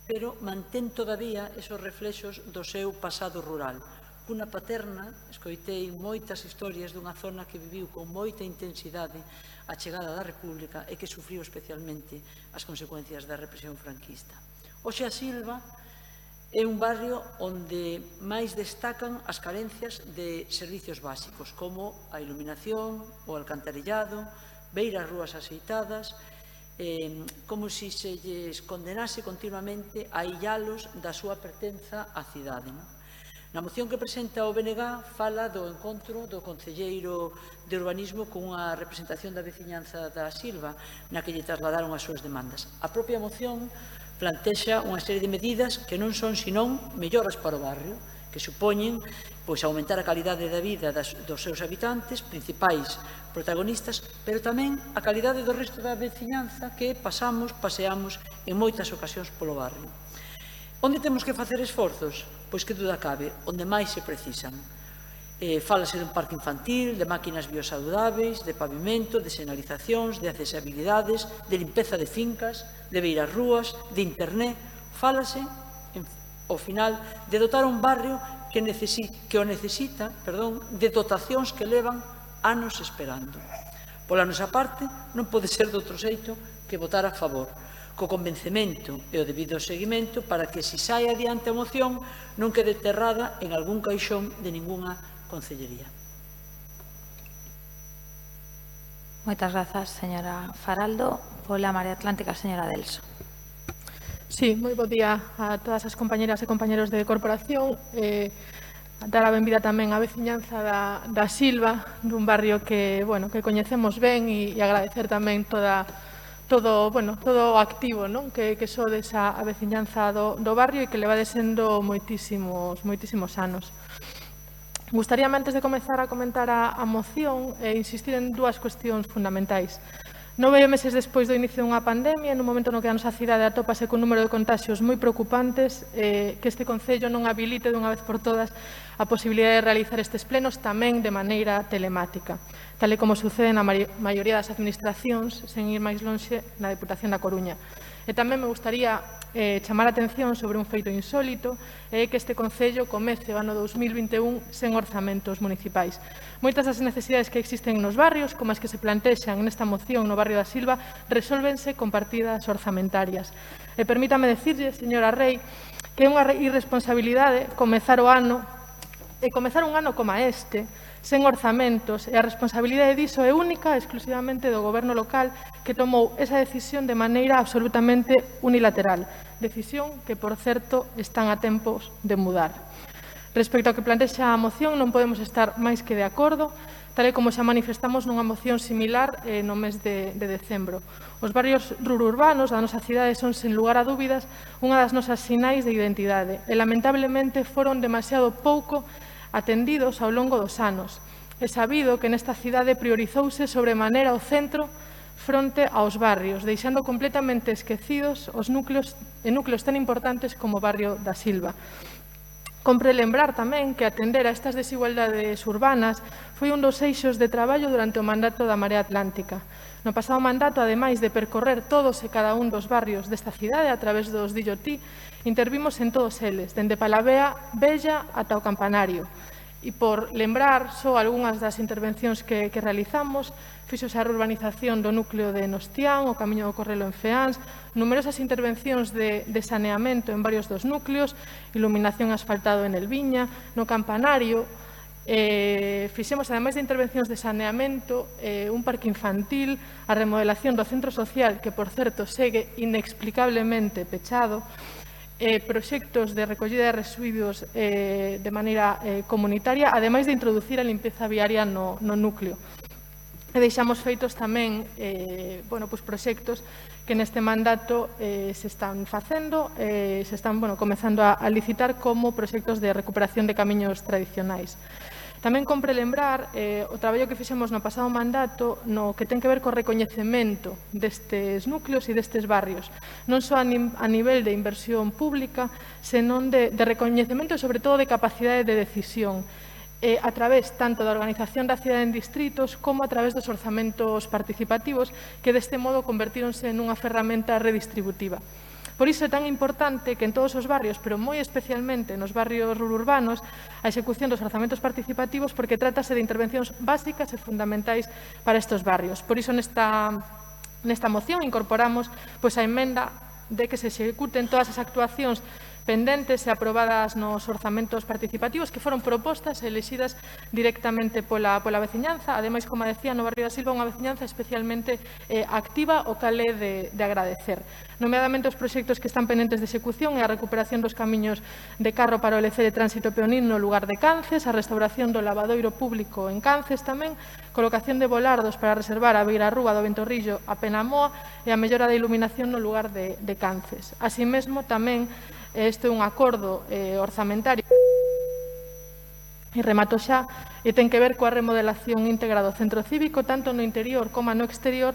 pero mantén todavía esos reflexos do seu pasado rural. Cunha paterna, escoitei moitas historias dunha zona que viviu con moita intensidade a chegada da República e que sufriu especialmente as consecuencias da represión franquista. Hoxe a Silva é un barrio onde máis destacan as carencias de servicios básicos, como a iluminación, o alcantarillado, beiras rúas axeitadas, como se lles condenase continuamente a illalos da súa pertenza á cidade. Na moción que presenta o BNG fala do encontro do concelleiro de urbanismo con unha representación da veciñanza da Silva, na que lle trasladaron as súas demandas. A propia moción plantexa unha serie de medidas que non son senón melloras para o barrio, que supoñen aumentar a calidade da vida dos seus habitantes, principais protagonistas, pero tamén a calidade do resto da veciñanza que paseamos en moitas ocasións polo barrio. Onde temos que facer esforzos? Pois que duda cabe, onde máis se precisan. Fálase dun parque infantil, de máquinas biosaudáveis, de pavimento, de señalizacións, de accesibilidades, de limpeza de fincas, de beiras rúas, de internet. Fálase, ao final, de dotar un barrio que o necesita de dotacións que levan anos esperando. Pola nosa parte, non pode ser de outro xeito que votar a favor, co convencemento e o debido seguimento para que, se sai adiante a moción, non quede enterrada en algún caixón de ningunha concellería. Moitas grazas, señora Faraldo. Pola Marea Atlántica, señora Delso. Sí, moi bo día a todas as compañeras e compañeros de corporación. Dar a benvida tamén á veciñanza da Silva, dun barrio que coñecemos ben, e agradecer tamén todo o activo que sodes a veciñanza do barrio e que levades sendo moitísimos anos. Gustaríame, antes de comezar a comentar a moción, insistir en dúas cuestións fundamentais. 9 meses despois do inicio dunha pandemia, nun momento no que a nosa cidade atópase con un número de contaxios moi preocupantes, que este Concello non habilite dunha vez por todas a posibilidade de realizar estes plenos tamén de maneira telemática, tal e como sucede na maioría das administracións, sen ir máis lonxe na Deputación da Coruña. E tamén me gustaría chamar a atención sobre un feito insólito, que este Concello comece o ano 2021 sen orzamentos municipais. Moitas das necesidades que existen nos barrios, como as que se plantexan nesta moción no barrio da Silva, resólvense con partidas orzamentarias. E permítame decirlle, señora Rei, que é unha irresponsabilidade comezar un ano como este, sen orzamentos, e a responsabilidade diso é única e exclusivamente do Goberno local, que tomou esa decisión de maneira absolutamente unilateral, decisión que, por certo, están a tempos de mudar. Respecto ao que plantexa a moción, non podemos estar máis que de acordo, tal e como xa manifestamos nunha moción similar no mes de decembro. Os barrios rururbanos da nosa cidade son, sen lugar a dúbidas, unha das nosas sinais de identidade e, lamentablemente, foron demasiado pouco atendidos ao longo dos anos. É sabido que nesta cidade priorizouse sobremanera o centro fronte aos barrios, deixando completamente esquecidos os núcleos tan importantes como o barrio da Silva. Compre lembrar tamén que atender a estas desigualdades urbanas foi un dos eixos de traballo durante o mandato da Marea Atlántica. No pasado mandato, ademais de percorrer todos e cada un dos barrios desta cidade a través dos DILLOTI, intervimos en todos eles, dende Palavea Bella ata o Campanario. E por lembrar só algunhas das intervencións que realizamos, fixose a reurbanización do núcleo de Nostián, o Camiño do Correlo en Feáns, numerosas intervencións de saneamento en varios dos núcleos, iluminación asfaltado en Elviña, no Campanario. Fixemos, ademais de intervencións de saneamento, un parque infantil, a remodelación do centro social, que, por certo, segue inexplicablemente pechado, proxectos de recollida de residuos de maneira comunitaria, ademais de introducir a limpeza viaria no núcleo. E deixamos feitos tamén proxectos que neste mandato se están facendo, se están comezando a licitar como proxectos de recuperación de camiños tradicionais. Tamén compre lembrar o traballo que fixemos no pasado mandato no que ten que ver co recoñecemento destes núcleos e destes barrios, non só a nivel de inversión pública, senón de recoñecemento e, sobre todo, de capacidade de decisión, a través tanto da organización da cidade en distritos como a través dos orzamentos participativos que deste modo convertíronse nunha ferramenta redistributiva. Por iso é tan importante que en todos os barrios, pero moi especialmente nos barrios rururbanos, a execución dos orzamentos participativos, porque trátase de intervencións básicas e fundamentais para estes barrios. Por iso nesta moción incorporamos a emenda de que se executen todas as actuacións pendentes e aprobadas nos orzamentos participativos que foron propostas e elixidas directamente pola veciñanza. Ademais, como decía, no barrio da Silva unha veciñanza especialmente activa, o cal é de agradecer. Nomeadamente os proxectos que están pendentes de execución e a recuperación dos camiños de carro para o LC de tránsito peonil no lugar de Cances, a restauración do lavadoiro público en Cances tamén, colocación de volardos para reservar a beirarrúa do Ventorrillo a Penamoa e a mellora da iluminación no lugar de Cances. Así mesmo, tamén este é un acordo orzamentario e remato xa, e ten que ver coa remodelación íntegra do centro cívico, tanto no interior como no exterior,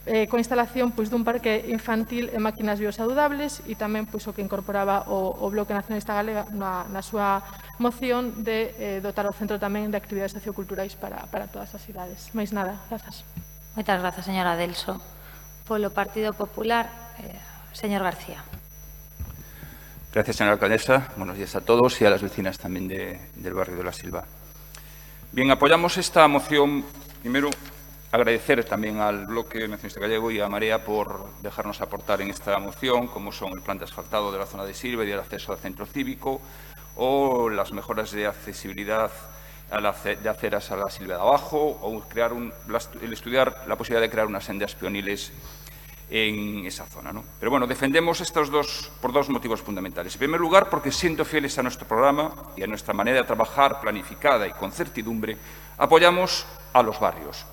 coa instalación dun parque infantil e máquinas biosaludables e tamén o que incorporaba o Bloque Nacionalista Galega na súa moción de dotar o centro tamén de actividades socioculturais para todas as cidades. Mais nada, grazas. Moitas grazas, señora Delso. Polo Partido Popular, señor García. Gracias, señora alcaldesa. Buenos días a todos y a las vecinas también del barrio de La Silva. Bien, apoyamos esta moción. Primero, agradecer también al Bloque Nacionalista Gallego y a Marea por dejarnos aportar en esta moción, como son el plan de asfaltado de la zona de Silva y el acceso al centro cívico, o las mejoras de accesibilidad de aceras a la Silva de Abajo, o el estudiar la posibilidad de crear unas sendas peoniles en esa zona, ¿no? Pero bueno, defendemos estos por dos motivos fundamentales. En primer lugar, porque siendo fieles a nuestro programa y a nuestra manera de trabajar planificada y con certidumbre, apoyamos a los barrios.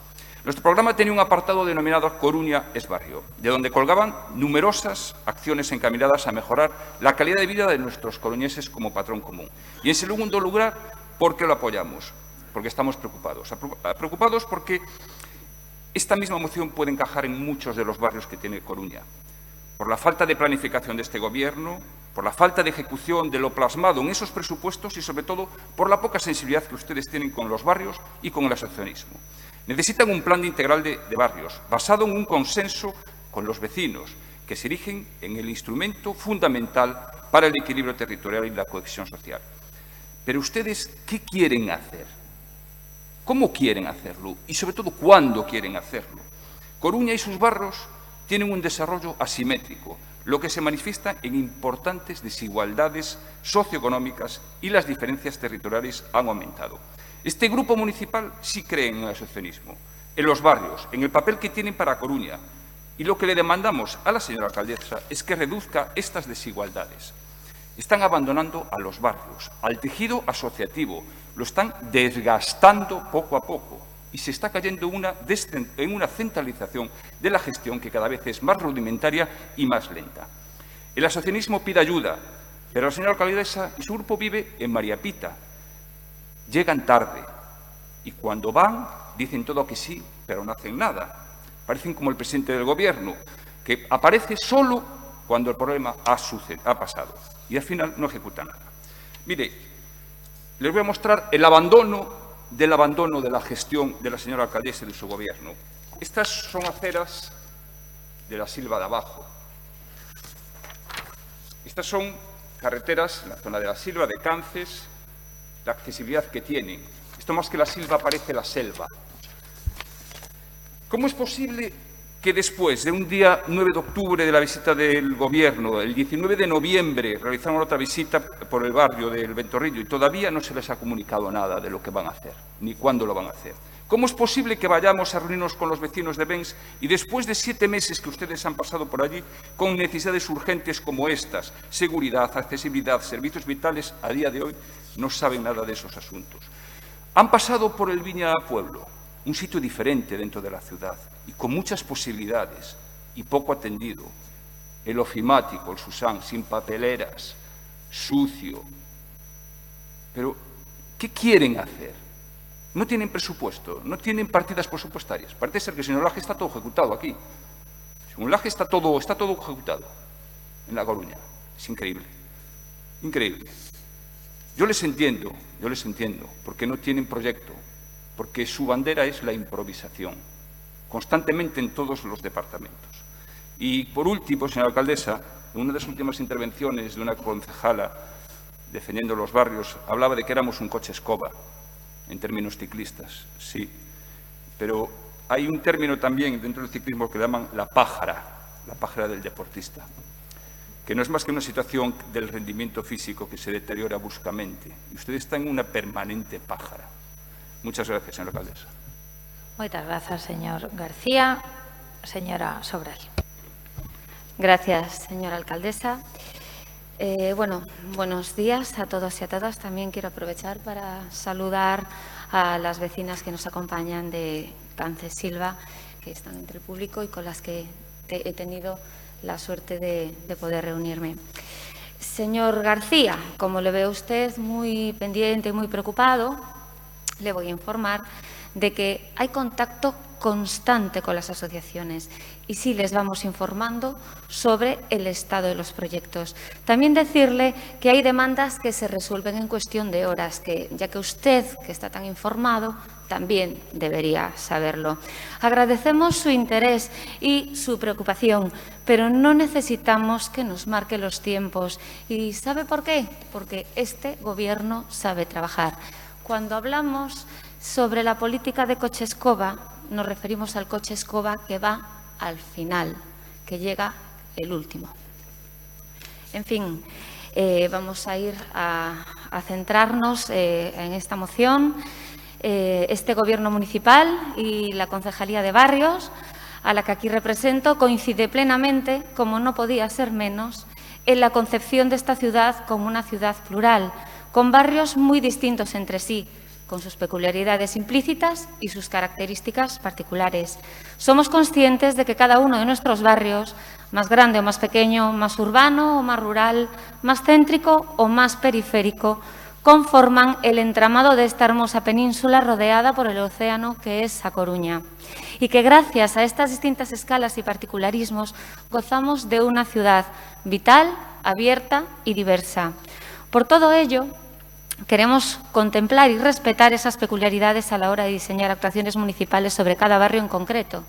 Nuestro programa tenía un apartado denominado Coruña es barrio, de donde colgaban numerosas acciones encaminadas a mejorar la calidad de vida de nuestros coruñeses como patrón común. Y en segundo lugar, ¿por qué lo apoyamos? Porque estamos preocupados. Preocupados porque esta misma moción puede encajar en muchos de los barrios que tiene Coruña, por la falta de planificación de este Gobierno, por la falta de ejecución de lo plasmado en esos presupuestos y, sobre todo, por la poca sensibilidad que ustedes tienen con los barrios y con el asociacionismo. Necesitan un plan integral de barrios, basado en un consenso con los vecinos, que se erigen en el instrumento fundamental para el equilibrio territorial y la cohesión social. Pero ustedes, ¿qué quieren hacer? ¿Cómo quieren hacerlo? Y, sobre todo, ¿cuándo quieren hacerlo? Coruña y sus barrios tienen un desarrollo asimétrico, lo que se manifiesta en importantes desigualdades socioeconómicas y las diferencias territoriales han aumentado. Este grupo municipal sí cree en el asociacionismo, en los barrios, en el papel que tienen para Coruña. Y lo que le demandamos a la señora alcaldesa es que reduzca estas desigualdades. Están abandonando a los barrios, al tejido asociativo, lo están desgastando poco a poco y se está cayendo en una centralización de la gestión que cada vez es más rudimentaria y más lenta. El asociacionismo pide ayuda, pero la señora alcaldesa y su grupo vive en María Pita. Llegan tarde y cuando van dicen todo que sí, pero no hacen nada. Parecen como el presidente del Gobierno, que aparece solo cuando el problema ha pasado y al final no ejecuta nada. Mire, les voy a mostrar el abandono de la gestión de la señora alcaldesa y de su gobierno. Estas son aceras de la Silva de abajo. Estas son carreteras en la zona de la Silva, de Cances, la accesibilidad que tienen. Esto más que la Silva parece la selva. ¿Cómo es posible que después de un día 9 de octubre de la visita del Gobierno, el 19 de noviembre realizaron otra visita por el barrio del Ventorrillo y todavía no se les ha comunicado nada de lo que van a hacer, ni cuándo lo van a hacer? ¿Cómo es posible que vayamos a reunirnos con los vecinos de Bens y después de 7 meses que ustedes han pasado por allí, con necesidades urgentes como estas, seguridad, accesibilidad, servicios vitales, a día de hoy no saben nada de esos asuntos? Han pasado por el Viña Pueblo, un sitio diferente dentro de la ciudad y con muchas posibilidades y poco atendido. El ofimático, el Susán, sin papeleras, sucio. Pero, ¿qué quieren hacer? No tienen presupuesto, no tienen partidas presupuestarias. Parece ser que el señor Laje está todo ejecutado aquí. Según Laje está todo ejecutado en La Coruña. Es increíble, increíble. Yo les entiendo, porque no tienen proyecto, porque su bandera es la improvisación, constantemente en todos los departamentos. Y por último, señora alcaldesa, en una de las últimas intervenciones de una concejala defendiendo los barrios, hablaba de que éramos un coche escoba, en términos ciclistas, sí. Pero hay un término también dentro del ciclismo que llaman la pájara del deportista, que no es más que una situación del rendimiento físico que se deteriora bruscamente. Y usted está en una permanente pájara. Muchas gracias, señora alcaldesa. Muchas gracias, señor García. Señora Sobral. Gracias, señora alcaldesa. Buenos días a todos y a todas. También quiero aprovechar para saludar a las vecinas que nos acompañan de Cances Silva, que están entre el público y con las que he tenido la suerte de poder reunirme. Señor García, como le veo usted muy pendiente y muy preocupado, le voy a informar de que hay contacto constante con las asociaciones y sí les vamos informando sobre el estado de los proyectos. También decirle que hay demandas que se resuelven en cuestión de horas, ya que usted, que está tan informado, también debería saberlo. Agradecemos su interés y su preocupación, pero no necesitamos que nos marque los tiempos. ¿Y sabe por qué? Porque este Gobierno sabe trabajar. Cuando hablamos sobre la política de coche escoba, nos referimos al coche escoba que va al final, que llega el último. En fin, vamos a ir a centrarnos en esta moción. Este Gobierno municipal y la Concejalía de Barrios, a la que aquí represento, coincide plenamente, como no podía ser menos, en la concepción de esta ciudad como una ciudad plural, con barrios muy distintos entre sí, con sus peculiaridades implícitas y sus características particulares. Somos conscientes de que cada uno de nuestros barrios, más grande o más pequeño, más urbano o más rural, más céntrico o más periférico, conforman el entramado de esta hermosa península rodeada por el océano que es A Coruña. Y que gracias a estas distintas escalas y particularismos gozamos de una ciudad vital, abierta y diversa. Por todo ello, queremos contemplar y respetar esas peculiaridades a la hora de diseñar actuaciones municipales sobre cada barrio en concreto,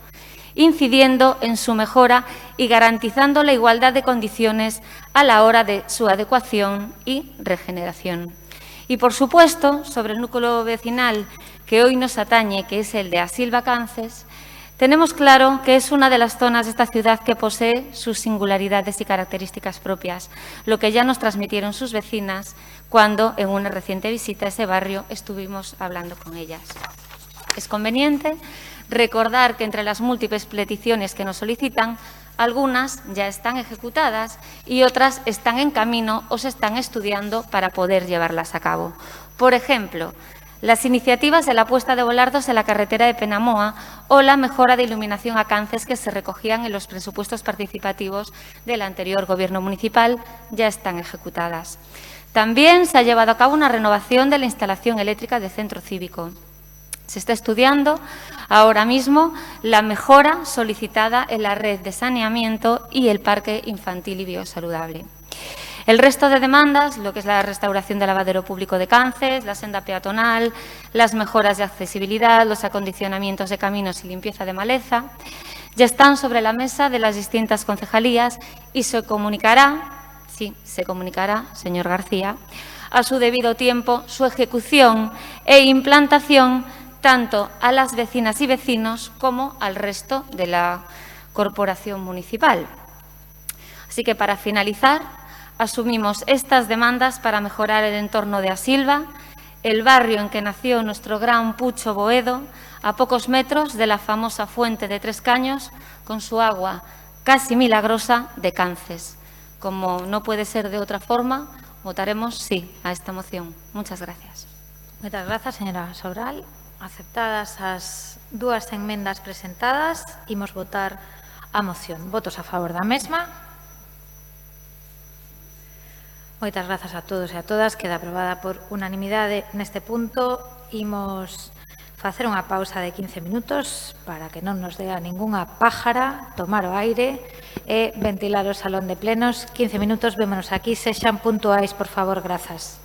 incidiendo en su mejora y garantizando la igualdad de condiciones a la hora de su adecuación y regeneración. Y, por supuesto, sobre el núcleo vecinal que hoy nos atañe, que es el de A Silva Cances, tenemos claro que es una de las zonas de esta ciudad que posee sus singularidades y características propias, lo que ya nos transmitieron sus vecinas cuando en una reciente visita a ese barrio estuvimos hablando con ellas. Es conveniente recordar que entre las múltiples peticiones que nos solicitan, algunas ya están ejecutadas y otras están en camino o se están estudiando para poder llevarlas a cabo. Por ejemplo, las iniciativas de la puesta de volardos en la carretera de Penamoa o la mejora de iluminación a Cances que se recogían en los presupuestos participativos del anterior Gobierno municipal ya están ejecutadas. También se ha llevado a cabo una renovación de la instalación eléctrica del centro cívico. Se está estudiando ahora mismo la mejora solicitada en la red de saneamiento y el parque infantil y biosaludable. El resto de demandas, lo que es la restauración del lavadero público de Cances, la senda peatonal, las mejoras de accesibilidad, los acondicionamientos de caminos y limpieza de maleza, ya están sobre la mesa de las distintas concejalías y se comunicará, sí, se comunicará, señor García, a su debido tiempo su ejecución e implantación tanto a las vecinas y vecinos como al resto de la corporación municipal. Así que, para finalizar, asumimos estas demandas para mejorar el entorno de Asilva, el barrio en que nació nuestro gran Pucho Boedo, a pocos metros de la famosa fuente de Tres Caños, con su agua casi milagrosa de Cances. Como no puede ser de otra forma, votaremos sí a esta moción. Muchas gracias. Moitas grazas, señora Sobral. Aceptadas as dúas enmendas presentadas, imos votar a moción. Votos a favor da mesma. Moitas grazas a todos e a todas. Queda aprobada por unanimidade neste punto. Imos facer unha pausa de 15 minutos para que non nos dea ningunha pájara, tomar o aire e ventilar o salón de plenos. 15 minutos, vémonos aquí. Sexan puntuais, por favor, grazas.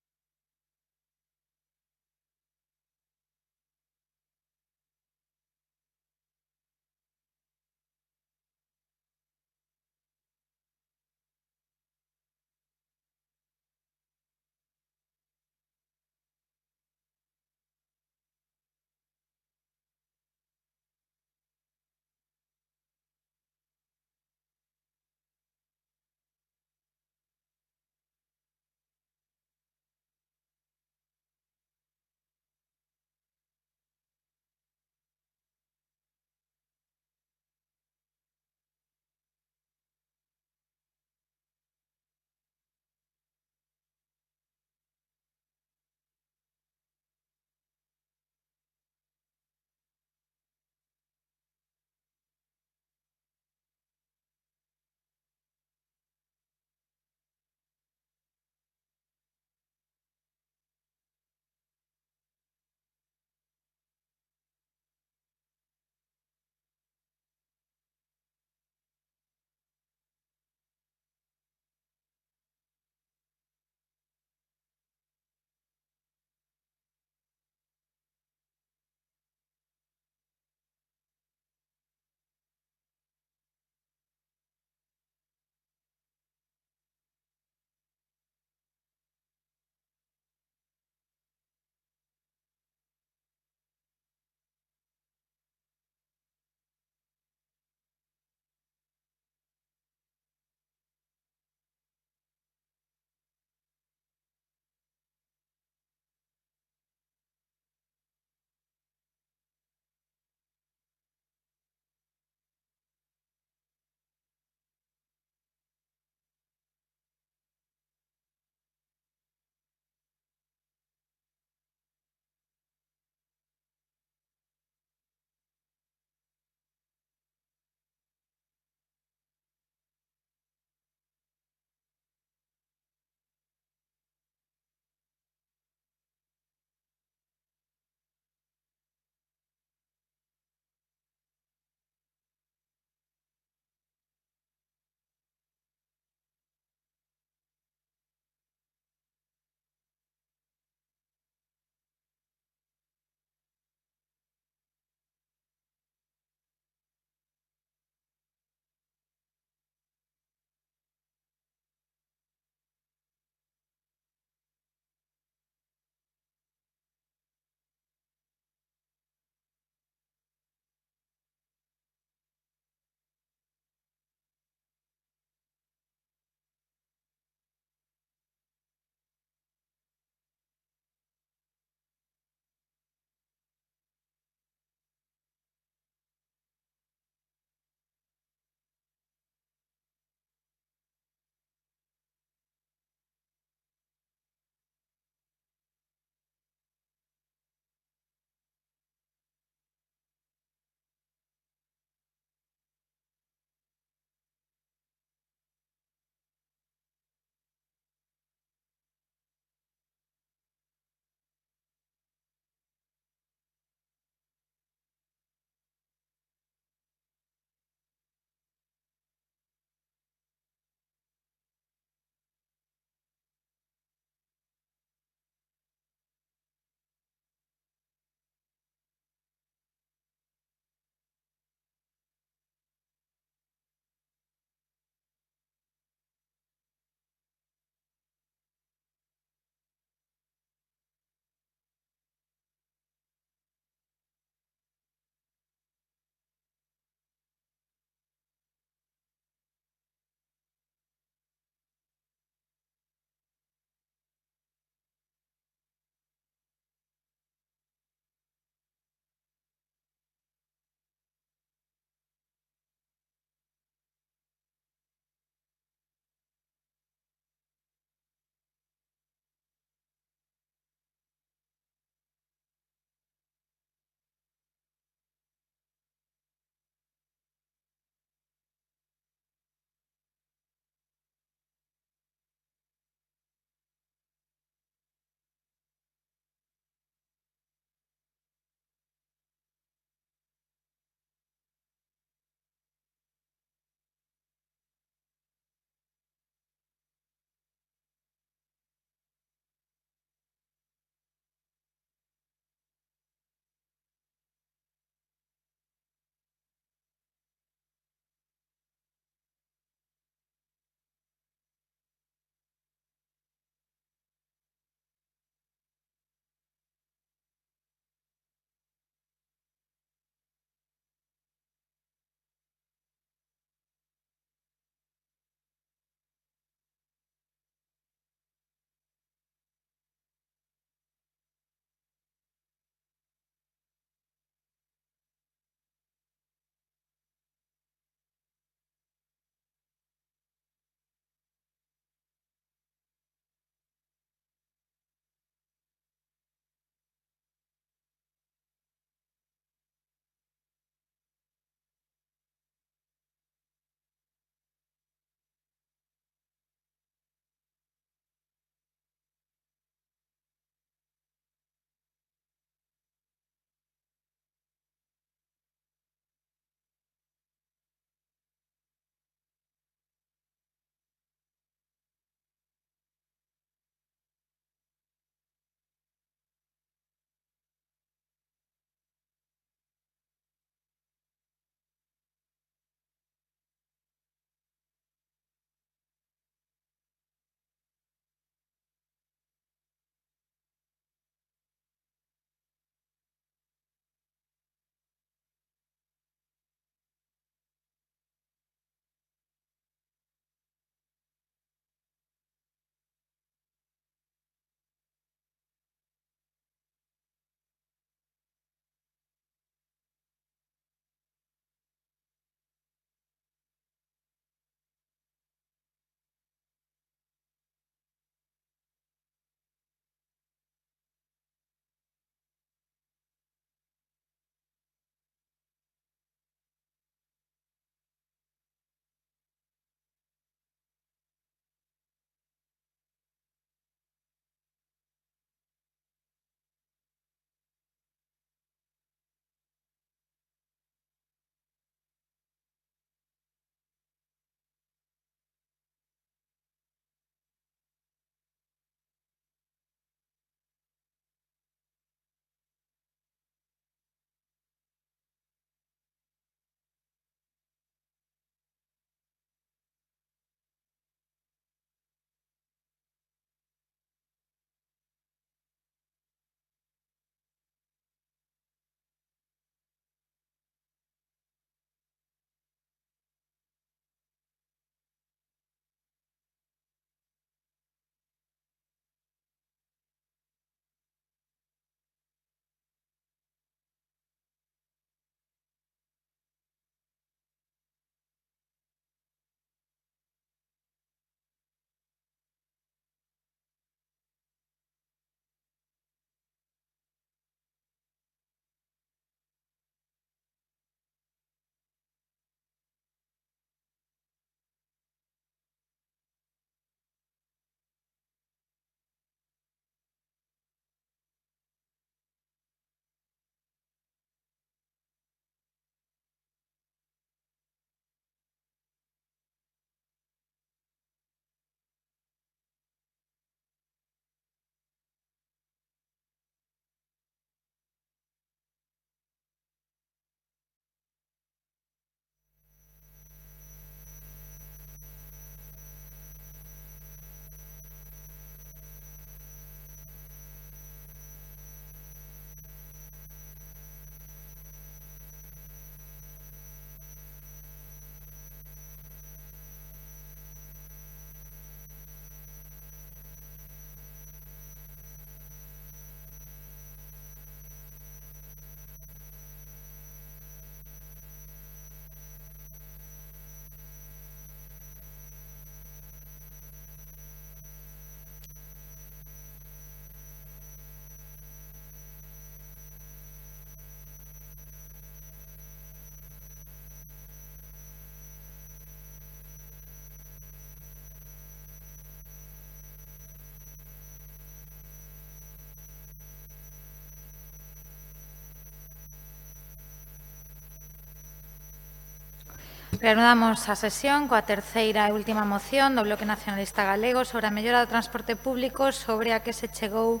Reanudamos a sesión coa terceira e última moción do Bloque Nacionalista Galego sobre a mellora do transporte público, sobre a que se chegou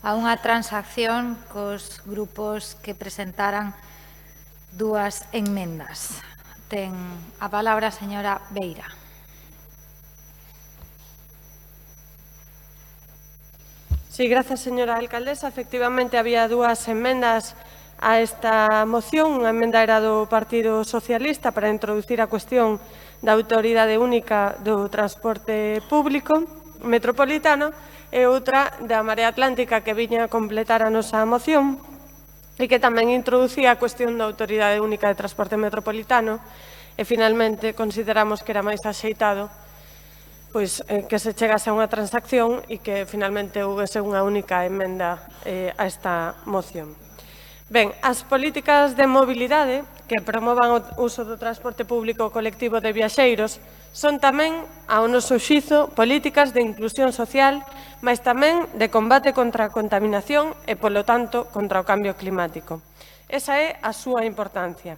a unha transacción cos grupos que presentaran dúas enmendas. Ten a palabra a señora Beira. Sí, gracias, señora alcaldesa. Efectivamente, había dúas enmendas a esta moción. Unha emenda era do Partido Socialista para introducir a cuestión da autoridade única do transporte público metropolitano e outra da Marea Atlántica que viña a completar a nosa moción e que tamén introducía a cuestión da autoridade única de transporte metropolitano e finalmente consideramos que era máis axeitado pois, que se chegase a unha transacción e que finalmente houvese unha única emenda a esta moción. Ben, as políticas de mobilidade que promovan o uso do transporte público colectivo de viaxeiros son tamén, ao noso xizo, políticas de inclusión social, mas tamén de combate contra a contaminación e, polo tanto, contra o cambio climático. Esa é a súa importancia.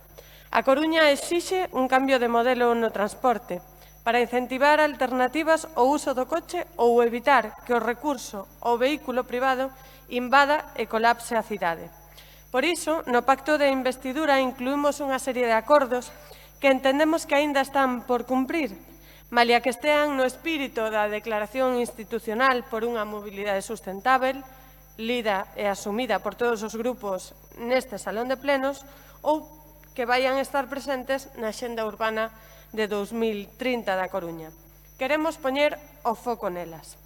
A Coruña exixe un cambio de modelo no transporte para incentivar alternativas ao uso do coche ou evitar que o recurso ao vehículo privado invada e colapse a cidade. Por iso, no Pacto de Investidura incluímos unha serie de acordos que entendemos que aínda están por cumprir, malia que estean no espírito da Declaración Institucional por unha mobilidade sustentável, lida e asumida por todos os grupos neste salón de plenos, ou que vayan estar presentes na Axenda Urbana de 2030 da Coruña. Queremos poñer o foco nelas.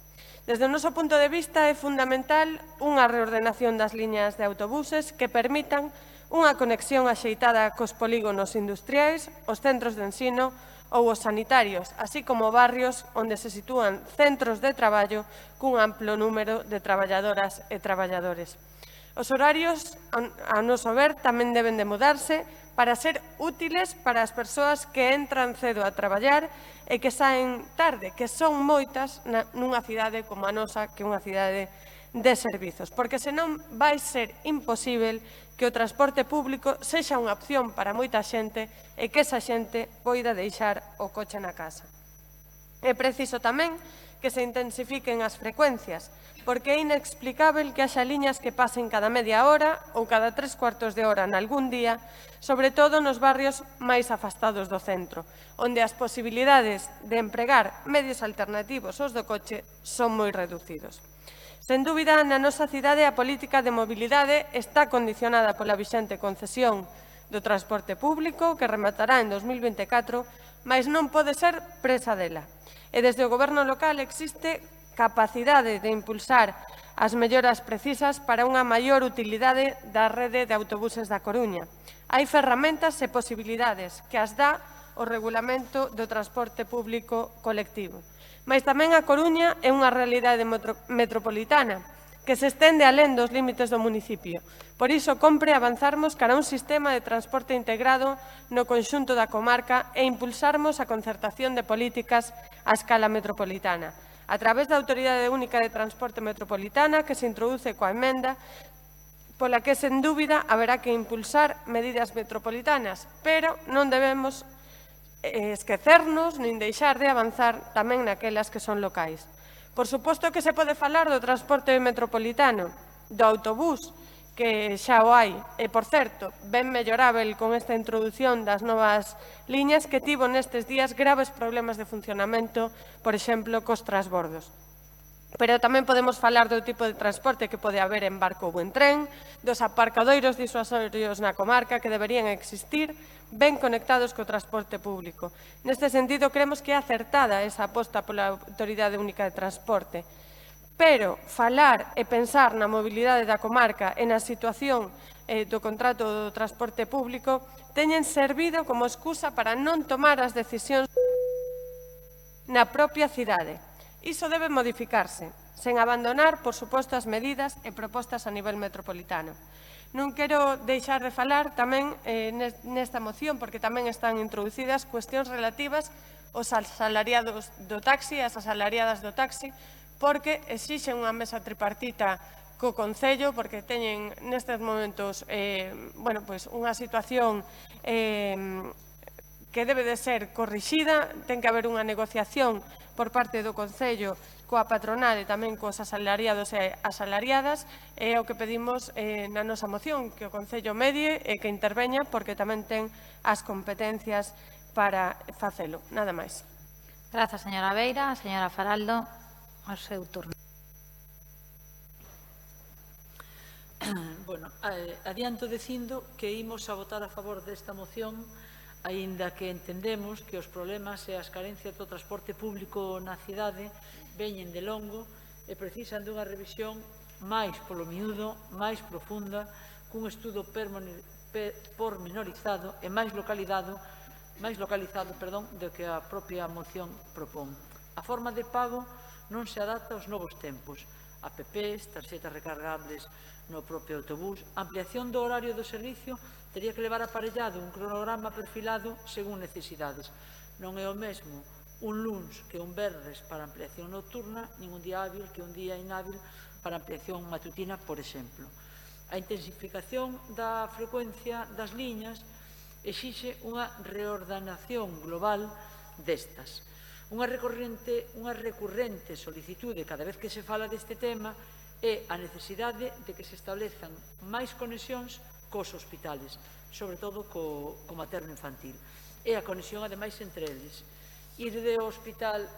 Desde o noso punto de vista, é fundamental unha reordenación das liñas de autobuses que permitan unha conexión axeitada cos polígonos industriais, os centros de ensino ou os sanitarios, así como barrios onde se sitúan centros de traballo cun amplo número de traballadoras e traballadores. Os horarios, a noso ver, tamén deben de mudarse para ser útiles para as persoas que entran cedo a traballar e que saen tarde, que son moitas nunha cidade como a nosa, que é unha cidade de servizos, porque senón vai ser imposible que o transporte público sexa unha opción para moita xente e que esa xente poida deixar o coche na casa. É preciso tamén que se intensifiquen as frecuencias, porque é inexplicável que haxa liñas que pasen cada media hora ou cada 3/4 de hora nalgún día, sobre todo nos barrios máis afastados do centro, onde as posibilidades de empregar medios alternativos aos do coche son moi reducidos. Sen dúbida, na nosa cidade a política de mobilidade está condicionada pola vixente concesión do transporte público, que rematará en 2024, mas non pode ser presa dela. E desde o Goberno local existe capacidade de impulsar as melloras precisas para unha maior utilidade da rede de autobuses da Coruña. Hai ferramentas e posibilidades que as dá o Regulamento do Transporte Público Colectivo. Mais tamén a Coruña é unha realidade metropolitana que se estende alén dos límites do municipio. Por iso, compre avanzarmos cara a un sistema de transporte integrado no conxunto da comarca e impulsarmos a concertación de políticas a escala metropolitana. A través da Autoridade Única de Transporte Metropolitana, que se introduce coa emenda, pola que, sen dúbida, haberá que impulsar medidas metropolitanas, pero non debemos esquecernos nin deixar de avanzar tamén naquelas que son locais. Por suposto que se pode falar do transporte metropolitano, do autobús, que xa o hai, e, por certo, ben mellorável con esta introdución das novas liñas que tivo nestes días graves problemas de funcionamento, por exemplo, cos transbordos. Pero tamén podemos falar do tipo de transporte que pode haber en barco ou en tren, dos aparcadoiros disuasorios na comarca que deberían existir, ben conectados co transporte público. Neste sentido, creemos que é acertada esa aposta pola Autoridade Única de Transporte. Pero falar e pensar na mobilidade da comarca e na situación do contrato do transporte público teñen servido como excusa para non tomar as decisións na propia cidade. Iso debe modificarse, sen abandonar, por suposto, as medidas e propostas a nivel metropolitano. Non quero deixar de falar tamén nesta moción, porque tamén están introducidas cuestións relativas aos asalariados do taxi, as asalariadas do taxi, porque exixen unha mesa tripartita co Concello, porque teñen nestes momentos unha situación que debe de ser corrixida, ten que haber unha negociación por parte do Concello coa patronal e tamén cos asalariados e asalariadas, é o que pedimos na nosa moción, que o Concello medie e que interveña, porque tamén ten as competencias para facelo. Nada máis. Grazas, señora Beira. Señora Faraldo, ao seu turno. Bueno, adianto dicindo que imos a votar a favor desta moción, aínda que entendemos que os problemas e as carencias do transporte público na cidade veñen de longo e precisan dunha revisión máis polo miúdo, máis profunda, cun estudo pormenorizado e máis localizado do que a propia moción propón. A forma de pago non se adapta aos novos tempos. APPs, tarxetas recargables no propio autobús, ampliación do horario do servicio tería que levar aparellado un cronograma perfilado según necesidades. Non é o mesmo un luns que un venres para ampliación nocturna, nin un día hábil que un día inhábil para ampliación matutina, por exemplo. A intensificación da frecuencia das liñas exixe unha reordenación global destas. Unha recurrente solicitude cada vez que se fala deste tema é a necesidade de que se establezan máis conexións cos hospitales, sobre todo co materno infantil. E a conexión, ademais, entre eles. Ir do hospital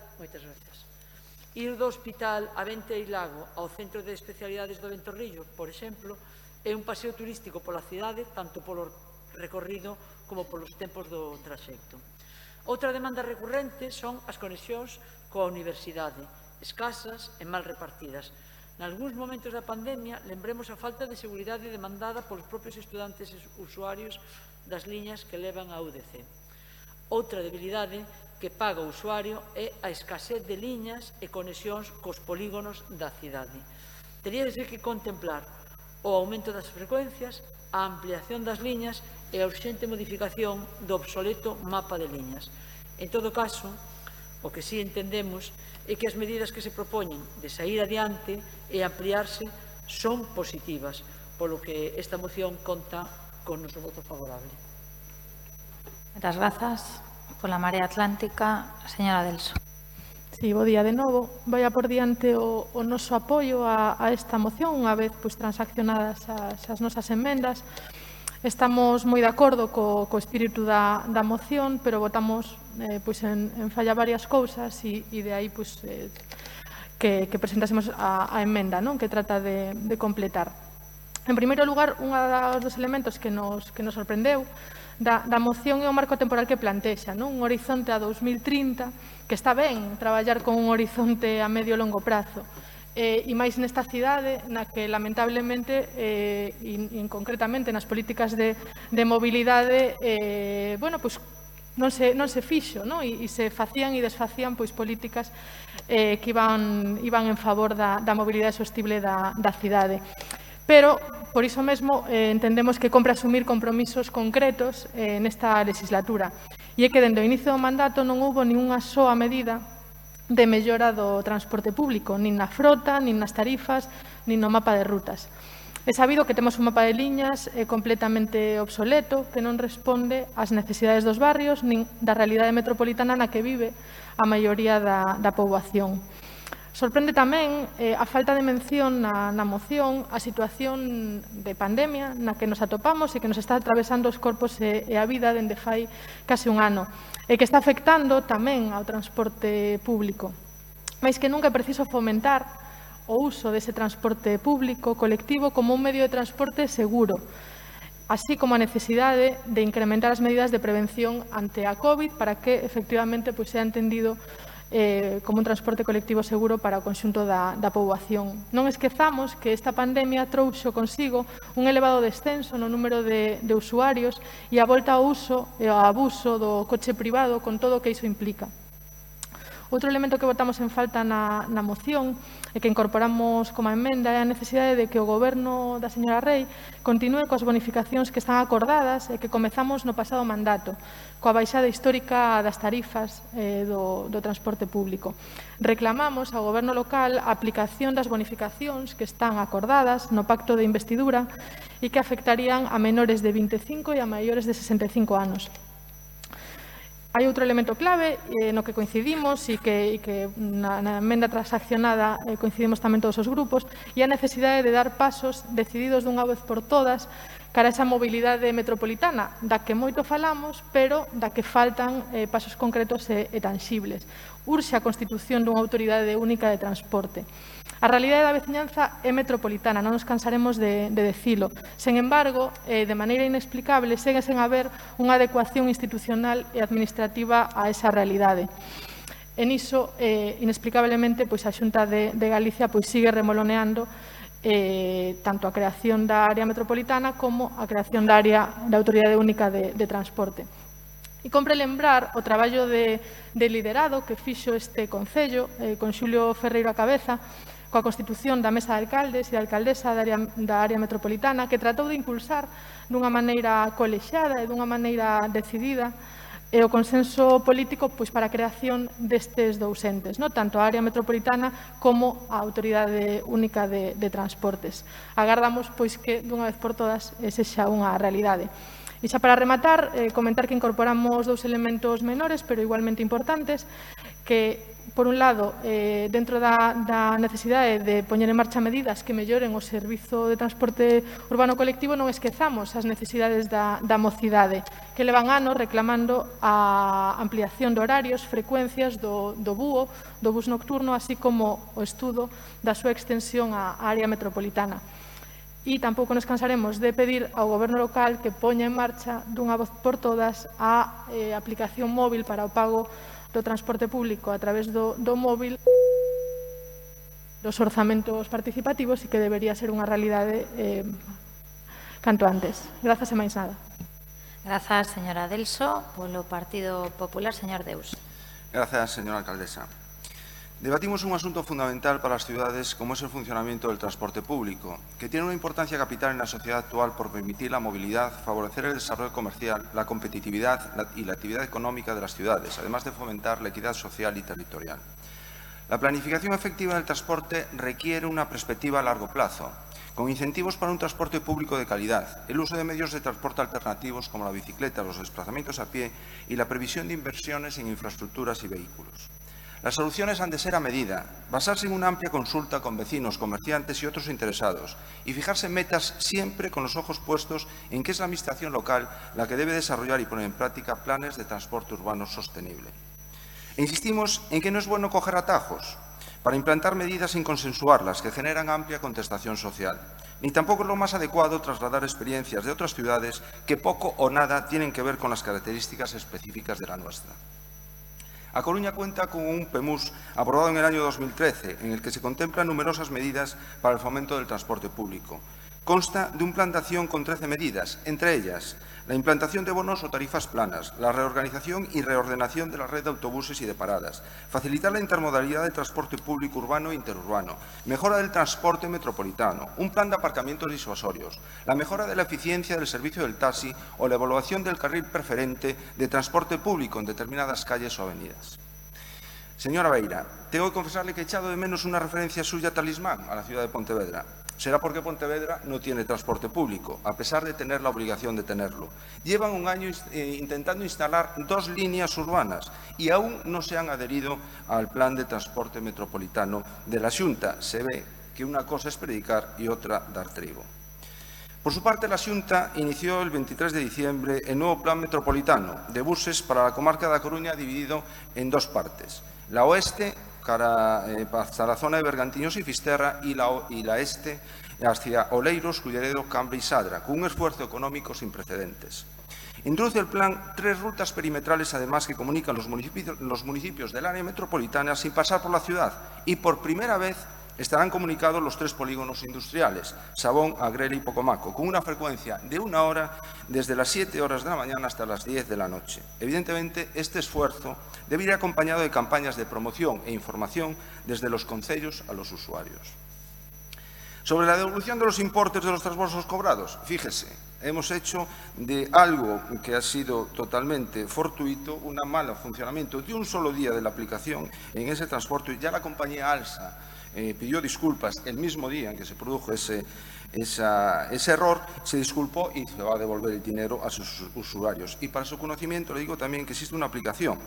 a Venteirago ao Centro de Especialidades do Ventorrillo, por exemplo, é un paseo turístico pola cidade, tanto polo recorrido como polos tempos do traxecto. Outra demanda recurrente son as conexións coa universidade, escasas e mal repartidas. Nalgúns momentos da pandemia, lembremos a falta de seguridade demandada polos propios estudantes e usuarios das liñas que levan a UDC. Outra debilidade que paga o usuario é a escasez de liñas e conexións cos polígonos da cidade. Teríase que contemplar o aumento das frecuencias, a ampliación das liñas e a urxente modificación do obsoleto mapa de liñas. En todo caso, o que sí entendemos é que as medidas que se propoñen de sair adiante e ampliarse son positivas, polo que esta moción conta con noso voto favorable. Moitas grazas. Pola Marea Atlántica, a señora Delso. Sí, bo día de novo. Vai a por diante o noso apoio a esta moción, unha vez transaccionadas as nosas enmendas. Estamos moi de acordo co espírito da moción, pero votamos en falla varias cousas e de aí que presentásemos a emenda, que trata de completar. En primeiro lugar, un dos elementos que nos sorprendeu da moción é o marco temporal que plantexa, un horizonte a 2030, que está ben traballar con un horizonte a medio e longo prazo, e máis nesta cidade na que lamentablemente e concretamente nas políticas de mobilidade non se fixo e se facían e desfacían políticas que iban en favor da mobilidade sostible da cidade. Pero, por iso mesmo, entendemos que compre asumir compromisos concretos nesta legislatura. E é que, dende o inicio do mandato, non houbo ninguna soa medida de mellora do transporte público, nin na frota, nin nas tarifas, nin no mapa de rutas. É sabido que temos un mapa de liñas completamente obsoleto, que non responde ás necesidades dos barrios, nin da realidade metropolitana na que vive a maioría da poboación. Sorprende tamén a falta de mención na moción a situación de pandemia na que nos atopamos e que nos está atravesando os corpos e a vida dende fai case un ano e que está afectando tamén ao transporte público. Mais que nunca é preciso fomentar o uso dese transporte público colectivo como un medio de transporte seguro, así como a necesidade de incrementar as medidas de prevención ante a COVID para que efectivamente sea entendido como un transporte colectivo seguro para o conxunto da poboación. Non esquezamos que esta pandemia trouxo consigo un elevado descenso no número de usuarios e a volta ao uso e ao abuso do coche privado con todo o que iso implica. Outro elemento que votamos en falta na moción e que incorporamos como emenda é a necesidade de que o Goberno da señora Rei continúe coas bonificacións que están acordadas e que comezamos no pasado mandato, coa baixada histórica das tarifas do transporte público. Reclamamos ao Goberno local a aplicación das bonificacións que están acordadas no pacto de investidura e que afectarían a menores de 25 e a maiores de 65 anos. Hai outro elemento clave no que coincidimos e que na emenda transaccionada coincidimos tamén todos os grupos, e a necesidade de dar pasos decididos dunha vez por todas cara a esa mobilidade metropolitana, da que moito falamos, pero da que faltan pasos concretos e tanxibles. Urxe a constitución dunha autoridade única de transporte. A realidade da veciñanza é metropolitana, non nos cansaremos de decilo. Sen embargo, de maneira inexplicable, segue sen haber unha adecuación institucional e administrativa a esa realidade. En iso, inexplicablemente, a Xunta de Galicia sigue remoloneando tanto a creación da área metropolitana como a creación da área da Autoridade Única de Transporte. E compre lembrar o traballo de liderado que fixo este Concello, con Xulio Ferreiro a cabeza, coa constitución da Mesa de Alcaldes e da Alcaldesa da área metropolitana, que tratou de impulsar dunha maneira colexiada e dunha maneira decidida o consenso político para a creación destes dous entes, tanto a área metropolitana como a Autoridade Única de Transportes. Agardamos que dunha vez por todas sexa unha realidade. E xa para rematar, comentar que incorporamos dous elementos menores, pero igualmente importantes, que, por un lado, dentro da necesidade de poñer en marcha medidas que melloren o servizo de transporte urbano colectivo, non esquezamos as necesidades da mocidade, que levan anos reclamando a ampliación de horarios, frecuencias do BUO, do bus nocturno, así como o estudo da súa extensión á área metropolitana. E tampouco nos cansaremos de pedir ao Goberno local que poña en marcha dunha vez por todas a aplicación móvil para o pago do transporte público a través do móvil dos orzamentos participativos e que debería ser unha realidade canto antes. Grazas e máis nada. Grazas, señora Delso. Polo Partido Popular, señor Deus. Grazas, señora alcaldesa. Debatimos un asunto fundamental para las ciudades como es el funcionamiento del transporte público, que tiene una importancia capital en la sociedad actual por permitir la movilidad, favorecer el desarrollo comercial, la competitividad y la actividad económica de las ciudades, además de fomentar la equidad social y territorial. La planificación efectiva del transporte requiere una perspectiva a largo plazo, con incentivos para un transporte público de calidad, el uso de medios de transporte alternativos como la bicicleta, los desplazamientos a pie y la previsión de inversiones en infraestructuras y vehículos. Las soluciones han de ser a medida, basarse en una amplia consulta con vecinos, comerciantes y otros interesados y fijarse metas siempre con los ojos puestos en que es la administración local la que debe desarrollar y poner en práctica planes de transporte urbano sostenible. E insistimos en que no es bueno coger atajos para implantar medidas sin consensuarlas que generan amplia contestación social, ni tampoco es lo más adecuado trasladar experiencias de otras ciudades que poco o nada tienen que ver con las características específicas de la nuestra. A Coruña cuenta con un PEMUS aprobado en el año 2013, en el que se contemplan numerosas medidas para el fomento del transporte público. Consta de un plan de acción con 13 medidas, entre ellas la implantación de bonos o tarifas planas, la reorganización y reordenación de la red de autobuses y de paradas, facilitar la intermodalidad del transporte público urbano e interurbano, mejora del transporte metropolitano, un plan de aparcamientos disuasorios, la mejora de la eficiencia del servicio del taxi o la evaluación del carril preferente de transporte público en determinadas calles o avenidas. Señora Beira, tengo que confesarle que he echado de menos una referencia suya talismán a la ciudad de Pontevedra. Será porque Pontevedra no tiene transporte público, a pesar de tener la obligación de tenerlo. Llevan un año intentando instalar 2 líneas urbanas y aún no se han adherido al plan de transporte metropolitano de la Xunta. Se ve que una cosa es predicar y otra dar trigo. Por su parte, la Xunta inició el 23 de diciembre el nuevo plan metropolitano de buses para la comarca da Coruña, dividido en 2 partes. La oeste, hasta la zona de Bergantiños y Fisterra, y la este hacia Oleiros, Culleredo, Cambre y Sadra, con un esfuerzo económico sin precedentes. Introduce el plan 3 rutas perimetrales, además, que comunican los municipios del área metropolitana sin pasar por la ciudad, y por primera vez estarán comunicados los 3 polígonos industriales, Sabón, Agrela y Pocomaco, con una frecuencia de 1 hora desde las 7 horas de la mañana hasta las 10 de la noche. Evidentemente, este esfuerzo debe ir acompañado de campañas de promoción e información desde los concellos a los usuarios. Sobre la devolución de los importes de los trasbordos cobrados, fíjese, hemos hecho de algo que ha sido totalmente fortuito un mal funcionamiento de un solo día de la aplicación en ese transporte. Ya la compañía Alsa pidió disculpas el mismo día en que se produjo ese ese error, se disculpó y se va a devolver el dinero a sus usuarios. Y para su conocimiento le digo también que existe una aplicación,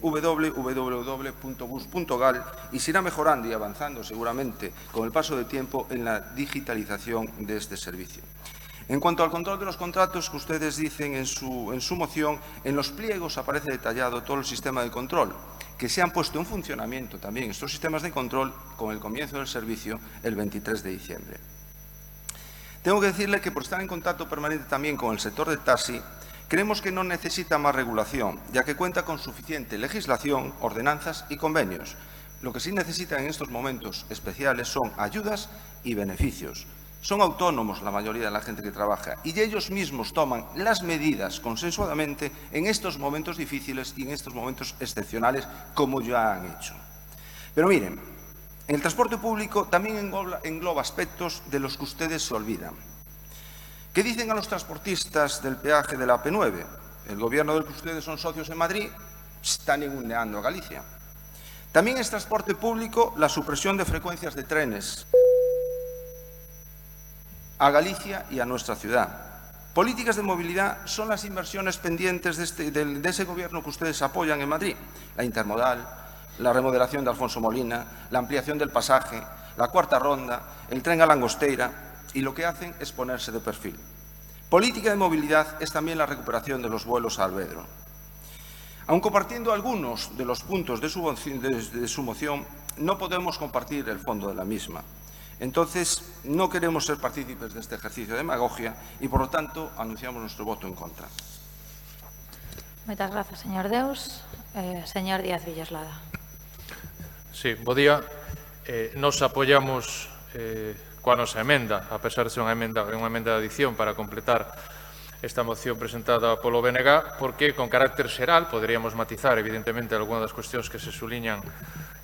www.bus.gal, y se irá mejorando y avanzando seguramente con el paso del tiempo en la digitalización de este servicio. En cuanto al control de los contratos que ustedes dicen en su moción, en los pliegos aparece detallado todo el sistema de control, que se han puesto en funcionamiento también estos sistemas de control con el comienzo del servicio el 23 de diciembre. Tengo que decirle que por estar en contacto permanente también con el sector del taxi, creemos que no necesita más regulación, ya que cuenta con suficiente legislación, ordenanzas y convenios. Lo que sí necesita en estos momentos especiales son ayudas y beneficios. Son autónomos la mayoría de la gente que trabaja y ellos mismos toman las medidas consensuadamente en estos momentos difíciles y en estos momentos excepcionales, como ya han hecho. Pero miren, el transporte público también engloba aspectos de los que ustedes se olvidan. ¿Qué dicen a los transportistas del peaje de la AP9? El gobierno del que ustedes son socios en Madrid está ninguneando a Galicia. También es transporte público la supresión de frecuencias de trenes a Galicia y a nuestra ciudad. Políticas de movilidad son las inversiones pendientes de ese gobierno que ustedes apoyan en Madrid. La intermodal, la remodelación de Alfonso Molina, la ampliación del pasaje, la cuarta ronda, el tren a Langosteira, y lo que hacen es ponerse de perfil. Política de movilidad es también la recuperación de los vuelos a Alvedro. Aun compartiendo algunos de los puntos de su moción, no podemos compartir el fondo de la misma. Entonces, no queremos ser partícipes de este ejercicio de demagogia y, por lo tanto, anunciamos nuestro voto en contra. Moitas grazas, señor Deus. Señor Díaz Villoslada. Sí, bo día. Nos apoyamos coa nosa emenda, a pesar de ser unha emenda de adición para completar esta moción presentada polo BNG, porque con carácter xeral poderíamos matizar, evidentemente, algunhas das cuestións que se suliñan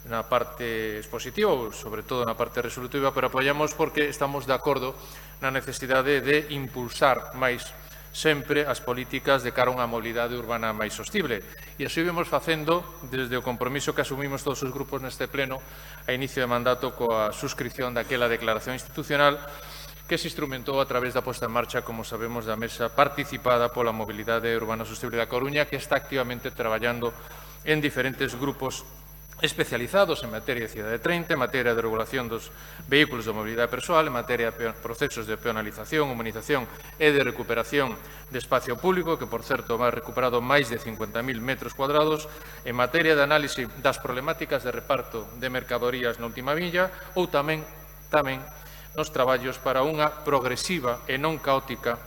na parte expositiva ou, sobre todo, na parte resolutiva, pero apoiamos porque estamos de acordo na necesidade de impulsar máis sempre as políticas de cara a unha mobilidade urbana máis sostible. E así vimos facendo desde o compromiso que asumimos todos os grupos neste pleno a inicio de mandato coa suscripción daquela declaración institucional que se instrumentou a través da posta en marcha, como sabemos, da mesa participada pola mobilidade urbana sostible da Coruña, que está activamente traballando en diferentes grupos especializados en materia de cidade 30, en materia de regulación dos vehículos de mobilidade persoal, en materia de procesos de peonalización, humanización e de recuperación de espacio público, que, por certo, va recuperado máis de 50.000 metros cuadrados, en materia de análise das problemáticas de reparto de mercadorías na última milla ou tamén nos traballos para unha progresiva e non caótica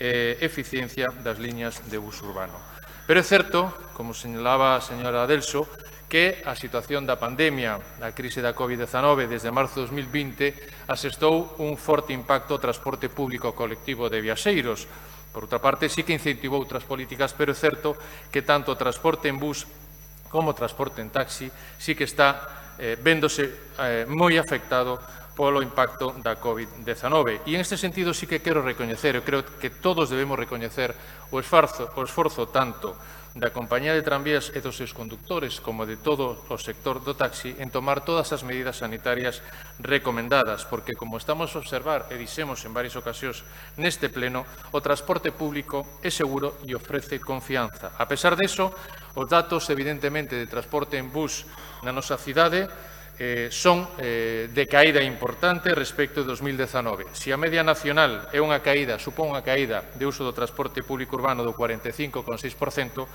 eficiencia das liñas de bus urbano. Pero é certo, como señalaba a señora Adelso, que a situación da pandemia, da crise da COVID-19 desde marzo de 2020 asestou un forte impacto ao transporte público colectivo de viaxeiros. Por outra parte, sí que incentivou outras políticas, pero é certo que tanto o transporte en bus como o transporte en taxi sí que está véndose moi afectado polo impacto da COVID-19. E en este sentido sí que quero recoñecer, eu creo que todos debemos recoñecer o esforzo tanto da compañía de tranvías e dos seus conductores como de todo o sector do taxi en tomar todas as medidas sanitarias recomendadas, porque, como estamos a observar e dixemos en varias ocasións neste pleno, o transporte público é seguro e ofrece confianza. A pesar diso, os datos, evidentemente, de transporte en bus na nosa cidade son de caída importante respecto de 2019. Se a media nacional é unha caída, supón unha caída de uso do transporte público urbano do 45,6%,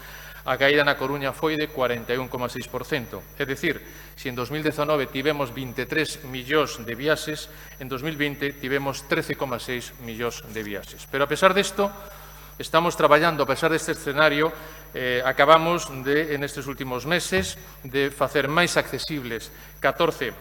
a caída na Coruña foi de 41,6%. É dicir, se en 2019 tivemos 23 millóns de viaxes, en 2020 tivemos 13,6 millóns de viaxes. Pero a pesar disto, estamos traballando, a pesar deste escenario, acabamos de, en estes últimos meses, de facer máis accesibles 14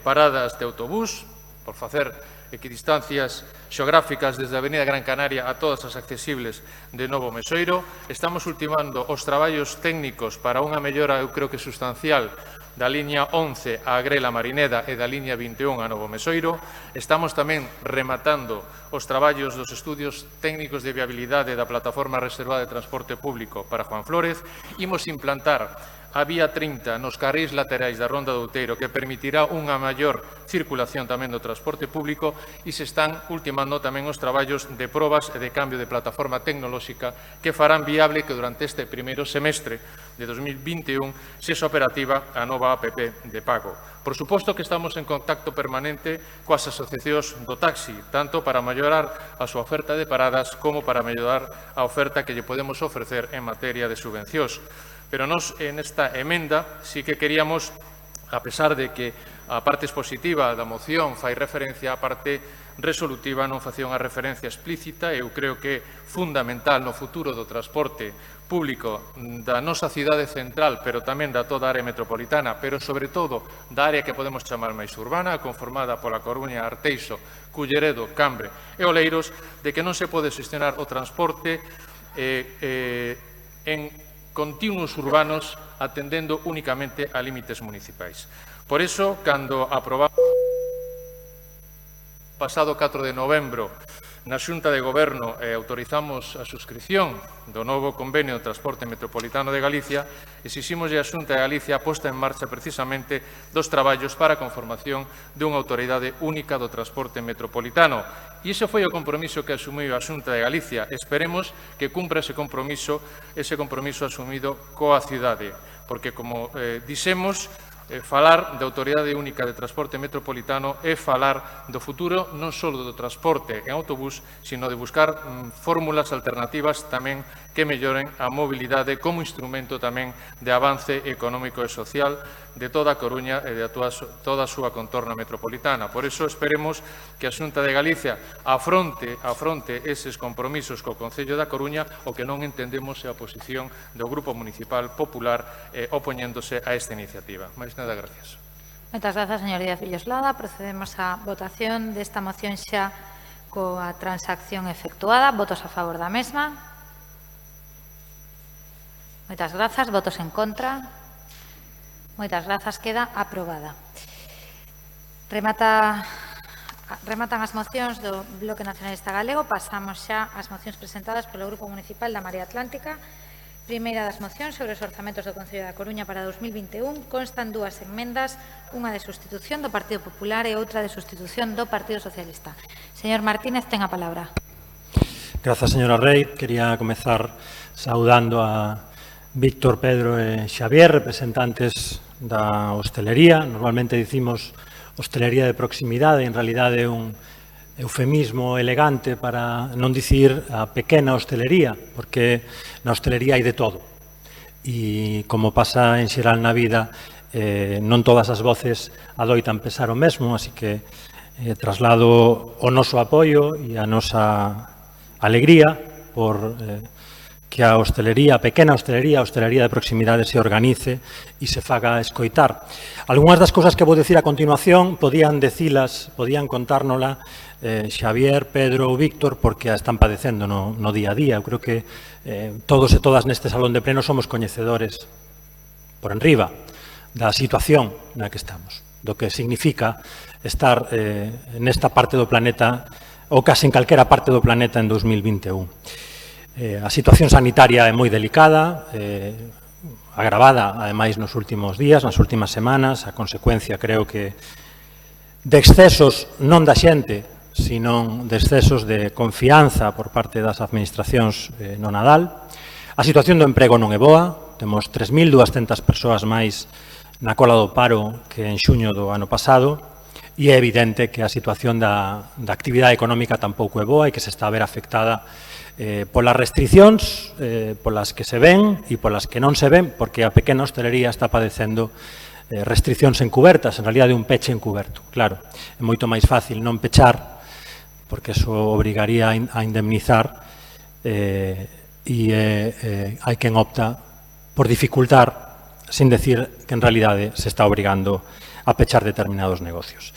paradas de autobús, por facer equidistancias xeográficas desde a Avenida Gran Canaria a todas as accesibles de Novo Mesoiro. Estamos ultimando os traballos técnicos para unha mellora, eu creo que sustancial, da liña 11 a Agrela Marineda e da liña 21 a Novo Mesoiro. Estamos tamén rematando os traballos dos estudios técnicos de viabilidade da plataforma reservada de transporte público para Juan Flórez. Imos implantar a vía 30 nos carrís laterais da Ronda do Outeiro, que permitirá unha maior circulación tamén do transporte público, e se están ultimando tamén os traballos de probas e de cambio de plataforma tecnolóxica que farán viable que durante este primeiro semestre de 2021 sexa operativa a nova APP de pago. Por suposto que estamos en contacto permanente coas asociacións do taxi, tanto para mellorar a súa oferta de paradas como para mellorar a oferta que lle podemos ofrecer en materia de subvencións. Pero nós, en esta emenda, sí que queríamos, a pesar de que a parte expositiva da moción fai referencia á parte resolutiva, non facía unha referencia explícita, e eu creo que é fundamental no futuro do transporte público da nosa cidade central, pero tamén da toda a área metropolitana, pero sobre todo da área que podemos chamar máis urbana, conformada pola Coruña, Arteixo, Culleredo, Cambre e Oleiros, de que non se pode xestionar o transporte en continuos urbanos atendendo únicamente a límites municipais. Por iso, cando aprobamos pasado 4 de novembro na Xunta de Goberno autorizamos a suscripción do novo convenio de transporte metropolitano de Galicia, exiximoslle a Xunta de Galicia a posta en marcha precisamente dos traballos para a conformación dunha autoridade única do transporte metropolitano. E ese foi o compromiso que asumiu a Xunta de Galicia. Esperemos que cumpra ese compromiso asumido coa cidade, porque, como dixemos, falar de autoridade única de transporte metropolitano é falar do futuro non só do transporte en autobús, sino de buscar fórmulas alternativas tamén que melloren a mobilidade como instrumento tamén de avance económico e social de toda a Coruña e de toda a súa contorna metropolitana. Por iso esperemos que a Xunta de Galicia afronte eses compromisos co Concello da Coruña, o que non entendemos é a posición do Grupo Municipal Popular opoñéndose a esta iniciativa. Mais nada, gracias. Moitas grazas, señor Díaz Villoslada. Procedemos á votación desta moción xa coa transacción efectuada. Votos a favor da mesma. Moitas grazas. Votos en contra. Moitas grazas. Queda aprobada. Rematan as mocións do Bloque Nacionalista Galego. Pasamos xa ás mocións presentadas polo Grupo Municipal da Marea Atlántica. Primeira das mocións sobre os orzamentos do Concello da Coruña para 2021. Constan dúas enmendas, unha de sustitución do Partido Popular e outra de sustitución do Partido Socialista. Señor Martínez, ten a palabra. Grazas, señora Rei. Quería comezar saudando a Víctor, Pedro e Xavier, representantes da hostelería. Normalmente dicimos hostelería de proximidade, en realidade é un eufemismo elegante para non dicir a pequena hostelería, porque na hostelería hai de todo. E como pasa en xeral na vida, non todas as voces adoitan pesar o mesmo, así que traslado o noso apoio e a nosa alegría por que a hostelería, a pequena hostelería, a hostelería de proximidade se organice e se faga escoitar. Algúnas das cousas que vou dicir a continuación podían contárnola Xavier, Pedro ou Víctor, porque a están padecendo no día a día. Eu creo que todos e todas neste salón de pleno somos coñecedores por enriba da situación na que estamos, do que significa estar nesta parte do planeta ou case en calquera parte do planeta en 2021. A situación sanitaria é moi delicada, agravada, ademais, nos últimos días, nas últimas semanas, a consecuencia, creo que, de excesos non da xente, sino de excesos de confianza por parte das administracións no Nadal. A situación do emprego non é boa, temos 3.200 persoas máis na cola do paro que en xuño do ano pasado, e é evidente que a situación da actividade económica tampouco é boa e que se está a ver afectada polas restriccións polas que se ven e polas que non se ven, porque a pequena hostelería está padecendo restriccións encubertas, en realidad un peche encuberto. Claro, é moito máis fácil non pechar, porque eso obrigaría a indemnizar, e hai quen opta por dificultar, sin decir que en realidade se está obrigando a pechar determinados negocios.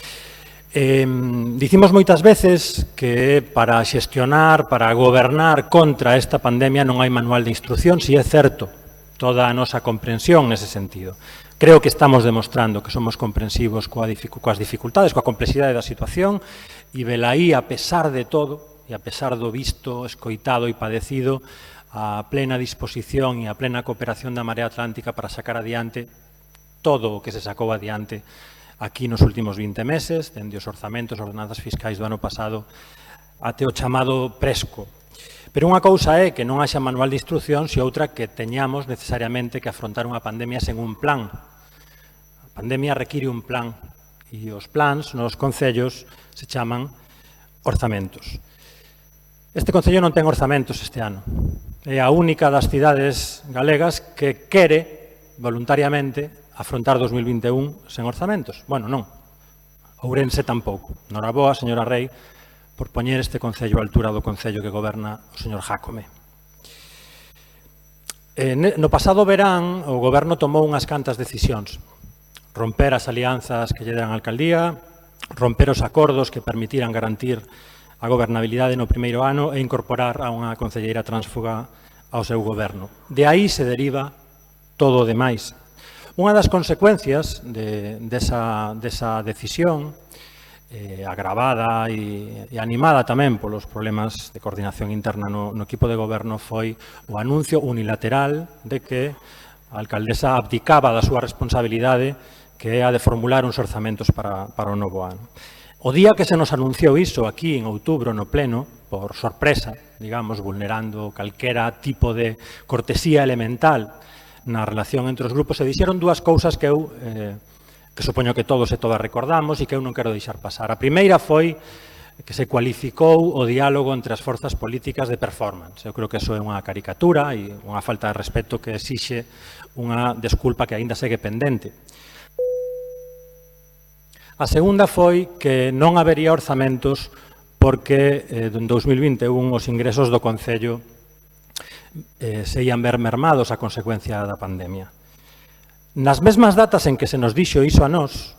Dicimos moitas veces que para xestionar, para gobernar contra esta pandemia non hai manual de instruccións, e é certo toda a nosa comprensión nese sentido. Creo que estamos demostrando que somos comprensivos coas dificultades, coa complexidade da situación, e velaí, a pesar de todo, e a pesar do visto, escoitado e padecido, a plena disposición e a plena cooperación da Marea Atlántica para sacar adiante todo o que se sacou adiante aquí nos últimos 20 meses, dende os orzamentos, ordenanzas fiscais do ano pasado, até o chamado Presco. Pero unha cousa é que non haxa manual de instruccións e outra que teñamos necesariamente que afrontar unha pandemia sen un plan. A pandemia require un plan e os plans nos concellos se chaman orzamentos. Este concello non ten orzamentos este ano. É a única das cidades galegas que quere voluntariamente afrontar 2021 sen orzamentos. Bueno, non. Ourense tampouco. Noraboa, señora Rei, por poñer este concello á altura do concello que goberna o señor Jácome. No pasado verán, o goberno tomou unhas cantas decisións. Romper as alianzas que lle dan a alcaldía, romper os acordos que permitiran garantir a gobernabilidade no primeiro ano e incorporar a unha concelleira tránsfuga ao seu goberno. De aí se deriva todo o demais. Unha das consecuencias desa decisión, agravada e animada tamén polos problemas de coordinación interna no equipo de goberno, foi o anuncio unilateral de que a alcaldesa abdicaba da súa responsabilidade, que é a de formular uns orzamentos para o novo ano. O día que se nos anunciou iso aquí en outubro no pleno, por sorpresa, digamos, vulnerando calquera tipo de cortesía elemental na relación entre os grupos, se dixeron dúas cousas que eu, que supoño que todos e todas recordamos e que eu non quero deixar pasar. A primeira foi que se cualificou o diálogo entre as forzas políticas de performance. Eu creo que eso é unha caricatura e unha falta de respeto que exixe unha desculpa que aínda segue pendente. A segunda foi que non habería orzamentos porque en 2021 os ingresos do Concello se ian ver mermados a consecuencia da pandemia. Nas mesmas datas en que se nos dixo iso a nós,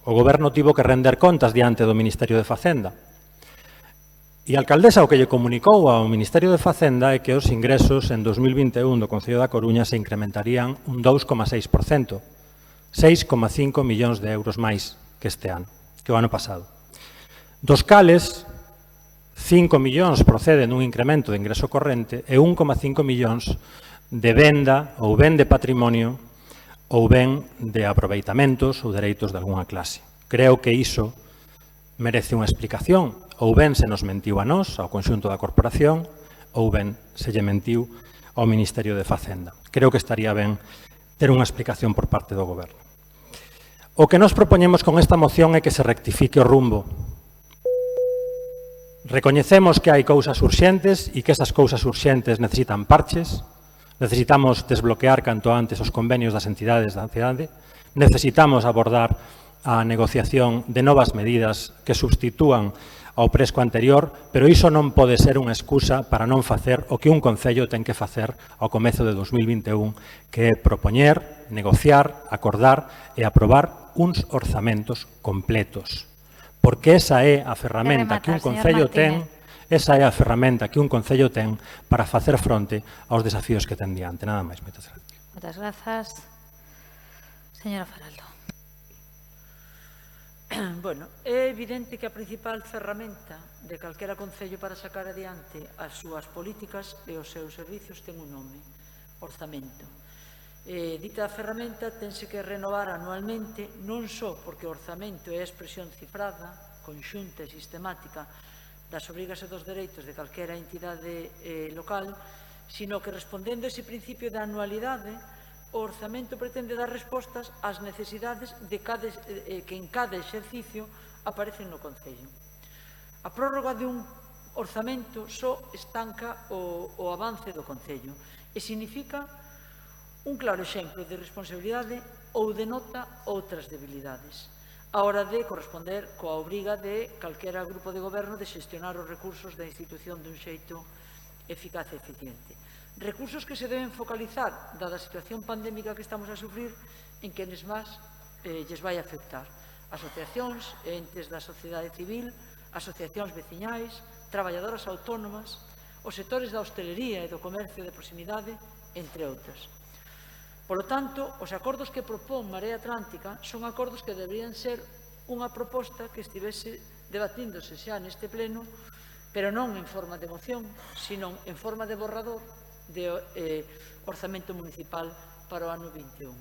o Goberno tivo que render contas diante do Ministerio de Facenda. E a alcaldesa o que lle comunicou ao Ministerio de Facenda é que os ingresos en 2021 do Concello da Coruña se incrementarían un 2,6%, 6,5 millóns de euros máis que este ano, que o ano pasado. Dos cales, 5 millóns proceden dun incremento de ingreso corrente e 1,5 millóns de venda ou ben de patrimonio ou ben de aproveitamentos ou dereitos de algunha clase. Creo que iso merece unha explicación. Ou ben se nos mentiu a nós, ao conxunto da corporación, ou ben se lle mentiu ao Ministerio de Facenda. Creo que estaría ben ter unha explicación por parte do Goberno. O que nos propoñemos con esta moción é que se rectifique o rumbo. Recoñecemos que hai cousas urxentes e que esas cousas urxentes necesitan parches, necesitamos desbloquear canto antes os convenios das entidades da cidade, necesitamos abordar a negociación de novas medidas que substitúan ao Presco anterior, pero iso non pode ser unha excusa para non facer o que un concello ten que facer ao comezo de 2021, que é propoñer, negociar, acordar e aprobar uns orzamentos completos. Porque esa é a ferramenta que un concello ten, esa é a ferramenta que un concello ten para facer fronte aos desafíos que ten diante. Nada máis, moitas gracias. Moitas grazas. Señora Faraldo. Bueno, é evidente que a principal ferramenta de calquera concello para sacar adiante as súas políticas e os seus servicios ten un nome, orzamento. Dita ferramenta tense que renovar anualmente, non só porque o orzamento é a expresión cifrada, conxunta e sistemática das obrigas e dos dereitos de calquera entidade local, sino que respondendo a ese principio de anualidade, o orzamento pretende dar respostas ás necesidades que en cada exercicio aparecen no Concello. A prórroga de un orzamento só estanca o avance do Concello e significa un claro exemplo de responsabilidade ou denota outras debilidades a hora de corresponder coa obriga de calquera grupo de goberno de xestionar os recursos da institución dun xeito eficaz e eficiente. Recursos que se deben focalizar, dada a situación pandémica que estamos a sufrir, en quenes máis lles vai afectar. Asociacións, entes da sociedade civil, asociacións veciñais, traballadoras autónomas, os sectores da hostelería e do comercio de proximidade, entre outras. Polo tanto, os acordos que propón Marea Atlántica son acordos que deberían ser unha proposta que estivese debatíndose xa neste pleno pero non en forma de moción, sino en forma de borrador de orzamento municipal para o ano 21.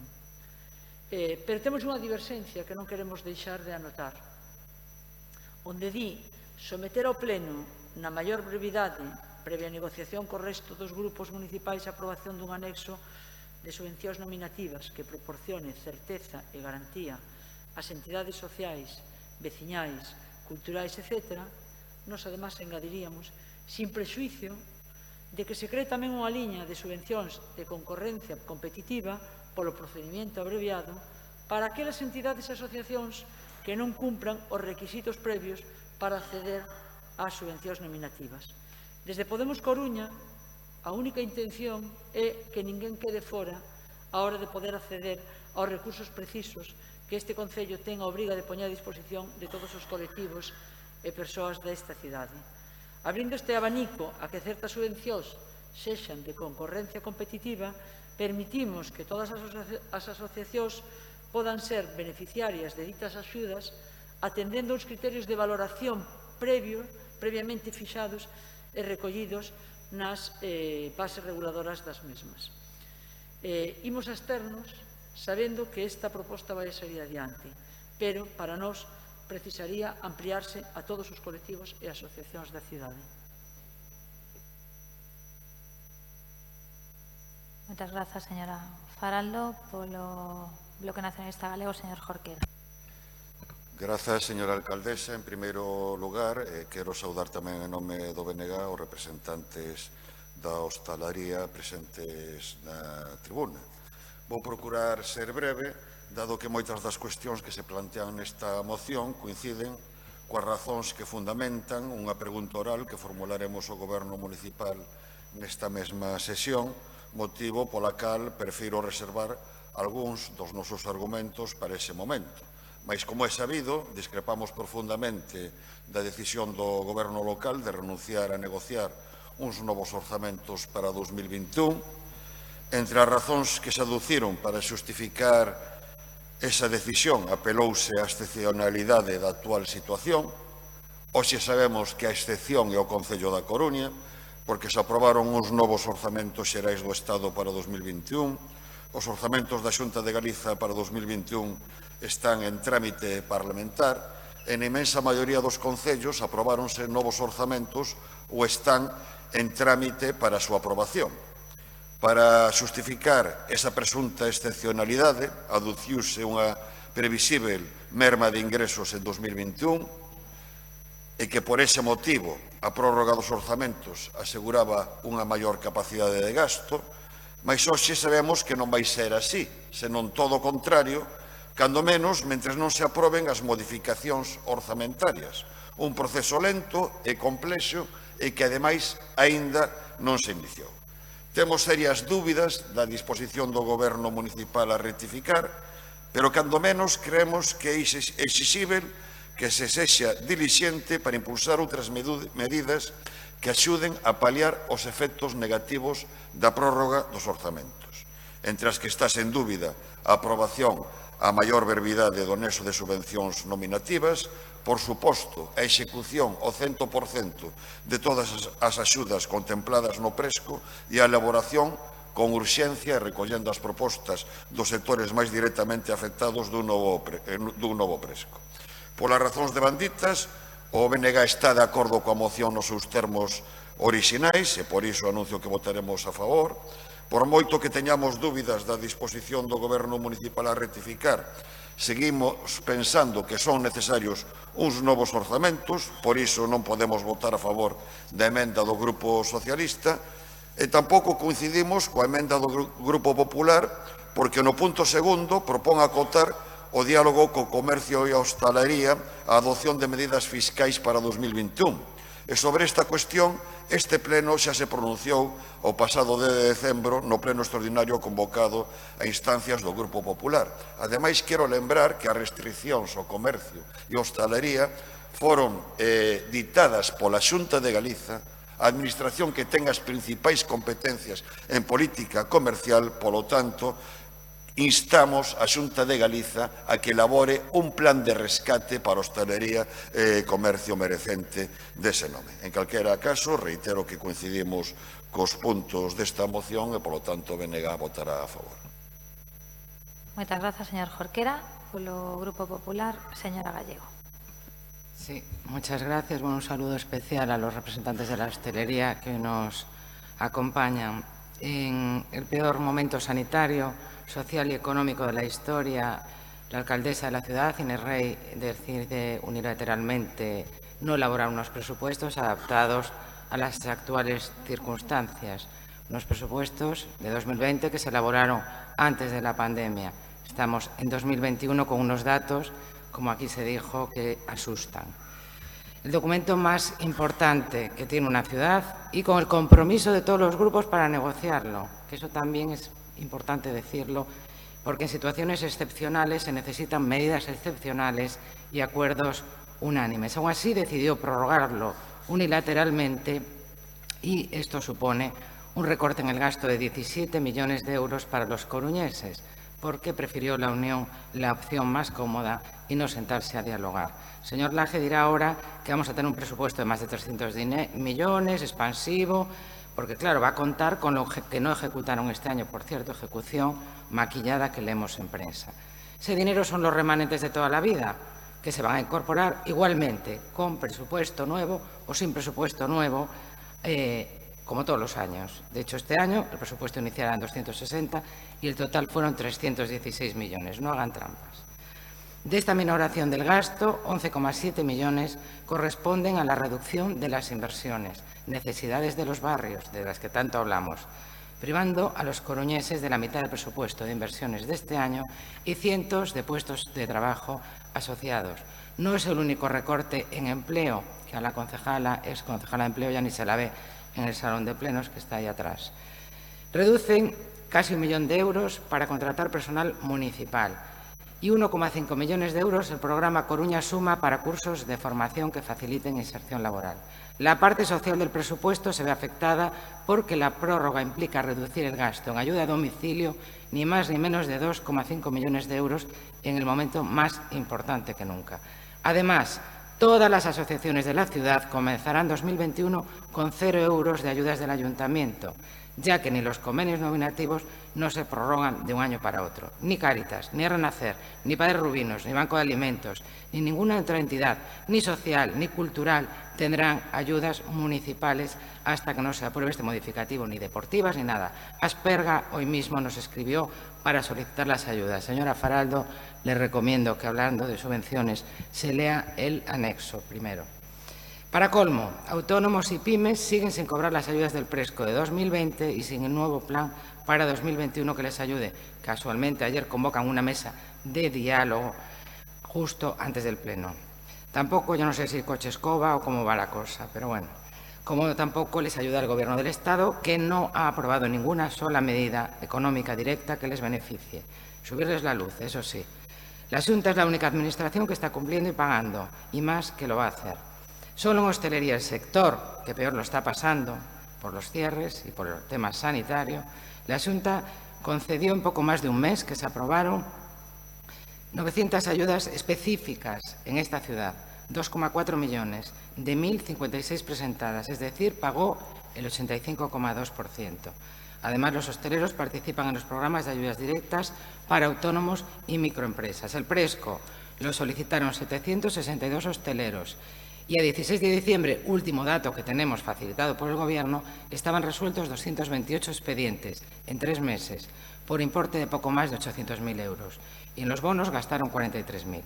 Pero temos unha diverxencia que non queremos deixar de anotar, onde di someter ao pleno na maior brevidade, previa negociación co resto dos grupos municipais, a aprobación dun anexo de subvencións nominativas que proporcione certeza e garantía ás entidades sociais, veciñais, culturais, etc., nos, además, engadiríamos, sin prexuicio de que se cree tamén unha liña de subvencións de concorrencia competitiva polo procedimento abreviado para aquelas entidades e asociacións que non cumpran os requisitos previos para acceder ás subvencións nominativas. Desde Podemos Coruña, a única intención é que ninguén quede fora á hora de poder acceder aos recursos precisos que este Concello ten a obriga de poñer a disposición de todos os colectivos e persoas desta cidade. Abrindo este abanico a que certas subvencións sexan de concorrencia competitiva, permitimos que todas as asociacións podan ser beneficiarias de ditas axudas atendendo aos criterios de valoración previamente fixados e recollidos nas bases reguladoras das mesmas. Imos absternos sabendo que esta proposta vai sair adiante, pero para nós precisaría ampliarse a todos os colectivos e asociacións da cidade. Moitas grazas, señora Faraldo. Polo Bloque Nacionalista Galego, señor Jorquera. Grazas, señora alcaldesa. En primeiro lugar, quero saudar tamén en nome do BNG os representantes da hostalaría presentes na tribuna. Vou procurar ser breve, dado que moitas das cuestións que se plantean nesta moción coinciden coas razóns que fundamentan unha pregunta oral que formularemos ao Goberno Municipal nesta mesma sesión, motivo pola cal prefiro reservar algúns dos nosos argumentos para ese momento. Mais, como é sabido, discrepamos profundamente da decisión do Goberno local de renunciar a negociar uns novos orzamentos para 2021. Entre as razóns que se aduciron para xustificar esa decisión apelouse á excepcionalidade da actual situación. Hoxe sabemos que a excepción é o Concello da Coruña, porque se aprobaron uns novos orzamentos xerais do Estado para 2021. Os orzamentos da Xunta de Galiza para 2021 están en trámite parlamentar e na imensa maioría dos concellos aprobáronse novos orzamentos ou están en trámite para a súa aprobación. Para xustificar esa presunta excepcionalidade, aduciuse unha previsível merma de ingresos en 2021 e que por ese motivo a prórroga dos orzamentos aseguraba unha maior capacidade de gasto, mas hoxe sabemos que non vai ser así, senón todo o contrario, cando menos mentres non se aproben as modificacións orzamentarias. Un proceso lento e complexo e que, ademais, aínda non se iniciou. Temos serias dúbidas da disposición do Goberno Municipal a rectificar, pero cando menos creemos que é exixível que se sexa dilixente para impulsar outras medidas que axuden a paliar os efectos negativos da prórroga dos orzamentos. Entre as que está sen dúbida a aprobación a maior brevidade do nexo de subvencións nominativas, por suposto, a execución ao 100% de todas as axudas contempladas no Presco e a elaboración con urxencia e recollendo as propostas dos sectores máis directamente afectados dun novo Presco. Polas razóns devanditas, o BNG está de acordo coa moción nos seus termos orixinais e por iso anuncio que votaremos a favor. Por moito que teñamos dúbidas da disposición do Goberno Municipal a rectificar, seguimos pensando que son necesarios uns novos orzamentos, por iso non podemos votar a favor da emenda do Grupo Socialista e tampouco coincidimos coa emenda do Grupo Popular porque no punto segundo propón acotar o diálogo co comercio e a hostalería a adopción de medidas fiscais para 2021. E sobre esta cuestión, este pleno xa se pronunciou o pasado 10 de decembro no pleno extraordinario convocado a instancias do Grupo Popular. Ademais, quero lembrar que as restriccións ao comercio e hostalería foron ditadas pola Xunta de Galiza, a administración que ten as principais competencias en política comercial, polo tanto, Instamos a Xunta de Galiza a que elabore un plan de rescate para a hostalería e comercio merecente dese nome. En calquera caso, reitero que coincidimos cos puntos desta moción e, polo tanto, BNG votará a favor. Moitas grazas, señor Jorquera. Polo Grupo Popular, señora Gallego. Sí, muchas gracias. Bueno, un saludo especial a los representantes de la hostelería que nos acompañan. En el peor momento sanitario, social y económico de la historia, la alcaldesa de la ciudad, Inés Rey, decide unilateralmente no elaborar unos presupuestos adaptados a las actuales circunstancias. Unos presupuestos de 2020 que se elaboraron antes de la pandemia. Estamos en 2021 con unos datos, como aquí se dijo, que asustan. El documento más importante que tiene una ciudad y con el compromiso de todos los grupos para negociarlo, que eso también es importante decirlo, porque en situaciones excepcionales se necesitan medidas excepcionales y acuerdos unánimes. Aún así, decidió prorrogarlo unilateralmente y esto supone un recorte en el gasto de 17 millones de euros para los coruñeses, porque prefirió la Unión la opción más cómoda y no sentarse a dialogar. El señor Laje dirá ahora que vamos a tener un presupuesto de más de 300 millones, expansivo, porque claro, va a contar con lo que no ejecutaron este año, por cierto, ejecución maquillada que leemos en prensa. Ese dinero son los remanentes de toda la vida, que se van a incorporar igualmente con presupuesto nuevo o sin presupuesto nuevo, como todos los años. De hecho, este año el presupuesto inicial era en 260 y el total fueron 316 millones. No hagan trampas. De esta minoración del gasto, 11,7 millones corresponden a la reducción de las inversiones, necesidades de los barrios, de las que tanto hablamos, privando a los coruñeses de la mitad del presupuesto de inversiones de este año y cientos de puestos de trabajo asociados. No es el único recorte en empleo, que a la concejala, exconcejala de empleo, ya ni se la ve en el salón de plenos que está ahí atrás. Reducen casi 1 millón de euros para contratar personal municipal y 1,5 millones de euros el programa Coruña Suma para cursos de formación que faciliten inserción laboral. La parte social del presupuesto se ve afectada porque la prórroga implica reducir el gasto en ayuda a domicilio ni más ni menos de 2,5 millones de euros en el momento más importante que nunca. Además, todas las asociaciones de la ciudad comenzarán 2021 con 0 euros de ayudas del ayuntamiento, ya que ni los convenios nominativos no se prorrogan de un año para otro. Ni Cáritas, ni Renacer, ni Padres Rubinos, ni Banco de Alimentos, ni ninguna otra entidad, ni social, ni cultural, tendrán ayudas municipales hasta que no se apruebe este modificativo, ni deportivas, ni nada. Asperga hoy mismo nos escribió para solicitar las ayudas. Señora Faraldo, le recomiendo que, hablando de subvenciones, se lea el anexo primero. Para colmo, autónomos y pymes siguen sin cobrar las ayudas del Presco de 2020 y sin el nuevo plan para 2021 que les ayude. Casualmente, ayer convocan una mesa de diálogo justo antes del Pleno. Tampoco, yo no sé si coche escoba o cómo va la cosa, pero bueno. Como tampoco les ayuda el Gobierno del Estado, que no ha aprobado ninguna sola medida económica directa que les beneficie. Subirles la luz, eso sí. La Xunta es la única administración que está cumpliendo y pagando, y más que lo va a hacer. Solo en hostelería, el sector que peor lo está pasando por los cierres y por el tema sanitario, la Xunta concedió en poco más de un mes que se aprobaron 900 ayudas específicas en esta ciudad, 2,4 millones de 1.056 presentadas, es decir, pagó el 85,2%. Además, los hosteleros participan en los programas de ayudas directas para autónomos y microempresas. El Presco lo solicitaron 762 hosteleros y a 16 de diciembre, último dato que tenemos facilitado por el Gobierno, estaban resueltos 228 expedientes en 3 meses por importe de poco más de 800.000 euros y en los bonos gastaron 43.000.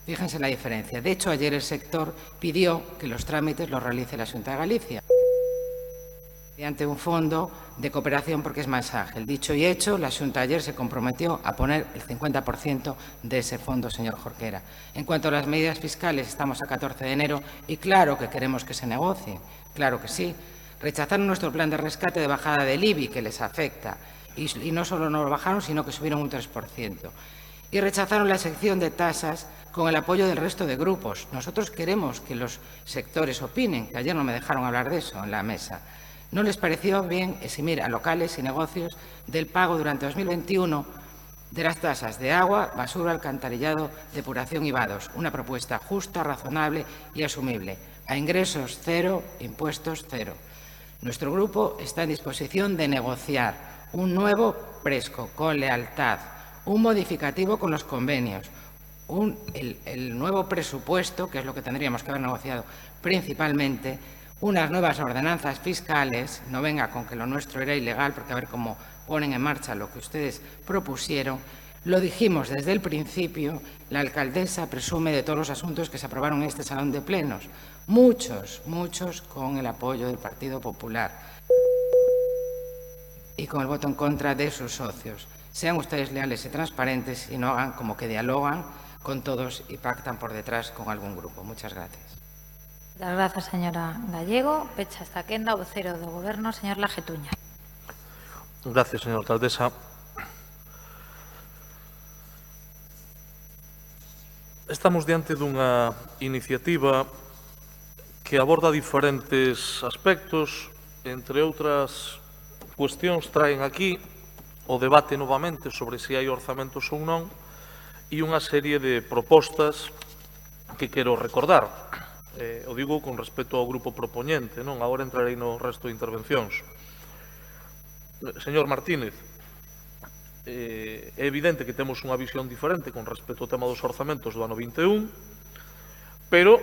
Fíjense la diferencia. De hecho, ayer el sector pidió que los trámites los realice la Xunta de Galicia mediante un fondo de cooperación porque es más ágil. Dicho y hecho, la Xunta ayer se comprometió a poner el 50% de ese fondo, señor Jorquera. En cuanto a las medidas fiscales, estamos a 14 de enero y claro que queremos que se negocie, claro que sí. Rechazaron nuestro plan de rescate de bajada del IBI, que les afecta, y no solo no lo bajaron, sino que subieron un 3%. Y rechazaron la sección de tasas con el apoyo del resto de grupos. Nosotros queremos que los sectores opinen, que ayer no me dejaron hablar de eso en la mesa. No les pareció bien eximir a locales y negocios del pago durante 2021 de las tasas de agua, basura, alcantarillado, depuración y vados. Una propuesta justa, razonable y asumible. A ingresos cero, impuestos cero. Nuestro grupo está en disposición de negociar un nuevo Presco con lealtad, un modificativo con los convenios, el nuevo presupuesto, que es lo que tendríamos que haber negociado principalmente, unas nuevas ordenanzas fiscales, no venga con que lo nuestro era ilegal, porque a ver cómo ponen en marcha lo que ustedes propusieron. Lo dijimos desde el principio, la alcaldesa presume de todos los asuntos que se aprobaron en este salón de plenos, muchos con el apoyo del Partido Popular y con el voto en contra de sus socios. Sean ustedes leales y transparentes y no hagan como que dialogan con todos y pactan por detrás con algún grupo. Muchas gracias. Muchas gracias, señora Gallego. Pecha esta quenda o vocero do Goberno, señor Lajetuña. Gracias, señora alcaldesa. Estamos diante dunha iniciativa que aborda diferentes aspectos, entre outras cuestións traen aquí o debate novamente sobre se hai orzamentos ou non e unha serie de propostas que quero recordar. O digo con respecto ao grupo propoñente, non? Agora entrarei no resto de intervencións. Señor Martínez, é evidente que temos unha visión diferente con respecto ao tema dos orzamentos do ano 21, pero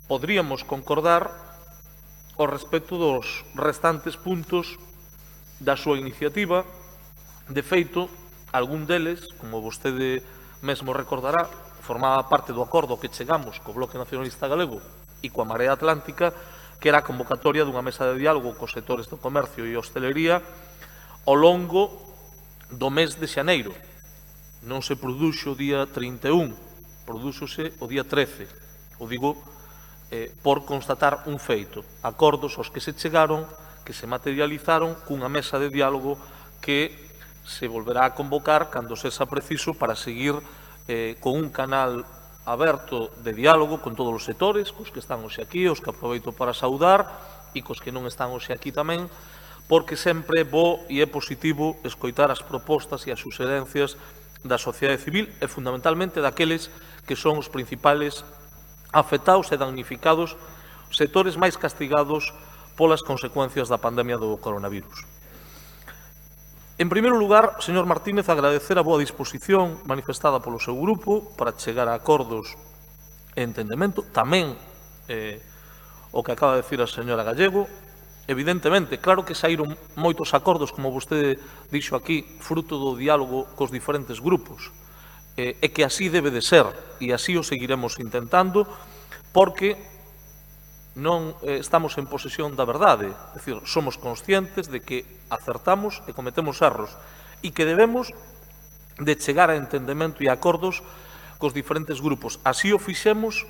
podríamos concordar ao respecto dos restantes puntos da súa iniciativa. De feito, algún deles, como vostede mesmo recordará, formaba parte do acordo que chegamos co Bloque Nacionalista Galego e coa Marea Atlántica, que era a convocatoria dunha mesa de diálogo cos sectores do comercio e hostelería ao longo do mes de xaneiro. Non se produxo o día 31, produxose o día 13. O digo por constatar un feito. Acordos aos que se chegaron, que se materializaron cunha mesa de diálogo que se volverá a convocar cando sexa preciso para seguir con un canal aberto de diálogo con todos os sectores, cos que están hoxe aquí, os que aproveito para saudar e cos que non están hoxe aquí tamén, porque sempre é bo e é positivo escoitar as propostas e as suxerencias da sociedade civil e fundamentalmente daqueles que son os principales afectados e damnificados, sectores máis castigados polas consecuencias da pandemia do coronavirus. En primeiro lugar, señor Martínez, agradecer a boa disposición manifestada polo seu grupo para chegar a acordos e entendemento. Tamén o que acaba de decir a señora Gallego. Evidentemente, claro que saíron moitos acordos, como vostede dixo aquí, fruto do diálogo cos diferentes grupos. E que así debe de ser, e así o seguiremos intentando, porque non estamos en posesión da verdade. É dicir, somos conscientes de que acertamos e cometemos erros e que debemos de chegar a entendemento e acordos cos diferentes grupos. Así o fixemos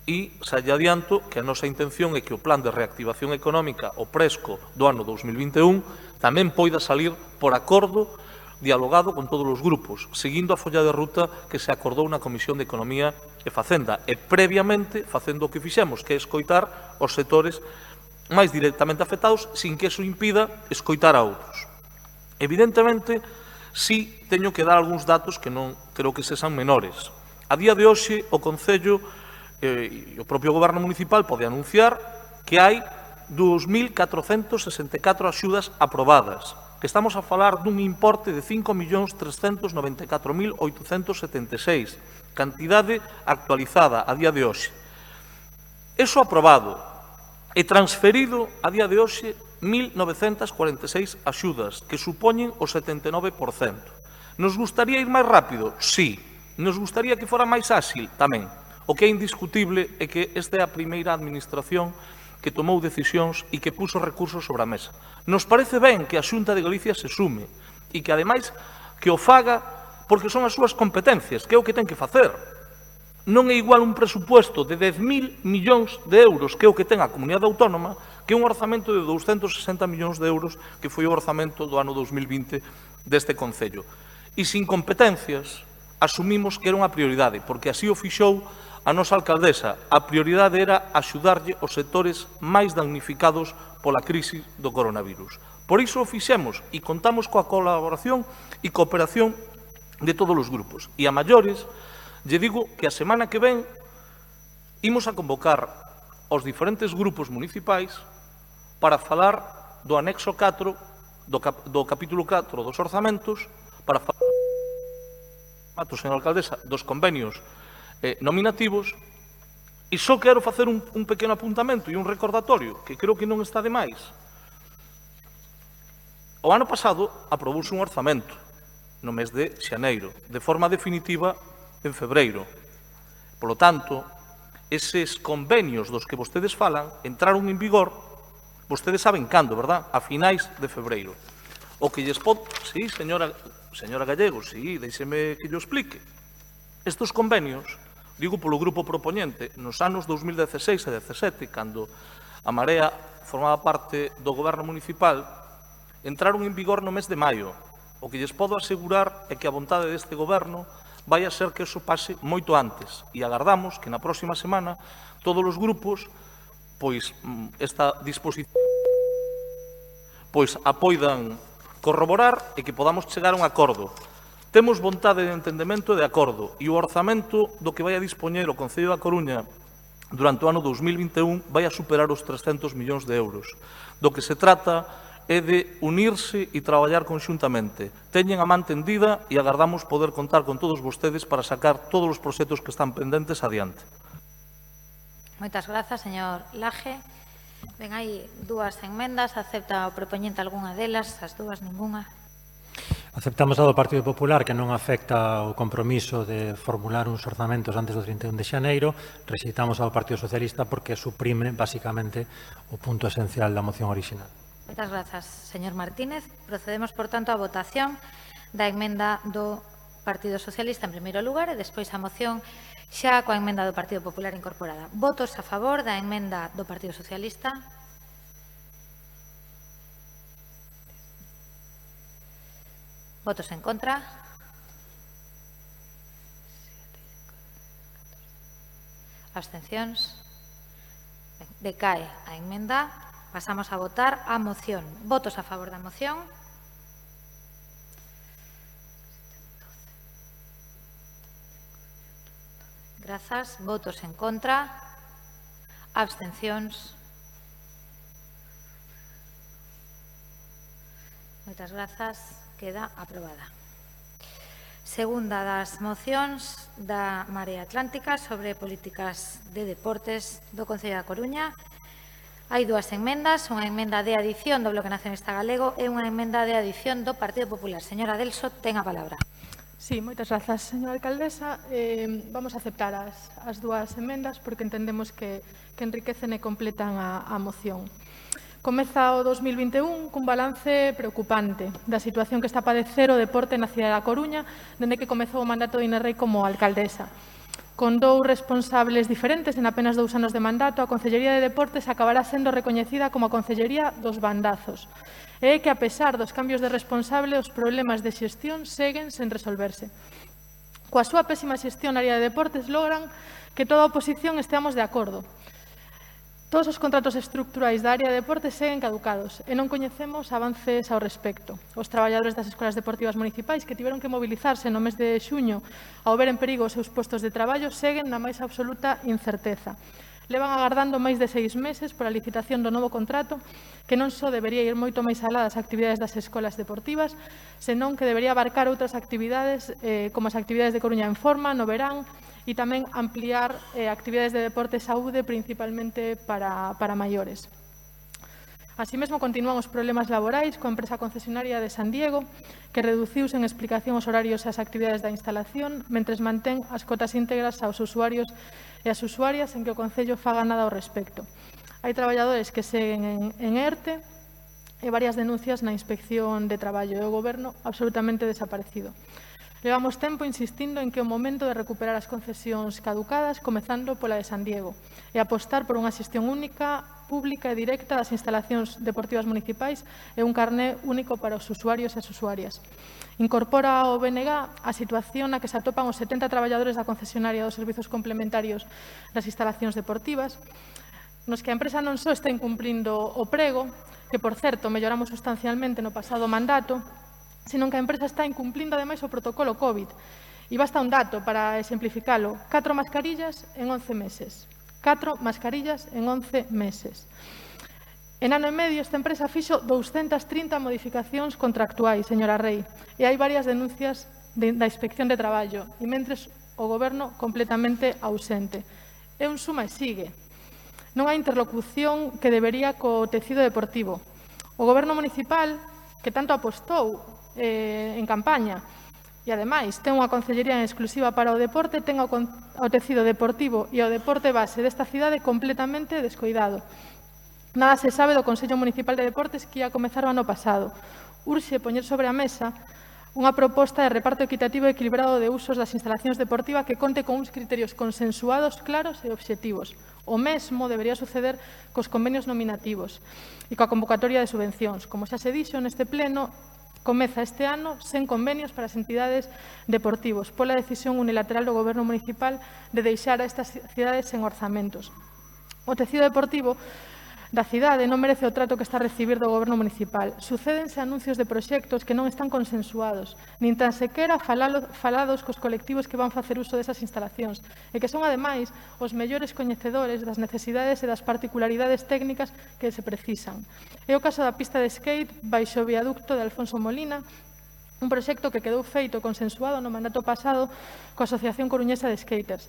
e xa lle adianto que a nosa intención é que o plan de reactivación económica, o Presco do ano 2021, tamén poida salir por acordo dialogado con todos os grupos, seguindo a folla de ruta que se acordou na Comisión de Economía e Facenda e previamente facendo o que fixemos, que é escoitar os sectores máis directamente afectados sin que eso impida escoitar a outros. Evidentemente, si teño que dar algúns datos que non creo que sexan menores. A día de hoxe, o Concello e o propio Goberno Municipal pode anunciar que hai 2.464 axudas aprobadas, que estamos a falar dun importe de 5.394.876, cantidade actualizada a día de hoxe. Eso aprobado e transferido a día de hoxe 1.946 axudas, que supoñen o 79%. Nos gustaría ir máis rápido? Sí. Nos gustaría que fora máis áxil? Tamén. O que é indiscutible é que esta é a primeira administración que tomou decisións e que puso recursos sobre a mesa. Nos parece ben que a Xunta de Galicia se sume e que, ademais, que o faga porque son as súas competencias, que é o que ten que facer. Non é igual un presupuesto de 10.000 millóns de euros, que é o que ten a comunidade autónoma, que un orzamento de 260 millóns de euros, que foi o orzamento do ano 2020 deste Concello. E sin competencias, asumimos que era unha prioridade, porque así o fixou a nosa alcaldesa, a prioridade era axudarlle os sectores máis damnificados pola crise do coronavirus. Por iso o fixemos e contamos coa colaboración e cooperación de todos os grupos. E a maiores, lle digo que a semana que ven imos a convocar aos diferentes grupos municipais para falar do anexo 4, do capítulo 4 dos orzamentos, para falar, señora alcaldesa, dos convenios nominativos, e só quero facer un pequeno apuntamento e un recordatorio, que creo que non está de máis. O ano pasado aprobouse un orzamento no mes de xaneiro, de forma definitiva en febreiro. Por lo tanto, eses convenios dos que vostedes falan entraron en vigor, vostedes saben cando, verdad? A finais de febreiro. O que lles pode... Sí, señora Gallego, sí, deixeme que llo explique. Estes convenios, digo polo grupo propoñente, nos anos 2016 e 2017, cando a Marea formaba parte do goberno municipal, entraron en vigor no mes de maio. O que lles podo asegurar é que a vontade deste goberno vai a ser que eso pase moito antes e agardamos que na próxima semana todos os grupos esta disposición a poidan corroborar e que podamos chegar a un acordo. Temos vontade de entendemento e de acordo e o orzamento do que vai a dispoñer o Concello da Coruña durante o ano 2021 vai a superar os 300 millóns de euros. Do que se trata é de unirse e traballar conxuntamente. Teñen a man tendida e agardamos poder contar con todos vostedes para sacar todos os proxectos que están pendentes adiante. Moitas grazas, señor Laje. Ben, hai dúas enmendas. Acepta o propoñente algunha delas? As dúas, ningunha? Aceptamos a do Partido Popular, que non afecta o compromiso de formular uns orzamentos antes do 31 de xaneiro. Rexeitamos ao Partido Socialista porque suprime, basicamente, o punto esencial da moción original. Moitas grazas, señor Martínez. Procedemos, por tanto, á votación da emenda do Partido Socialista en primeiro lugar e despois a moción xa coa emenda do Partido Popular incorporada. Votos a favor da emenda do Partido Socialista? Votos en contra? Abstencións? Decae a emenda. Pasamos a votar a moción. Votos a favor da moción? Grazas. Votos en contra? Abstencións? Moitas grazas. Queda aprobada. Segunda das mocións da Marea Atlántica sobre políticas de deportes do Concello da Coruña. Hai dúas enmendas, unha emenda de adición do Bloque Nacionalista Galego e unha emenda de adición do Partido Popular. Señora Delso, ten a palabra. Sí, moitas grazas, señora alcaldesa. Vamos a aceptar as dúas emendas porque entendemos que enriquecen e completan a moción. Comeza o 2021 cun balance preocupante da situación que está a padecer o deporte na cidade da Coruña dende que comezou o mandato de Inés Rei como alcaldesa. Con dous responsables diferentes en apenas 2 anos de mandato, a Consellería de Deportes acabará sendo recoñecida como a Consellería dos Bandazos. E que, a pesar dos cambios de responsable, os problemas de xestión seguen sen resolverse. Coa súa pésima xestión na área de deportes logran que toda a oposición esteamos de acordo. Todos os contratos estructurais da área de deportes seguen caducados e non coñecemos avances ao respecto. Os traballadores das escolas deportivas municipais que tiveron que mobilizarse no mes de xuño ao ver en perigo os seus postos de traballo seguen na máis absoluta incerteza. Levan agardando máis de 6 meses pola licitación do novo contrato que non só debería ir moito máis alá das actividades das escolas deportivas, senón que debería abarcar outras actividades como as actividades de Coruña en Forma, no verán, e tamén ampliar actividades de deporte e saúde, principalmente para maiores. Así mesmo, continúan os problemas laborais coa empresa concesionaria de San Diego, que reduciu sen explicación os horarios e as actividades da instalación, mentres mantén as cotas íntegras aos usuarios e as usuarias en que o Concello faga nada ao respecto. Hai traballadores que seguen en ERTE e varias denuncias na Inspección de Traballo e o Goberno absolutamente desaparecido. Levamos tempo insistindo en que é o momento de recuperar as concesións caducadas, comezando pola de San Diego, e apostar por unha xestión única pública e directa das instalacións deportivas municipais e un carné único para os usuarios e as usuarias. Incorpora ao BNG a situación na que se atopan os 70 traballadores da concesionaria dos servizos complementarios das instalacións deportivas, nos que a empresa non só está incumplindo o prego, que, por certo, melloramos sustancialmente no pasado mandato, senón que a empresa está incumplindo, ademais, o protocolo COVID. E basta un dato para exemplificalo. 4 mascarillas en 11 meses. 4 mascarillas en 11 meses. En ano e medio, esta empresa fixo 230 modificacións contractuais, señora Rei, e hai varias denuncias da Inspección de Traballo, e mentres o Goberno completamente ausente. É un suma e sigue. Non hai interlocución que debería co tecido deportivo. O Goberno municipal, que tanto apostou en campaña, e, ademais, ten unha concellería en exclusiva para o deporte, ten o tecido deportivo e o deporte base desta cidade completamente descoidado. Nada se sabe do Consello Municipal de Deportes que ia comezar o ano pasado. Urxe poñer sobre a mesa unha proposta de reparto equitativo e equilibrado de usos das instalacións deportivas que conte con uns criterios consensuados, claros e obxectivos. O mesmo debería suceder cos convenios nominativos e coa convocatoria de subvencións. Como xa se dixo neste pleno, comeza este ano sen convenios para as entidades deportivos pola decisión unilateral do Goberno municipal de deixar a estas cidades sen orzamentos. O tecido deportivo da cidade non merece o trato que está a recibir do Goberno municipal. Sucédense anuncios de proxectos que non están consensuados, nin tan sequera falados cos colectivos que van facer uso desas instalacións e que son, ademais, os mellores coñecedores das necesidades e das particularidades técnicas que se precisan. É o caso da pista de skate baixo o viaducto de Alfonso Molina, un proxecto que quedou feito consensuado no mandato pasado coa Asociación Coruñesa de Skaters.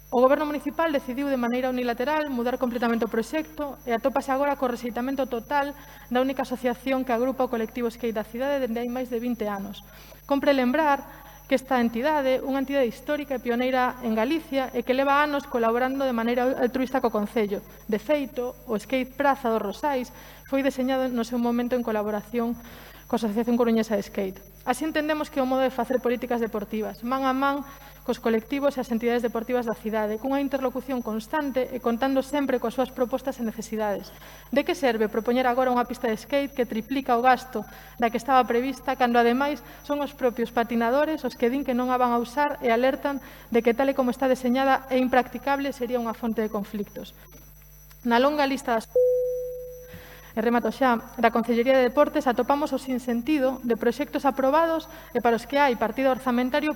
O Goberno municipal decidiu de maneira unilateral mudar completamente o proxecto e atópase agora co rexeitamento total da única asociación que agrupa o colectivo skate da cidade dende hai máis de 20 anos. Compre lembrar que esta entidade, unha entidade histórica e pioneira en Galicia e que leva anos colaborando de maneira altruísta co Concello. De feito, o Skate Praza dos Rosais foi deseñado no seu momento en colaboración coa Asociación Coruñesa de Skate. Así entendemos que é o modo de facer políticas deportivas, man a man cos colectivos e as entidades deportivas da cidade, cunha interlocución constante e contando sempre coas súas propostas e necesidades. De que serve propoñer agora unha pista de skate que triplica o gasto da que estaba prevista, cando, ademais, son os propios patinadores os que din que non a van a usar e alertan de que, tal e como está deseñada, é impracticable e sería unha fonte de conflictos. Na longa lista das e remato xa, da Concellería de Deportes atopamos o sinsentido de proxectos aprobados e para os que hai partida orzamentaria,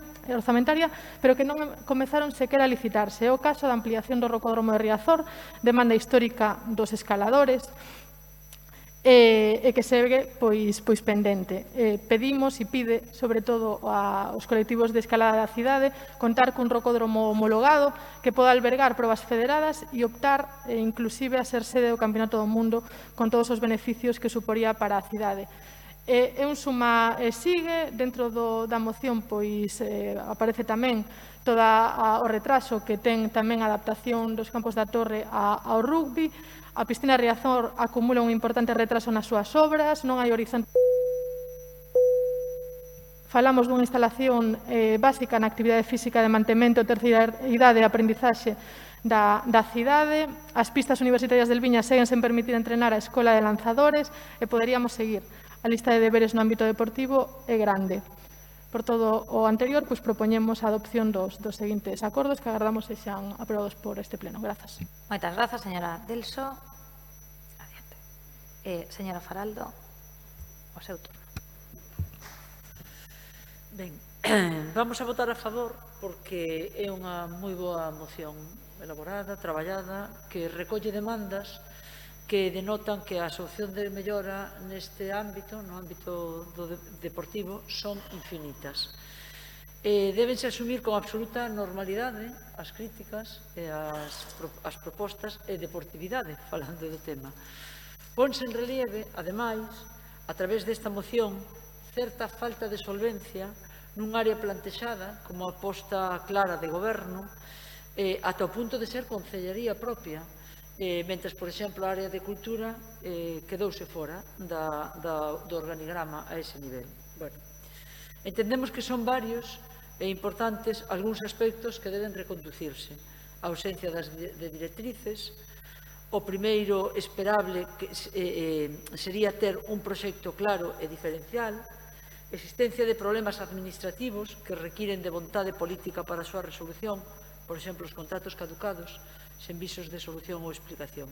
pero que non comezaron sequera a licitarse. É o caso da ampliación do rocódromo de Riazor, demanda histórica dos escaladores, e que segue pois pendente. Pedimos e pide, sobre todo, aos colectivos de escalada da cidade contar cun rocódromo homologado que poda albergar probas federadas e optar inclusive a ser sede do Campeonato do Mundo con todos os beneficios que suporía para a cidade. É un suma e sigue. Dentro da moción pois aparece tamén todo o retraso que ten tamén a adaptación dos campos da Torre ao rugby. A piscina Riazor acumula un importante retraso nas súas obras, non hai horizonte. Falamos dunha instalación básica na actividade física de mantemento e terceira idade e aprendizaxe da cidade. As pistas universitarias del Viña seguen sen permitir entrenar a escola de lanzadores e poderíamos seguir. A lista de deberes no ámbito deportivo é grande. Por todo o anterior, pois propoñemos a adopción dos seguintes acordos que agardamos sexan aprobados por este pleno. Grazas. Moitas grazas, señora Delso. Adiante. Señora Faraldo, o seu turno. Ben, vamos a votar a favor porque é unha moi boa moción elaborada, traballada, que recolle demandas que denotan que as opcións de mellora neste ámbito, no ámbito deportivo, son infinitas. Débense asumir con absoluta normalidade as críticas e as propostas e deportividade, falando do tema. Ponse en relieve, ademais, a través desta moción, certa falta de solvencia nun área plantexada como aposta clara de goberno ata o punto de ser concellería propia, mentres, por exemplo, a área de cultura quedouse fora do organigrama a ese nivel. Bueno, entendemos que son varios e importantes algúns aspectos que deben reconducirse. A ausencia de directrices, O primeiro esperable sería ter un proxecto claro e diferencial, existencia de problemas administrativos que requiren de vontade política para a súa resolución, por exemplo, os contratos caducados, sen visos de solución ou explicación.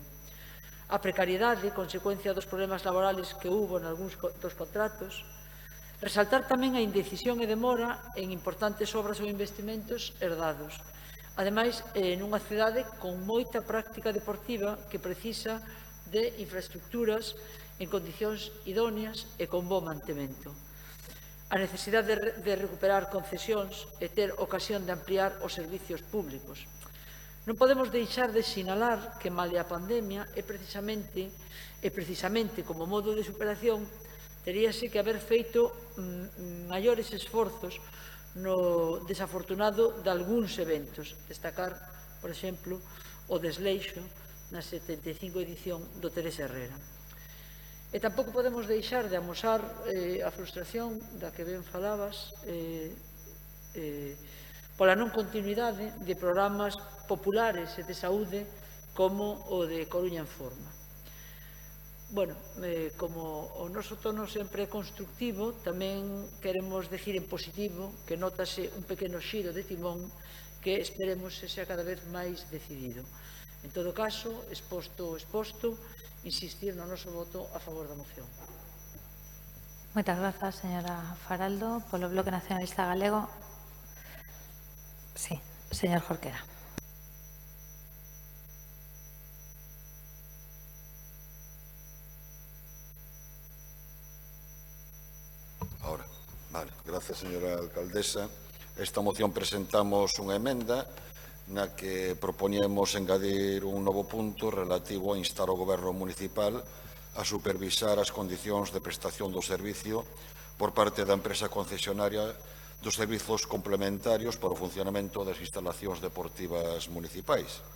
A precariedade, consecuencia dos problemas laborales que houbo en algúns dos contratos. Resaltar tamén a indecisión e demora en importantes obras ou investimentos herdados. Ademais, nunha cidade con moita práctica deportiva que precisa de infraestructuras en condicións idóneas e con bo mantemento. A necesidade de recuperar concesións e ter ocasión de ampliar os servicios públicos. Non podemos deixar de sinalar que, malia a pandemia, e precisamente como modo de superación, teríase que haber feito maiores esforzos no desafortunado de algúns eventos. Destacar, por exemplo, o desleixo na 75 edición do Teresa Herrera. E tampouco podemos deixar de amosar a frustración da que ben falabas pola non continuidade de programas populares e de saúde como o de Coruña en Forma. Bueno, como o noso tono sempre é constructivo, tamén queremos decir en positivo que notase un pequeno xiro de timón que esperemos se sea cada vez máis decidido. En todo caso, exposto, insistir no noso voto a favor da moción. Moitas grazas, señora Faraldo. Polo Bloque Nacionalista Galego. Sí, señor Jorquera. Ahora, vale, gracias, señora alcaldesa. Esta moción presentamos unha emenda na que propoñemos engadir un novo punto relativo a instar o Goberno municipal a supervisar as condicións de prestación do servicio por parte da empresa concesionaria dos servizos complementarios para o funcionamento das instalacións deportivas municipais.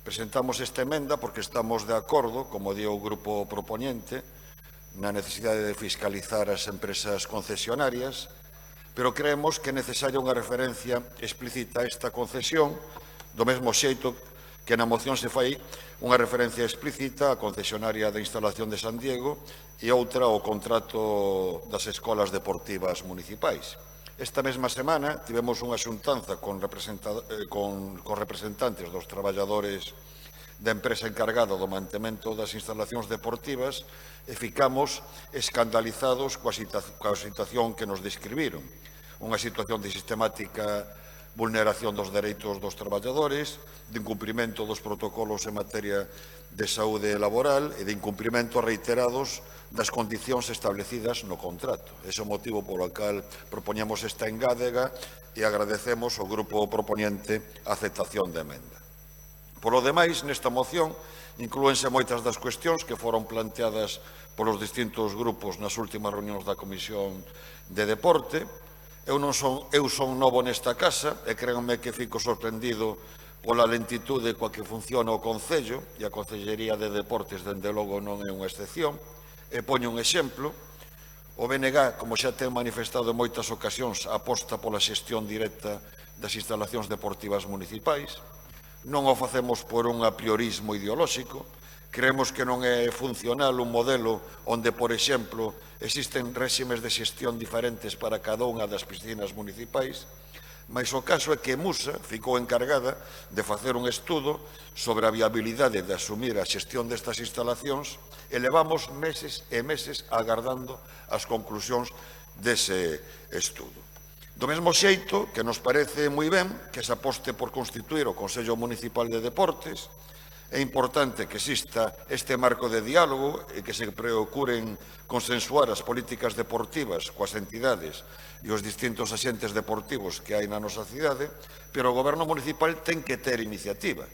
Presentamos esta emenda porque estamos de acordo, como di o grupo propoñente, na necesidade de fiscalizar as empresas concesionarias, pero creemos que é necesaria unha referencia explícita a esta concesión, do mesmo xeito que na moción se fai unha referencia explícita á concesionaria de instalación de San Diego e outra ao contrato das escolas deportivas municipais. Esta mesma semana tivemos unha xuntanza con representantes dos traballadores da empresa encargada do mantemento das instalacións deportivas e ficamos escandalizados coa situación que nos describiron. Unha situación de sistemática vulneración dos dereitos dos traballadores, de incumprimento dos protocolos en materia de saúde laboral e de incumprimento reiterados das condicións establecidas no contrato. Ese é o motivo polo cal propoñemos esta engádega e agradecemos ao grupo propoñente a aceptación da emenda. Polo demais, nesta moción, inclúense moitas das cuestións que foron planteadas polos distintos grupos nas últimas reunións da Comisión de Deporte. Eu son novo nesta casa e créanme que fico sorprendido pola lentitude coa que funciona o Concello, e a Concellería de Deportes, dende logo, non é unha excepción. E poño un exemplo. O BNG, como xa ten manifestado en moitas ocasións, aposta pola xestión directa das instalacións deportivas municipais. Non o facemos por un apriorismo ideolóxico. Creemos que non é funcional un modelo onde, por exemplo, existen réximes de xestión diferentes para cada unha das piscinas municipais, mas o caso é que Musa ficou encargada de facer un estudo sobre a viabilidade de asumir a xestión destas instalacións e levamos meses e meses agardando as conclusións dese estudo. Do mesmo xeito que nos parece moi ben que se aposte por constituir o Consello Municipal de Deportes, é importante que exista este marco de diálogo e que se procuren consensuar as políticas deportivas coas entidades e os distintos axentes deportivos que hai na nosa cidade, pero o Goberno municipal ten que ter iniciativa,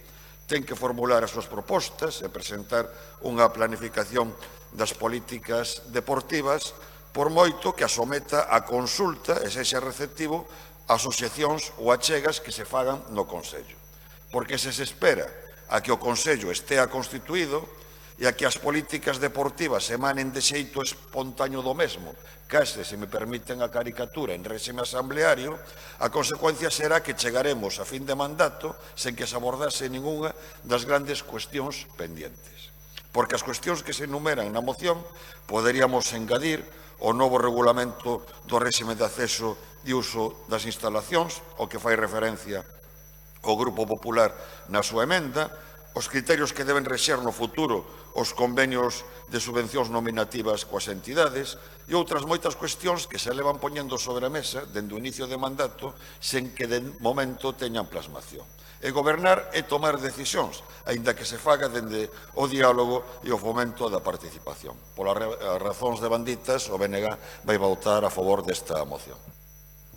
ten que formular as súas propostas e presentar unha planificación das políticas deportivas, por moito que a someta a consulta e sexa receptivo a asociacións ou achegas que se fagan no Consello. Porque se espera a que o Consello estea constituído, e a que as políticas deportivas emanen de xeito espontáneo do mesmo, case, se me permiten a caricatura, en réxime asambleario, a consecuencia será que chegaremos a fin de mandato sen que se abordase ningunha das grandes cuestións pendientes. Porque as cuestións que se enumeran na moción poderíamos engadir o novo regulamento do réxime de acceso e uso das instalacións, o que fai referencia ao Grupo Popular na súa emenda, os criterios que deben rexer no futuro os convenios de subvencións nominativas coas entidades e outras moitas cuestións que se levan poñendo sobre a mesa dende o inicio de mandato sen que de momento teñan plasmación. E gobernar é tomar decisións, aínda que se faga dende o diálogo e o fomento da participación. Polas razóns devanditas, o BNG vai votar a favor desta moción.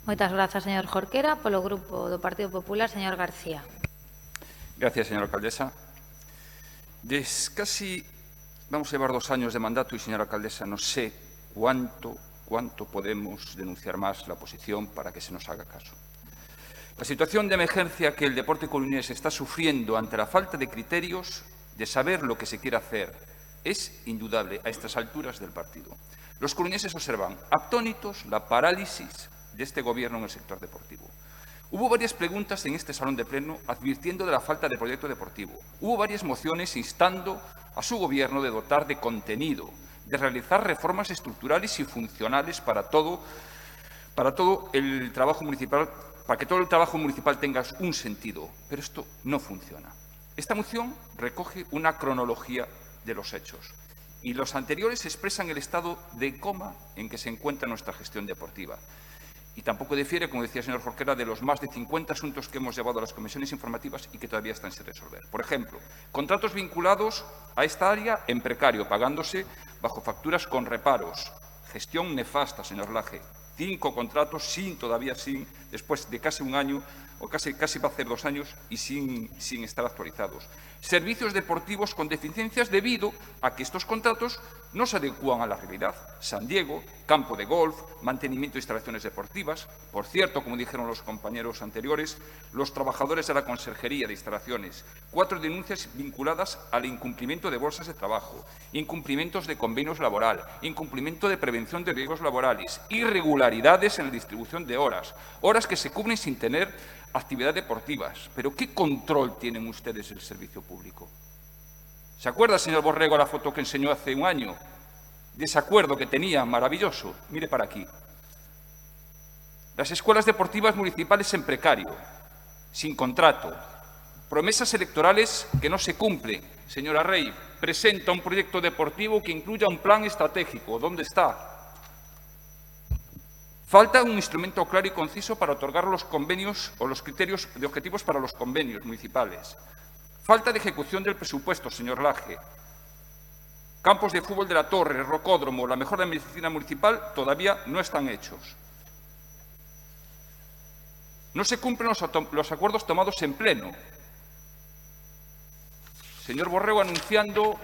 Moitas grazas, señor Jorquera. Polo Grupo do Partido Popular, señor García. Gracias, señora alcaldesa. Casi vamos a llevar 2 años de mandato y, señora alcaldesa, no sé cuánto podemos denunciar más la oposición para que se nos haga caso. La situación de emergencia que el deporte coruñés está sufriendo ante la falta de criterios, de saber lo que se quiere hacer, es indudable a estas alturas del partido. Los coruñeses observan atónitos la parálisis de este gobierno en el sector deportivo. Hubo varias preguntas en este salón de pleno advirtiendo de la falta de proyecto deportivo. Hubo varias mociones instando a su gobierno de dotar de contenido, de realizar reformas estructurales y funcionales para todo el trabajo municipal, para que todo el trabajo municipal tenga un sentido. Pero esto no funciona. Esta moción recoge una cronología de los hechos y los anteriores expresan el estado de coma en que se encuentra nuestra gestión deportiva. Y tampoco difiere, como decía el señor Jorquera, de los más de 50 asuntos que hemos llevado a las comisiones informativas y que todavía están sin resolver. Por ejemplo, contratos vinculados a esta área en precario, pagándose bajo facturas con reparos. Gestión nefasta, señor Laje. 5 contratos todavía sin, después de casi un año, o casi va a hacer 2 años, y sin estar actualizados. Servicios deportivos con deficiencias debido a que estos contratos no se adecúan a la realidad. San Diego, campo de golf, mantenimiento de instalaciones deportivas. Por cierto, como dijeron los compañeros anteriores, los trabajadores de la Conserjería de Instalaciones. 4 denuncias vinculadas al incumplimiento de bolsas de trabajo, incumplimientos de convenios laboral, incumplimiento de prevención de riesgos laborales, irregularidades en la distribución de horas, horas que se cubren sin tener actividades deportivas. Pero ¿qué control tienen ustedes del servicio público? ¿Se acuerda, señor Borrego, la foto que enseñó hace un año? De ese acuerdo que tenía, maravilloso. Mire para aquí. Las escuelas deportivas municipales en precario, sin contrato. Promesas electorales que no se cumplen. Señora Rey, presenta un proyecto deportivo que incluya un plan estratégico. ¿Dónde está? Falta un instrumento claro y conciso para otorgar los convenios o los criterios de objetivos para los convenios municipales. Falta de ejecución del presupuesto, señor Laje. Campos de fútbol de la Torre, Rocódromo, la mejora de medicina municipal todavía no están hechos. No se cumplen los acuerdos tomados en pleno. Señor Borrego anunciando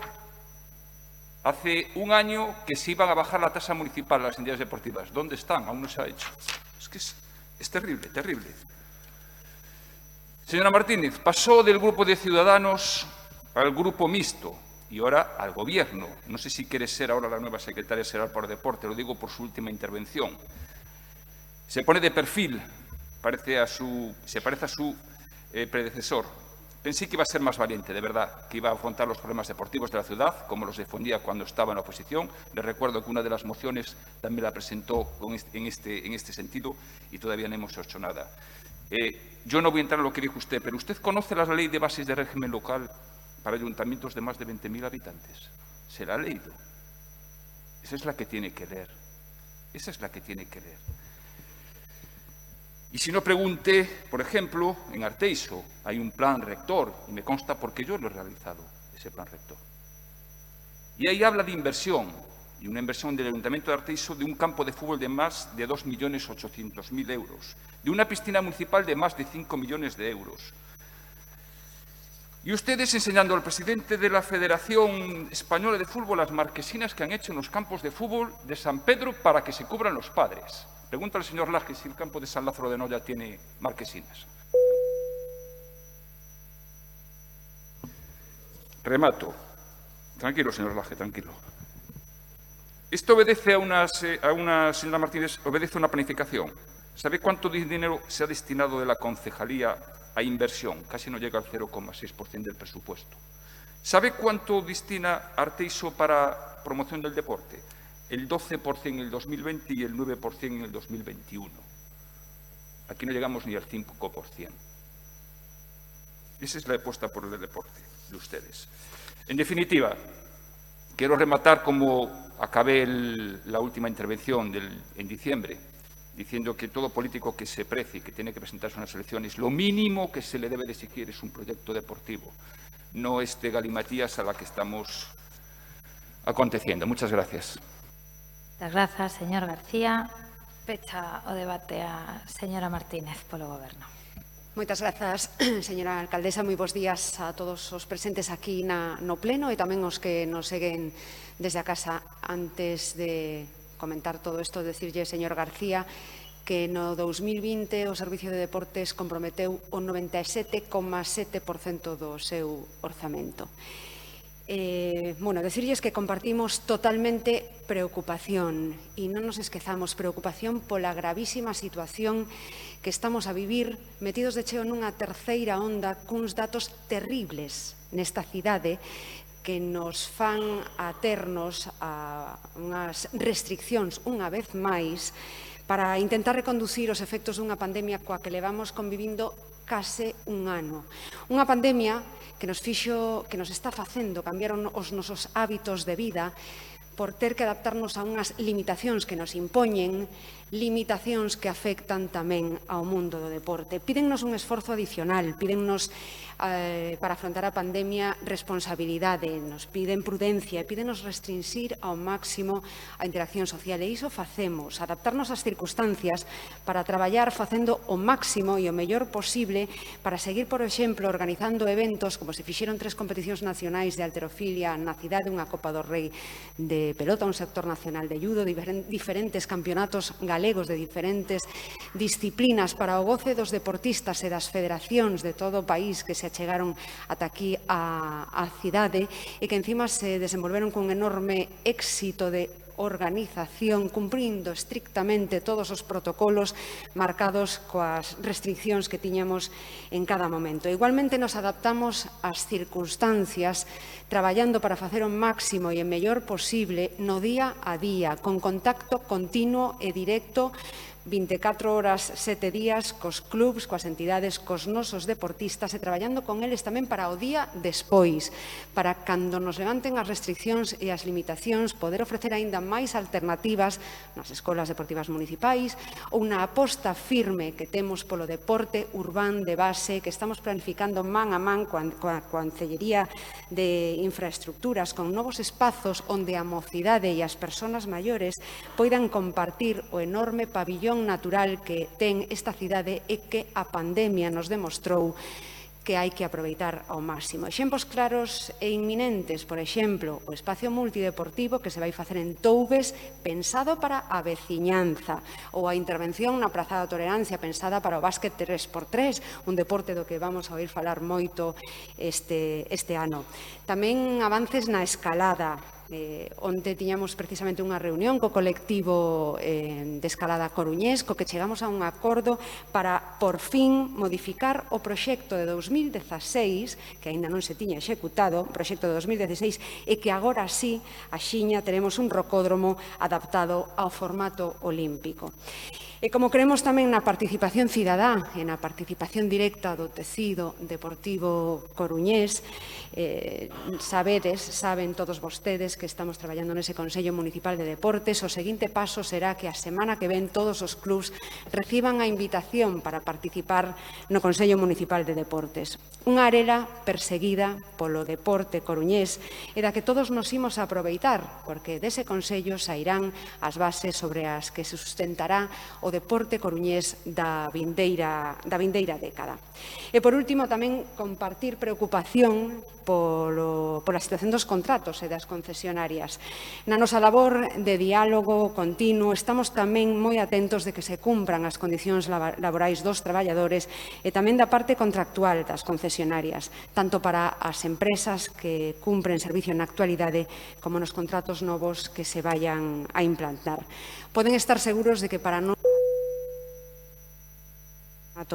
hace un año que se iban a bajar la tasa municipal a las entidades deportivas. ¿Dónde están? Aún no se ha hecho. Es que es terrible, terrible. Señora Martínez, pasó del grupo de Ciudadanos al grupo mixto y ahora al Gobierno. No sé si quiere ser ahora la nueva secretaria general por deporte, lo digo por su última intervención. Se pone de perfil, se parece a su predecesor. Pensé que iba a ser más valiente, de verdad, que iba a afrontar los problemas deportivos de la ciudad, como los defendía cuando estaba en la oposición. Les recuerdo que una de las mociones también la presentó en este sentido y todavía no hemos hecho nada. Yo no voy a entrar en lo que dijo usted, pero ¿usted conoce la ley de bases de régimen local para ayuntamientos de más de 20.000 habitantes? ¿Se la ha leído? Esa es la que tiene que leer. Esa es la que tiene que leer. Y si no, pregunte, por ejemplo, en Arteixo hay un plan rector, y me consta porque yo lo he realizado, ese plan rector. Y ahí habla de inversión, y una inversión del Ayuntamiento de Arteixo de un campo de fútbol de más de 2.800.000 euros, de una piscina municipal de más de 5 millones de euros. Y ustedes enseñando al presidente de la Federación Española de Fútbol las marquesinas que han hecho en los campos de fútbol de San Pedro para que se cubran los padres. Pregunta al señor Laje si el campo de San Lázaro de Noya tiene marquesinas. Remato. Tranquilo, señor Laje, tranquilo. Esto obedece señora Martínez, obedece a una planificación. ¿Sabe cuánto dinero se ha destinado de la concejalía a inversión? Casi no llega al 0,6% del presupuesto. ¿Sabe cuánto destina Arteixo para promoción del deporte? El 12% en el 2020 y el 9% en el 2021. Aquí no llegamos ni al 5%. Esa es la apuesta por el deporte de ustedes. En definitiva, quiero rematar como acabé la última intervención en diciembre, diciendo que todo político que se precie, que tiene que presentarse a unas elecciones, lo mínimo que se le debe de exigir es un proyecto deportivo, no este galimatías a la que estamos aconteciendo. Muchas gracias. Muchas gracias, señor García. Pecha o debate a señora Martínez polo Goberno. Moitas grazas, señora alcaldesa. Moi bons días a todos os presentes aquí no pleno e tamén os que nos seguen desde a casa. Antes de comentar todo isto, decirlle, señor García, que no 2020 o Servicio de Deportes comprometeu o 97,7% do seu orzamento. Decirlles que compartimos totalmente preocupación e non nos esquezamos, preocupación pola gravísima situación que estamos a vivir metidos de cheo nunha terceira onda cuns datos terribles nesta cidade que nos fan aternos a unhas restriccións unha vez máis para intentar reconducir os efectos dunha pandemia coa que levamos convivindo case un ano. Unha pandemia que nos está facendo cambiar os nosos hábitos de vida por ter que adaptarnos a unhas limitacións que nos impoñen, limitacións que afectan tamén ao mundo do deporte. Pídennos un esforzo adicional, pídennos para afrontar a pandemia responsabilidade, nos piden prudencia e pídennos restringir ao máximo a interacción social. E iso facemos, adaptarnos ás circunstancias para traballar facendo o máximo e o mellor posible para seguir, por exemplo, organizando eventos como se fixeron 3 competicións nacionais de halterofilia na cidade, unha Copa do Rei de pelota, un sector nacional de judo, diferentes campeonatos galegos de diferentes disciplinas para o goce dos deportistas e das federacións de todo o país que se achegaron ata aquí á cidade e que encima se desenvolveron con enorme éxito de organización, cumprindo estrictamente todos os protocolos marcados coas restriccións que tiñamos en cada momento. Igualmente nos adaptamos ás circunstancias traballando para facer o máximo e o mellor posible no día a día, con contacto continuo e directo 24 horas, 7 días, cos clubs, coas entidades, cos nosos deportistas e traballando con eles tamén para o día despois, para cando nos levanten as restriccións e as limitacións poder ofrecer aínda máis alternativas nas escolas deportivas municipais ou na aposta firme que temos polo deporte urbán de base que estamos planificando man a man coa Consellería de Infraestructuras con novos espazos onde a mocidade e as persoas maiores poidan compartir o enorme pabillón natural que ten esta cidade e que a pandemia nos demostrou que hai que aproveitar ao máximo. Exemplos claros e inminentes, por exemplo, o espacio multideportivo que se vai facer en Toubes pensado para a veciñanza ou a intervención na Praza da Tolerancia pensada para o básquet 3x3, un deporte do que vamos a oír falar moito este ano. Tamén avances na escalada, onde tiñamos precisamente unha reunión co colectivo de escalada coruñés, co que chegamos a un acordo para, por fin, modificar o proxecto de 2016, que aínda non se tiña executado, o proxecto de 2016, e que agora sí, axiña, teremos un rocódromo adaptado ao formato olímpico. E como creemos tamén na participación cidadá e na participación directa do tecido deportivo coruñés, saben todos vostedes que estamos traballando nese Consello Municipal de Deportes. O seguinte paso será que a semana que ven todos os clubs reciban a invitación para participar no Consello Municipal de Deportes. Unha arela perseguida polo deporte coruñés e da que todos nos imos a aproveitar, porque dese Consello sairán as bases sobre as que se sustentará o deporte coruñés da vindeira década. E, por último, tamén compartir preocupación pola situación dos contratos e das concesionarias. Na nosa labor de diálogo continuo estamos tamén moi atentos de que se cumpran as condicións laborais dos traballadores e tamén da parte contractual das concesionarias, tanto para as empresas que cumpren servicio na actualidade como nos contratos novos que se vayan a implantar. Poden estar seguros de que para non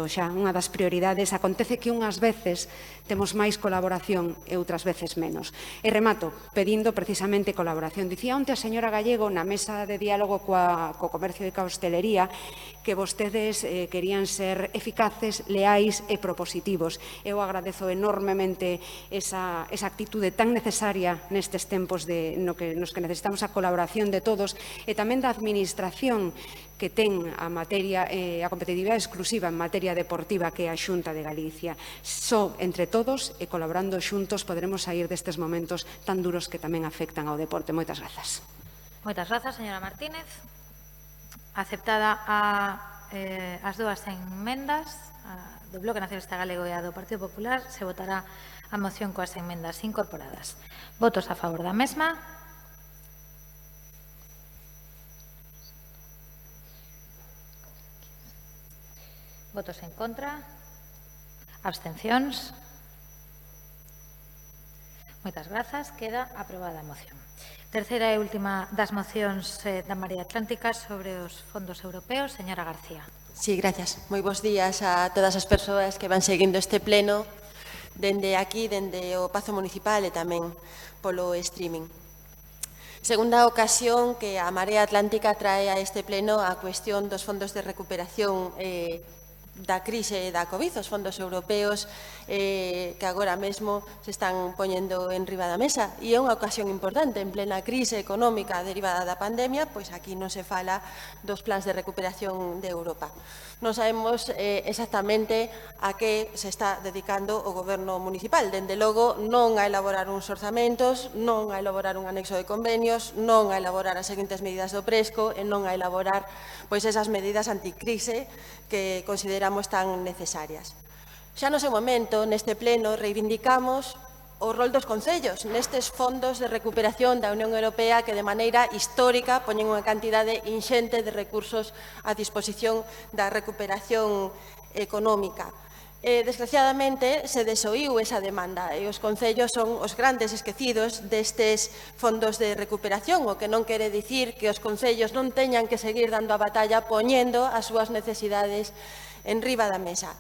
xa unha das prioridades, acontece que unhas veces temos máis colaboración e outras veces menos. E remato pedindo precisamente colaboración. Dicía onte a señora Gallego na mesa de diálogo co comercio e coa hostelería que vostedes querían ser eficaces, leais e propositivos. Eu agradezo enormemente esa actitude tan necesaria nestes tempos nos que necesitamos a colaboración de todos e tamén da administración que ten a competitividade exclusiva en materia deportiva que é a Xunta de Galicia. Só entre todos e colaborando xuntos poderemos sair destes momentos tan duros que tamén afectan ao deporte. Moitas grazas. Moitas grazas, señora Martínez. Aceptada as dúas enmendas do Bloque Nacionalista Galego e a do Partido Popular, se votará a moción coas enmendas incorporadas. Votos a favor da mesma. Votos en contra. Abstencións. Moitas grazas. Queda aprobada a moción. Terceira e última das mocións da Marea Atlántica sobre os fondos europeos. Señora García. Sí, gracias. Moi bons días a todas as persoas que van seguindo este pleno dende aquí, dende o Pazo Municipal e tamén polo streaming. Segunda ocasión que a Marea Atlántica trae a este pleno a cuestión dos fondos de recuperación da crise da COVID, os fondos europeos que agora mesmo se están poñendo en riba da mesa. E é unha ocasión importante, en plena crise económica derivada da pandemia, pois aquí non se fala dos plans de recuperación de Europa. Non sabemos exactamente a que se está dedicando o Goberno municipal. Dende logo, non a elaborar uns orzamentos, non a elaborar un anexo de convenios, non a elaborar as seguintes medidas do Presco e non a elaborar esas medidas anticrise que consideramos tan necesarias. Xa no seu momento, neste pleno, reivindicamos o rol dos concellos nestes fondos de recuperación da Unión Europea que de maneira histórica poñen unha cantidade inxente de recursos a disposición da recuperación económica. Desgraciadamente, se desoíu esa demanda e os concellos son os grandes esquecidos destes fondos de recuperación, o que non quere dicir que os concellos non teñan que seguir dando a batalla poñendo as súas necesidades en riba da mesa.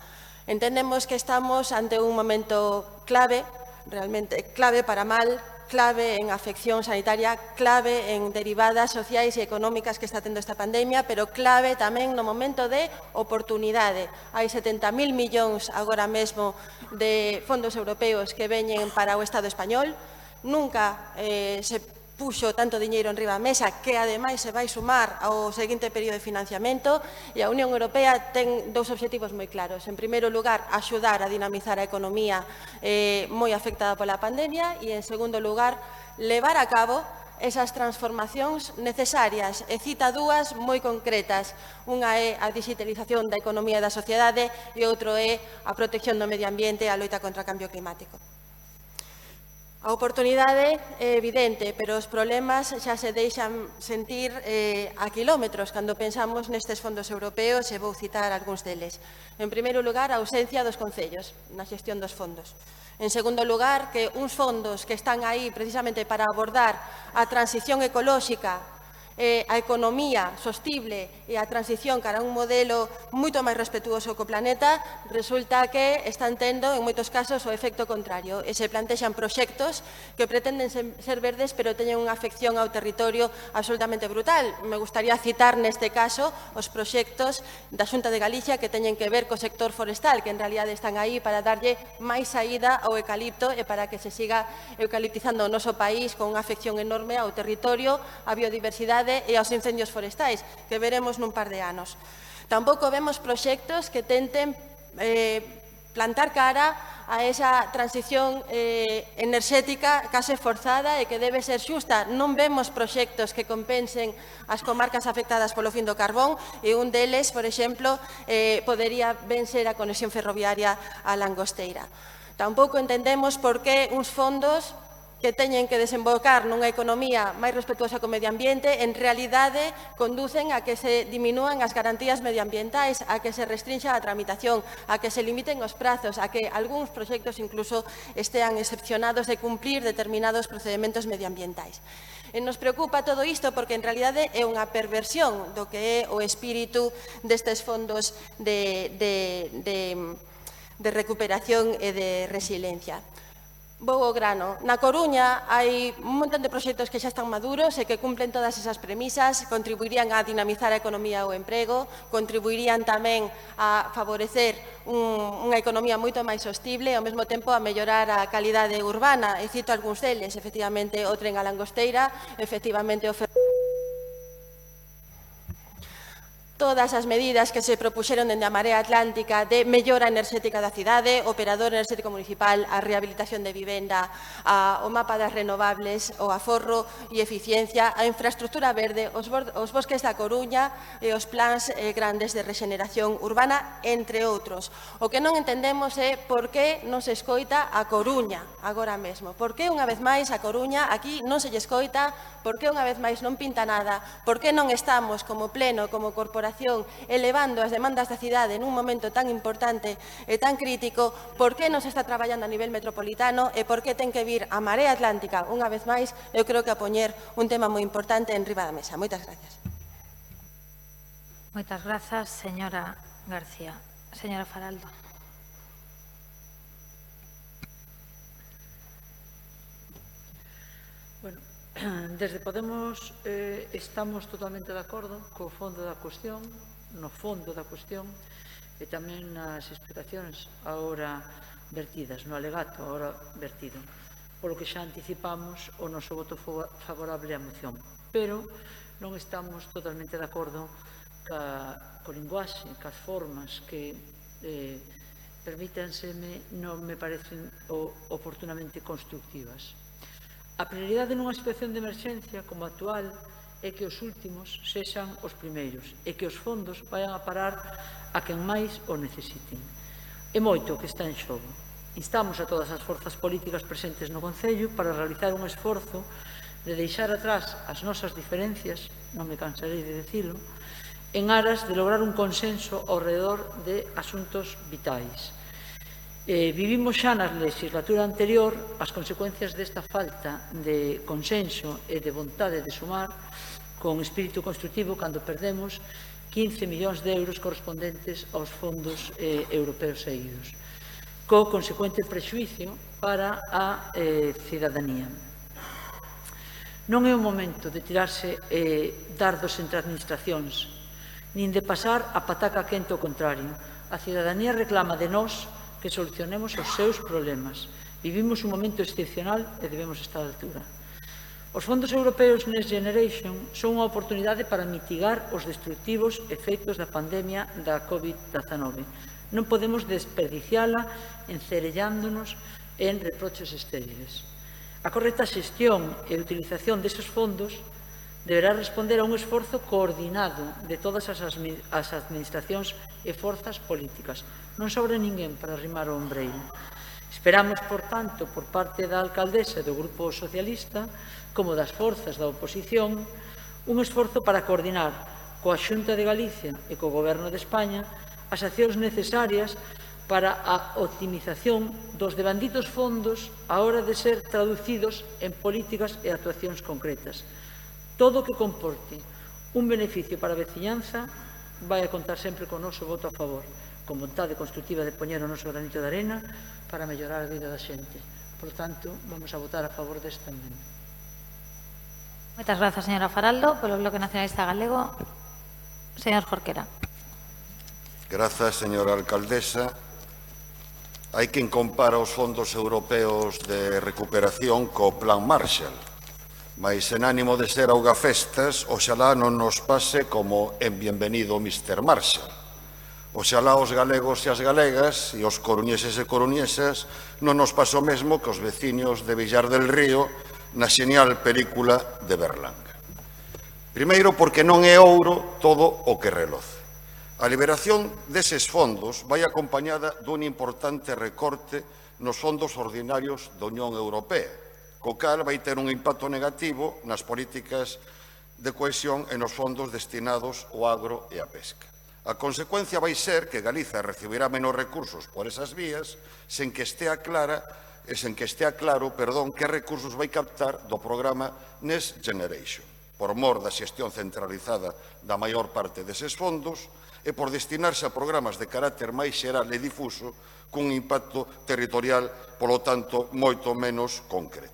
Entendemos que estamos ante un momento clave, realmente clave para mal, clave en afección sanitaria, clave en derivadas sociais e económicas que está tendo esta pandemia, pero clave tamén no momento de oportunidade. Hai 70.000 millóns agora mesmo de fondos europeos que veñen para o Estado español. Nunca se puxo tanto diñeiro en riba da mesa que ademais se vai sumar ao seguinte período de financiamento e a Unión Europea ten dous obxectivos moi claros. En primeiro lugar, axudar a dinamizar a economía moi afectada pola pandemia e en segundo lugar, levar a cabo esas transformacións necesarias. E cita dúas moi concretas. Unha é a digitalización da economía e da sociedade e outro é a protección do medio ambiente e a loita contra o cambio climático. A oportunidade é evidente, pero os problemas xa se deixan sentir a quilómetros cando pensamos nestes fondos europeos e vou citar algúns deles. En primeiro lugar, a ausencia dos concellos na xestión dos fondos. En segundo lugar, que uns fondos que están aí precisamente para abordar a transición ecolóxica, a economía sostible e a transición cara a un modelo moito máis respetuoso co planeta, resulta que están tendo, en moitos casos, o efecto contrario. E se plantexan proxectos que pretenden ser verdes, pero teñen unha afección ao territorio absolutamente brutal. Me gustaría citar neste caso os proxectos da Xunta de Galicia que teñen que ver co sector forestal, que en realidade están aí para darlle máis saída ao eucalipto e para que se siga eucaliptizando o noso país con unha afección enorme ao territorio, á biodiversidade e aos incendios forestais, que veremos nun par de anos. Tampouco vemos proxectos que tenten plantar cara a esa transición enerxética case forzada e que debe ser xusta. Non vemos proxectos que compensen as comarcas afectadas polo fin do carbón e un deles, por exemplo, podería ben ser a conexión ferroviaria a Langosteira. Tampouco entendemos por que uns fondos que teñen que desembocar nunha economía máis respetuosa co medio ambiente, en realidade conducen a que se diminúan as garantías medioambientais, a que se restrinxa a tramitación, a que se limiten os prazos, a que algúns proxectos incluso estean excepcionados de cumplir determinados procedementos medioambientais. E nos preocupa todo isto porque en realidade é unha perversión do que é o espírito destes fondos de recuperación e de resiliencia. Vou ao grano. Na Coruña hai un montón de proxectos que xa están maduros e que cumplen todas esas premisas, contribuirían a dinamizar a economía e o emprego, contribuirían tamén a favorecer unha economía moito máis sostible e ao mesmo tempo a mellorar a calidade urbana. E cito algúns deles, efectivamente o tren a Langosteira, efectivamente o todas as medidas que se propuxeron dende a Marea Atlántica de mellora enerxética da cidade, operador enerxético municipal, a rehabilitación de vivenda, o mapa das renovables, o aforro e eficiencia, a infraestructura verde, os bosques da Coruña e os plans grandes de rexeneración urbana, entre outros. O que non entendemos é por que non se escoita a Coruña agora mesmo. Por que unha vez máis a Coruña aquí non se lle escoita, por que unha vez máis non pinta nada, por que non estamos como pleno, como corporación, elevando as demandas da cidade nun momento tan importante e tan crítico, por que non se está traballando a nivel metropolitano e por que ten que vir a Marea Atlántica unha vez máis, eu creo que a poñer un tema moi importante en riba da mesa. Moitas gracias. Moitas grazas, señora García. Señora Faraldo. Bueno, desde Podemos estamos totalmente de acordo co fondo da cuestión, no fondo da cuestión e tamén nas explicacións agora vertidas, no alegato agora vertido, polo que xa anticipamos o noso voto favorable á moción. Pero non estamos totalmente de acordo co linguaxe, cas formas que permítanseme, non me parecen oportunamente constructivas. A prioridade nunha situación de emerxencia como a actual é que os últimos sexan os primeiros e que os fondos vayan a parar a quen máis o necesiten. É moito o que está en xogo. Instamos a todas as forzas políticas presentes no Concello para realizar un esforzo de deixar atrás as nosas diferencias, non me cansarei de dicilo, en aras de lograr un consenso ao redor de asuntos vitais. Vivimos xa na legislatura anterior as consecuencias desta falta de consenso e de vontade de sumar con espírito constructivo cando perdemos 15 millóns de euros correspondentes aos fondos europeos seguidos, co consecuente prexuicio para a cidadanía. Non é o momento de tirarse dardos entre administracións, nin de pasar a pataca quente ao contrario. A cidadanía reclama de nós que solucionemos os seus problemas. Vivimos un momento excepcional e debemos estar á altura. Os fondos europeos Next Generation son unha oportunidade para mitigar os destructivos efeitos da pandemia da COVID-19. Non podemos desperdiciala encerellándonos en reproches estériles. A correcta xestión e utilización deses fondos deberá responder a un esforzo coordinado de todas as administracións e forzas políticas. Non sobra ninguén para arrimar o ombreiro. Esperamos, por tanto, por parte da alcaldesa e do Grupo Socialista, como das forzas da oposición, un esforzo para coordinar coa Xunta de Galicia e co Goberno de España as accións necesarias para a optimización dos devanditos fondos á hora de ser traducidos en políticas e actuacións concretas. Todo o que comporte un beneficio para a veciñanza vai a contar sempre con o noso voto a favor, con vontade constructiva de poñer o noso granito de arena para mellorar a vida da xente. Por tanto, vamos a votar a favor desta emenda. Moitas grazas, señora Faraldo. Polo Bloque Nacionalista Galego, señor Jorquera. Grazas, señora alcaldesa. Hai quen compara os fondos europeos de recuperación co Plan Marshall. Mais en ánimo de ser augafestas, oxalá non nos pase como en Bienvenido Mr. Marshall. Oxalá os galegos e as galegas e os coruñeses e coruñesas non nos pasou mesmo que os veciños de Villar del Río na xenial película de Berlanga. Primeiro, porque non é ouro todo o que reloce. A liberación deses fondos vai acompañada dun importante recorte nos fondos ordinarios da Unión Europea, co cal vai ter un impacto negativo nas políticas de cohesión e nos fondos destinados ao agro e á pesca. A consecuencia vai ser que Galiza recibirá menos recursos por esas vías sen que estea claro que recursos vai captar do programa Next Generation, por mor da xestión centralizada da maior parte deses fondos e por destinarse a programas de carácter máis xeral e difuso cun impacto territorial, polo tanto, moito menos concreto.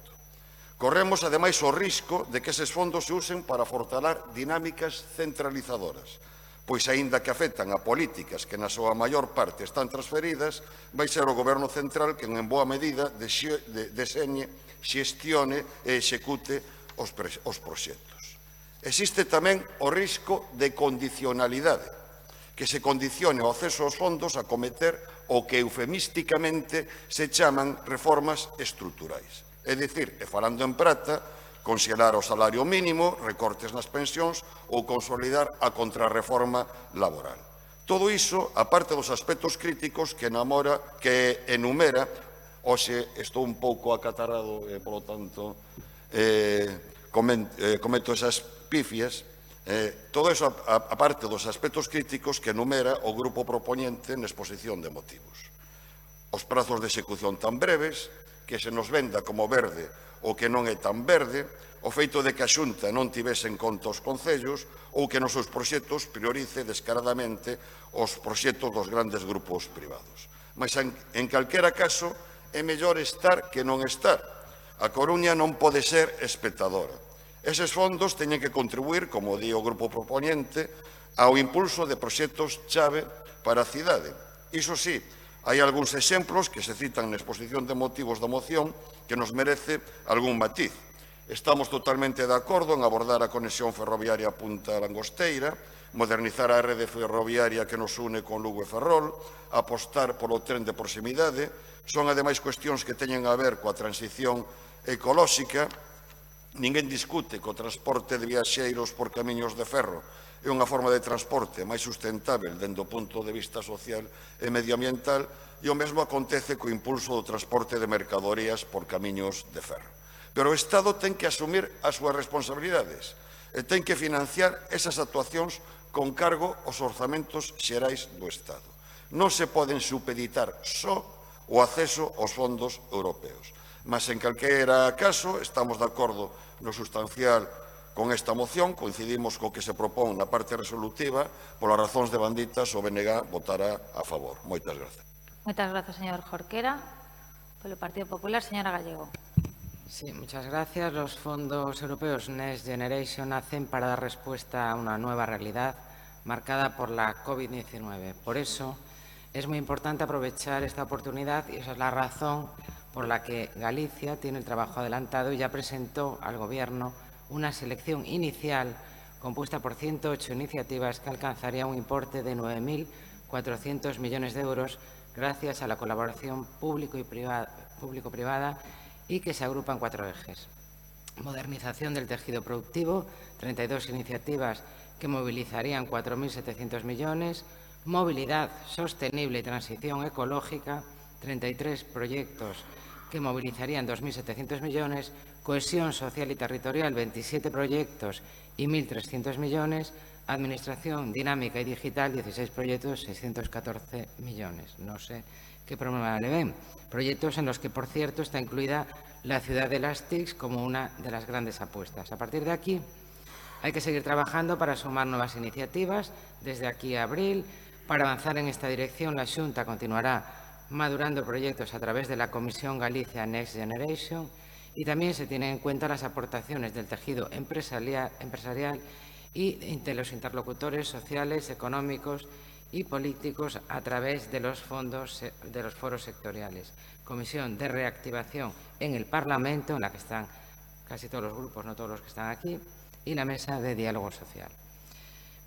Corremos, ademais, o risco de que eses fondos se usen para fortalar dinámicas centralizadoras, pois, aínda que afectan a políticas que na súa maior parte están transferidas, vai ser o Goberno central quen en boa medida deseñe, xestione e execute os proxectos. Existe tamén o risco de condicionalidade, que se condicione o acceso aos fondos a cometer o que eufemísticamente se chaman reformas estruturais. É dicir, e falando en prata, conxelar o salario mínimo, recortes nas pensións ou consolidar a contrarreforma laboral. Todo iso, aparte dos aspectos críticos que enumera, hoxe estou un pouco acatarrado e, polo tanto, comento esas pifias, todo iso, aparte dos aspectos críticos que enumera o grupo propoñente na exposición de motivos. Os prazos de execución tan breves, que se nos venda como verde o que non é tan verde, o feito de que a Xunta non tivese en conta os concellos ou que nos seus proxectos priorice descaradamente os proxectos dos grandes grupos privados. Mas, en calquera caso, é mellor estar que non estar. A Coruña non pode ser espectadora. Eses fondos teñen que contribuir, como di o grupo propoñente, ao impulso de proxectos chave para a cidade. Iso sí, hai algúns exemplos que se citan na exposición de motivos da moción que nos merece algún matiz. Estamos totalmente de acordo en abordar a conexión ferroviaria a Punta Langosteira, modernizar a rede ferroviaria que nos une con Lugo e Ferrol, apostar polo tren de proximidade. Son, ademais, cuestións que teñen a ver coa transición ecolóxica. Ninguén discute que o transporte de viaxeiros por camiños de ferro é unha forma de transporte máis sustentável dende o punto de vista social e medioambiental, e o mesmo acontece co impulso do transporte de mercadorías por camiños de ferro. Pero o Estado ten que asumir as súas responsabilidades e ten que financiar esas actuacións con cargo aos orzamentos xerais do Estado. Non se poden supeditar só o acceso aos fondos europeos. Mas, en calquera caso, estamos de acordo no sustancial con esta moción, coincidimos co que se propón na parte resolutiva, polas razóns de banditas, o BNG votará a favor. Moitas grazas. Moitas grazas, señor Jorquera. Polo Partido Popular, señora Gallego. Sí, muchas gracias. Los fondos europeos Next Generation nacen para dar respuesta a una nueva realidad marcada por la COVID-19. Por eso es muy importante aprovechar esta oportunidad y esa es la razón por la que Galicia tiene el trabajo adelantado y ya presentó al Gobierno una selección inicial compuesta por 108 iniciativas que alcanzaría un importe de 9.400 millones de euros gracias a la colaboración público-privada y que se agrupa en 4 ejes. Modernización del tejido productivo, 32 iniciativas que movilizarían 4.700 millones, movilidad sostenible y transición ecológica, 33 proyectos que movilizarían 2.700 millones, cohesión social y territorial, 27 proyectos y 1.300 millones, administración dinámica y digital, 16 proyectos, 614 millones. No sé qué problema le ven. Proyectos en los que, por cierto, está incluida la ciudad de las TICs como una de las grandes apuestas. A partir de aquí, hay que seguir trabajando para sumar nuevas iniciativas. Desde aquí a abril, para avanzar en esta dirección, la Xunta continuará madurando proyectos a través de la Comisión Galicia Next Generation y también se tienen en cuenta las aportaciones del tejido empresarial y de los interlocutores sociales, económicos y políticos a través de los foros sectoriales. Comisión de reactivación en el Parlamento, en la que están casi todos los grupos, no todos los que están aquí, y la mesa de diálogo social.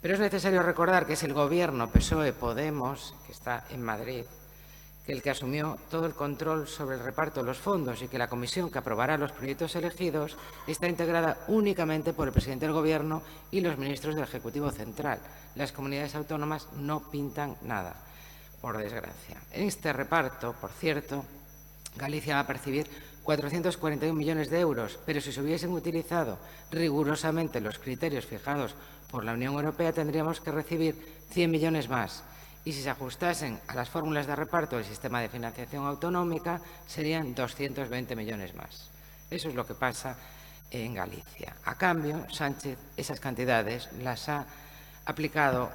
Pero es necesario recordar que es el Gobierno PSOE-Podemos, que está en Madrid, que el que asumió todo el control sobre el reparto de los fondos y que la comisión que aprobará los proyectos elegidos está integrada únicamente por el presidente del Gobierno y los ministros del Ejecutivo Central. Las comunidades autónomas no pintan nada, por desgracia. En este reparto, por cierto, Galicia va a percibir 441 millones de euros, pero si se hubiesen utilizado rigurosamente los criterios fijados por la Unión Europea, tendríamos que recibir 100 millones más. Y si se ajustasen a las fórmulas de reparto del sistema de financiación autonómica, serían 220 millones más. Eso es lo que pasa en Galicia. A cambio, Sánchez esas cantidades las ha aplicado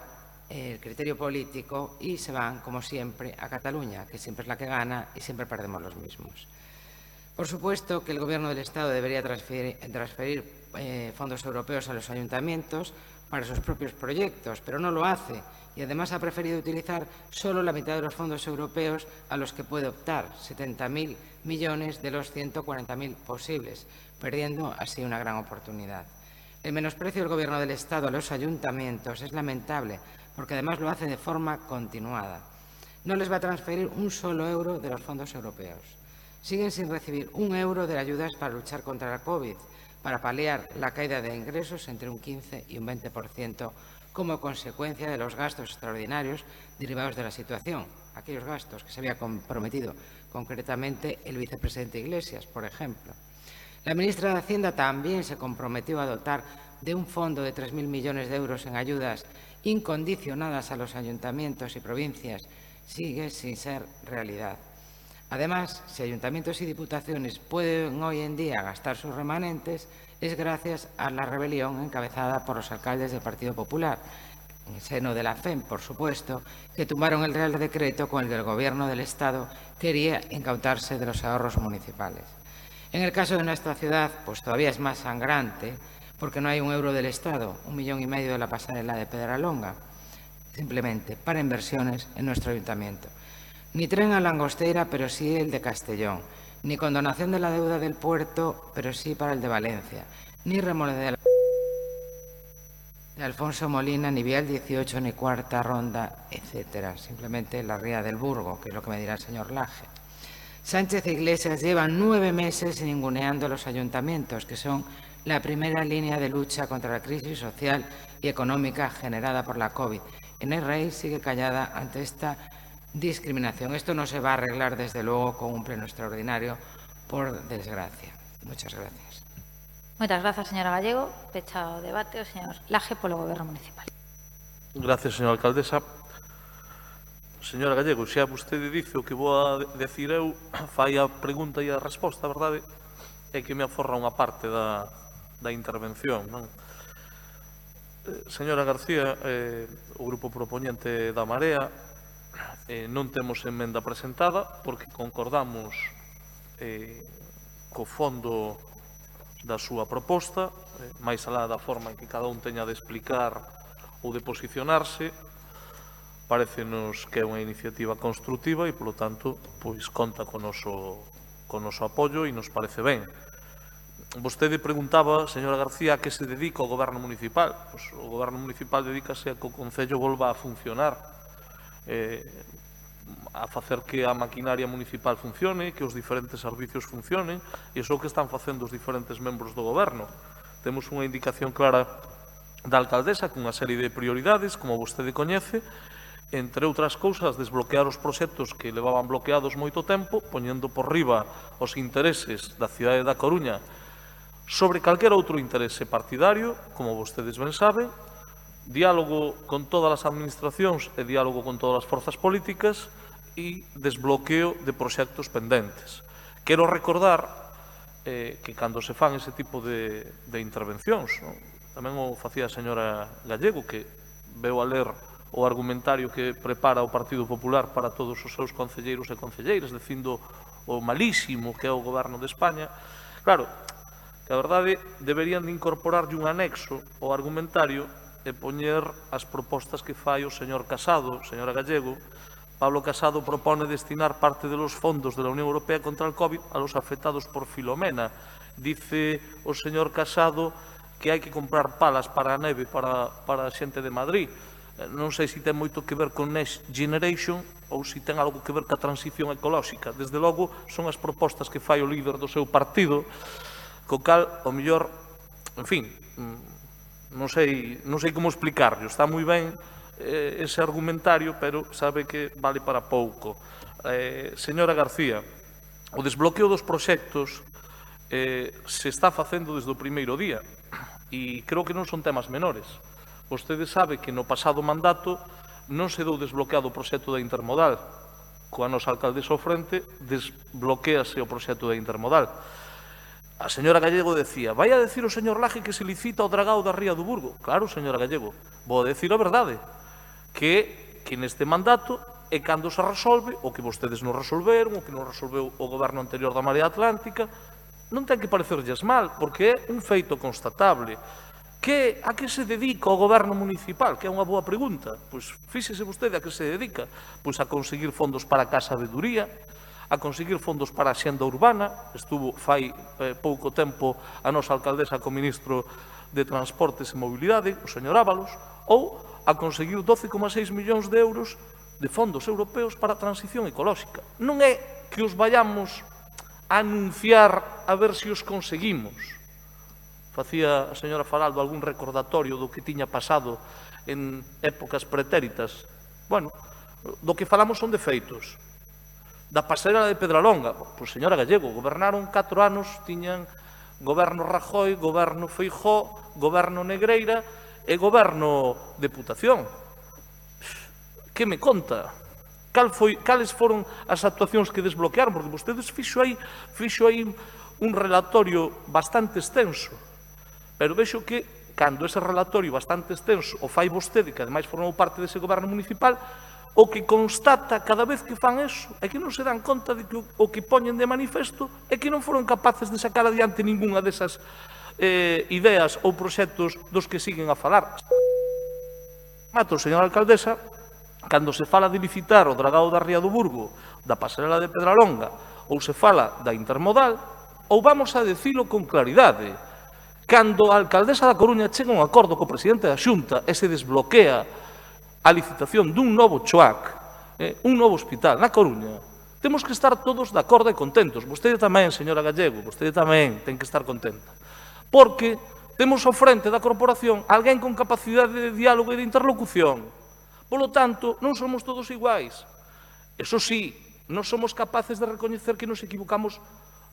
el criterio político y se van, como siempre, a Cataluña, que siempre es la que gana y siempre perdemos los mismos. Por supuesto que el Gobierno del Estado debería transferir fondos europeos a los ayuntamientos para sus propios proyectos, pero no lo hace y además ha preferido utilizar solo la mitad de los fondos europeos a los que puede optar, 70.000 millones de los 140.000 posibles, perdiendo así una gran oportunidad. El menosprecio del Gobierno del Estado a los ayuntamientos es lamentable, porque además lo hace de forma continuada. No les va a transferir un solo euro de los fondos europeos. Siguen sin recibir un euro de ayudas para luchar contra la COVID, para paliar la caída de ingresos entre un 15 y un 20% como consecuencia de los gastos extraordinarios derivados de la situación, aquellos gastos que se había comprometido concretamente el vicepresidente Iglesias, por ejemplo. La ministra de Hacienda también se comprometió a dotar de un fondo de 3.000 millones de euros en ayudas incondicionadas a los ayuntamientos y provincias. Sigue sin ser realidad. Además, si ayuntamientos y diputaciones pueden hoy en día gastar sus remanentes, es gracias a la rebelión encabezada por los alcaldes del Partido Popular, en el seno de la FEM, por supuesto, que tumbaron el Real Decreto con el que el Gobierno del Estado quería incautarse de los ahorros municipales. En el caso de nuestra ciudad, pues todavía es más sangrante, porque no hay un euro del Estado, 1,5 millones de la pasarela de Pedralonga, simplemente para inversiones en nuestro ayuntamiento. Ni tren a Langosteira, pero sí el de Castellón. Ni condonación de la deuda del puerto, pero sí para el de Valencia. Ni remodelado de Alfonso Molina, ni Vial 18, ni Cuarta Ronda, etcétera. Simplemente la Ría del Burgo, que es lo que me dirá el señor Laje. Sánchez e Iglesias llevan 9 meses ninguneando a los ayuntamientos, que son la primera línea de lucha contra la crisis social y económica generada por la COVID. NRI sigue callada ante esta discriminación. Esto no se va a arreglar, desde luego, con un pleno extraordinario, por desgracia. Muchas gracias. Moitas grazas, señora Gallego. Pecha o debate o señor Laje polo Goberno Municipal. Gracias, señora alcaldesa. Señora Gallego, xa vostede dice o que vou a decir eu, fai a pregunta e a resposta, a verdade é que me aforra unha parte da intervención, non? Señora García, o grupo propoñente da Marea, non temos emenda presentada porque concordamos co fondo da súa proposta, máis alá da forma en que cada un teña de explicar ou de posicionarse. Parécenos que é unha iniciativa construtiva e, polo tanto, pois conta con noso apoio e nos parece ben. Vostede preguntaba, señora García, a que se dedica o Goberno Municipal. Pois o Goberno Municipal dedícase a que o Concello volva a funcionar, a facer que a maquinaria municipal funcione, que os diferentes servicios funcionen, e iso é o que están facendo os diferentes membros do Goberno. Temos unha indicación clara da alcaldesa con unha serie de prioridades, como vostede coñece, entre outras cousas, desbloquear os proxectos que levaban bloqueados moito tempo, poñendo por riba os intereses da cidade da Coruña sobre calquera outro interese partidario, como vostedes ben saben, diálogo con todas as administracións e diálogo con todas as forzas políticas e desbloqueo de proxectos pendentes. Quero recordar que cando se fan ese tipo de intervencións, tamén o facía a señora Gallego, que veu a ler o argumentario que prepara o Partido Popular para todos os seus concelleiros e concelleiras, dicindo o malísimo que é o Goberno de España. Claro, que a verdade deberían de incorporarlle un anexo ao argumentario e poñer as propostas que fai o señor Casado, señora Gallego. Pablo Casado propone destinar parte de los fondos de la Unión Europea contra el COVID a los afectados por Filomena. Dice o señor Casado que hai que comprar palas para a neve para a xente de Madrid. Non sei se ten moito que ver con Next Generation ou se ten algo que ver ca transición ecolóxica. Desde logo, son as propostas que fai o líder do seu partido, co cal, o mellor, en fin, non sei como explicarlo. Está moi ben ese argumentario, pero sabe que vale para pouco. Señora García, O desbloqueo dos proxectos se está facendo desde o primeiro día e creo que non son temas menores. Vostede sabe que no pasado mandato non se deu desbloqueado o proxecto da intermodal. Coa nosa alcaldesa ao frente, desbloquease o proxecto da intermodal. A señora Gallego decía, vai a decir o señor Laje que se licita o dragao da Ría do Burgo. Claro, señora Gallego, vou a decir a verdade, que neste mandato é cando se resolve o que vostedes non resolveron, o que non resolveu o goberno anterior da Marea Atlántica. Non ten que parecerlles mal, porque é un feito constatable. A que se dedica o goberno municipal? Que é unha boa pregunta. Pois fíxese vostede a que se dedica. Pois a conseguir fondos para a Casa Veduría, a conseguir fondos para a xenda urbana. Estuvo fai pouco tempo a nosa alcaldesa co ministro de Transportes e Mobilidade, o señor Ábalos, ou a conseguir 12,6 millóns de euros de fondos europeos para a transición ecolóxica. Non é que os vayamos a anunciar a ver se os conseguimos. Facía a señora Faraldo algún recordatorio do que tiña pasado en épocas pretéritas. Bueno, do que falamos son de feitos. Da pasarela de Pedralonga, pois señora Gallego, gobernaron 4 anos, tiñan goberno Rajoy, goberno Feijóo, goberno Negreira e goberno Deputación. Que me conta? Cales foron as actuacións que desbloquearon? Porque vostedes fixo aí un relatorio bastante extenso. Pero vexo que, cando ese relatorio bastante extenso o fai vostede, que ademais formou parte dese goberno municipal, o que constata cada vez que fan eso é que non se dan conta de que o que poñen de manifesto é que non foron capaces de sacar adiante ningunha desas ideas ou proxectos dos que siguen a falar. Mato, señora alcaldesa, cando se fala de licitar o dragao da Ría do Burgo, da pasarela de Pedralonga, ou se fala da intermodal, ou vamos a decilo con claridade, cando a alcaldesa da Coruña chega un acordo co presidente da Xunta e se desbloquea a licitación dun novo CHOAC, un novo hospital na Coruña, temos que estar todos de acordo e contentos. Vostede tamén, señora Gallego, vostede tamén ten que estar contenta. Porque temos ao frente da corporación alguén con capacidade de diálogo e de interlocución. Polo tanto, non somos todos iguais. Eso sí, non somos capaces de recoñecer que nos equivocamos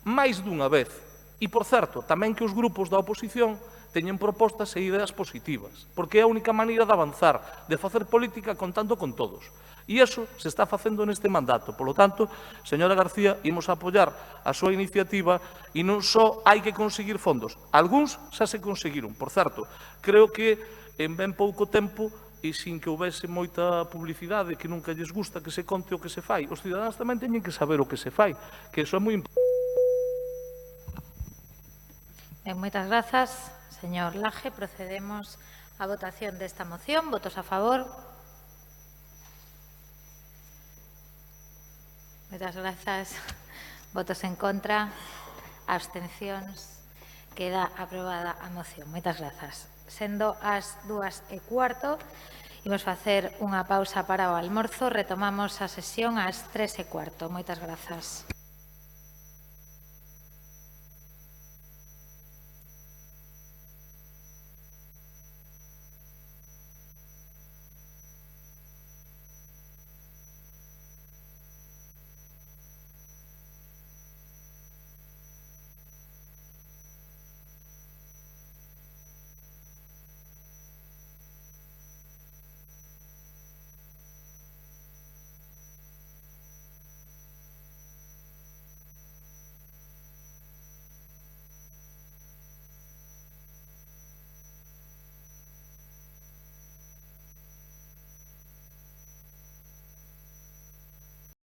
máis dunha vez. E, por certo, tamén que os grupos da oposición teñen propostas e ideas positivas, porque é a única maneira de avanzar, de facer política contando con todos. E iso se está facendo neste mandato. Por lo tanto, señora García, imos a apoiar a súa iniciativa e non só hai que conseguir fondos. Algúns xa se conseguiron. Por certo, creo que en ben pouco tempo e sin que houvese moita publicidade que nunca lles gusta que se conte o que se fai, os cidadáns tamén teñen que saber o que se fai, que iso é moi importante. Moitas grazas, señor Laje. Procedemos á votación desta moción. Votos a favor. Moitas grazas. Votos en contra. Abstencións. Queda aprobada a moción. Moitas grazas. Sendo as 2:15, imos facer unha pausa para o almorzo. Retomamos a sesión ás 3:15. Moitas grazas.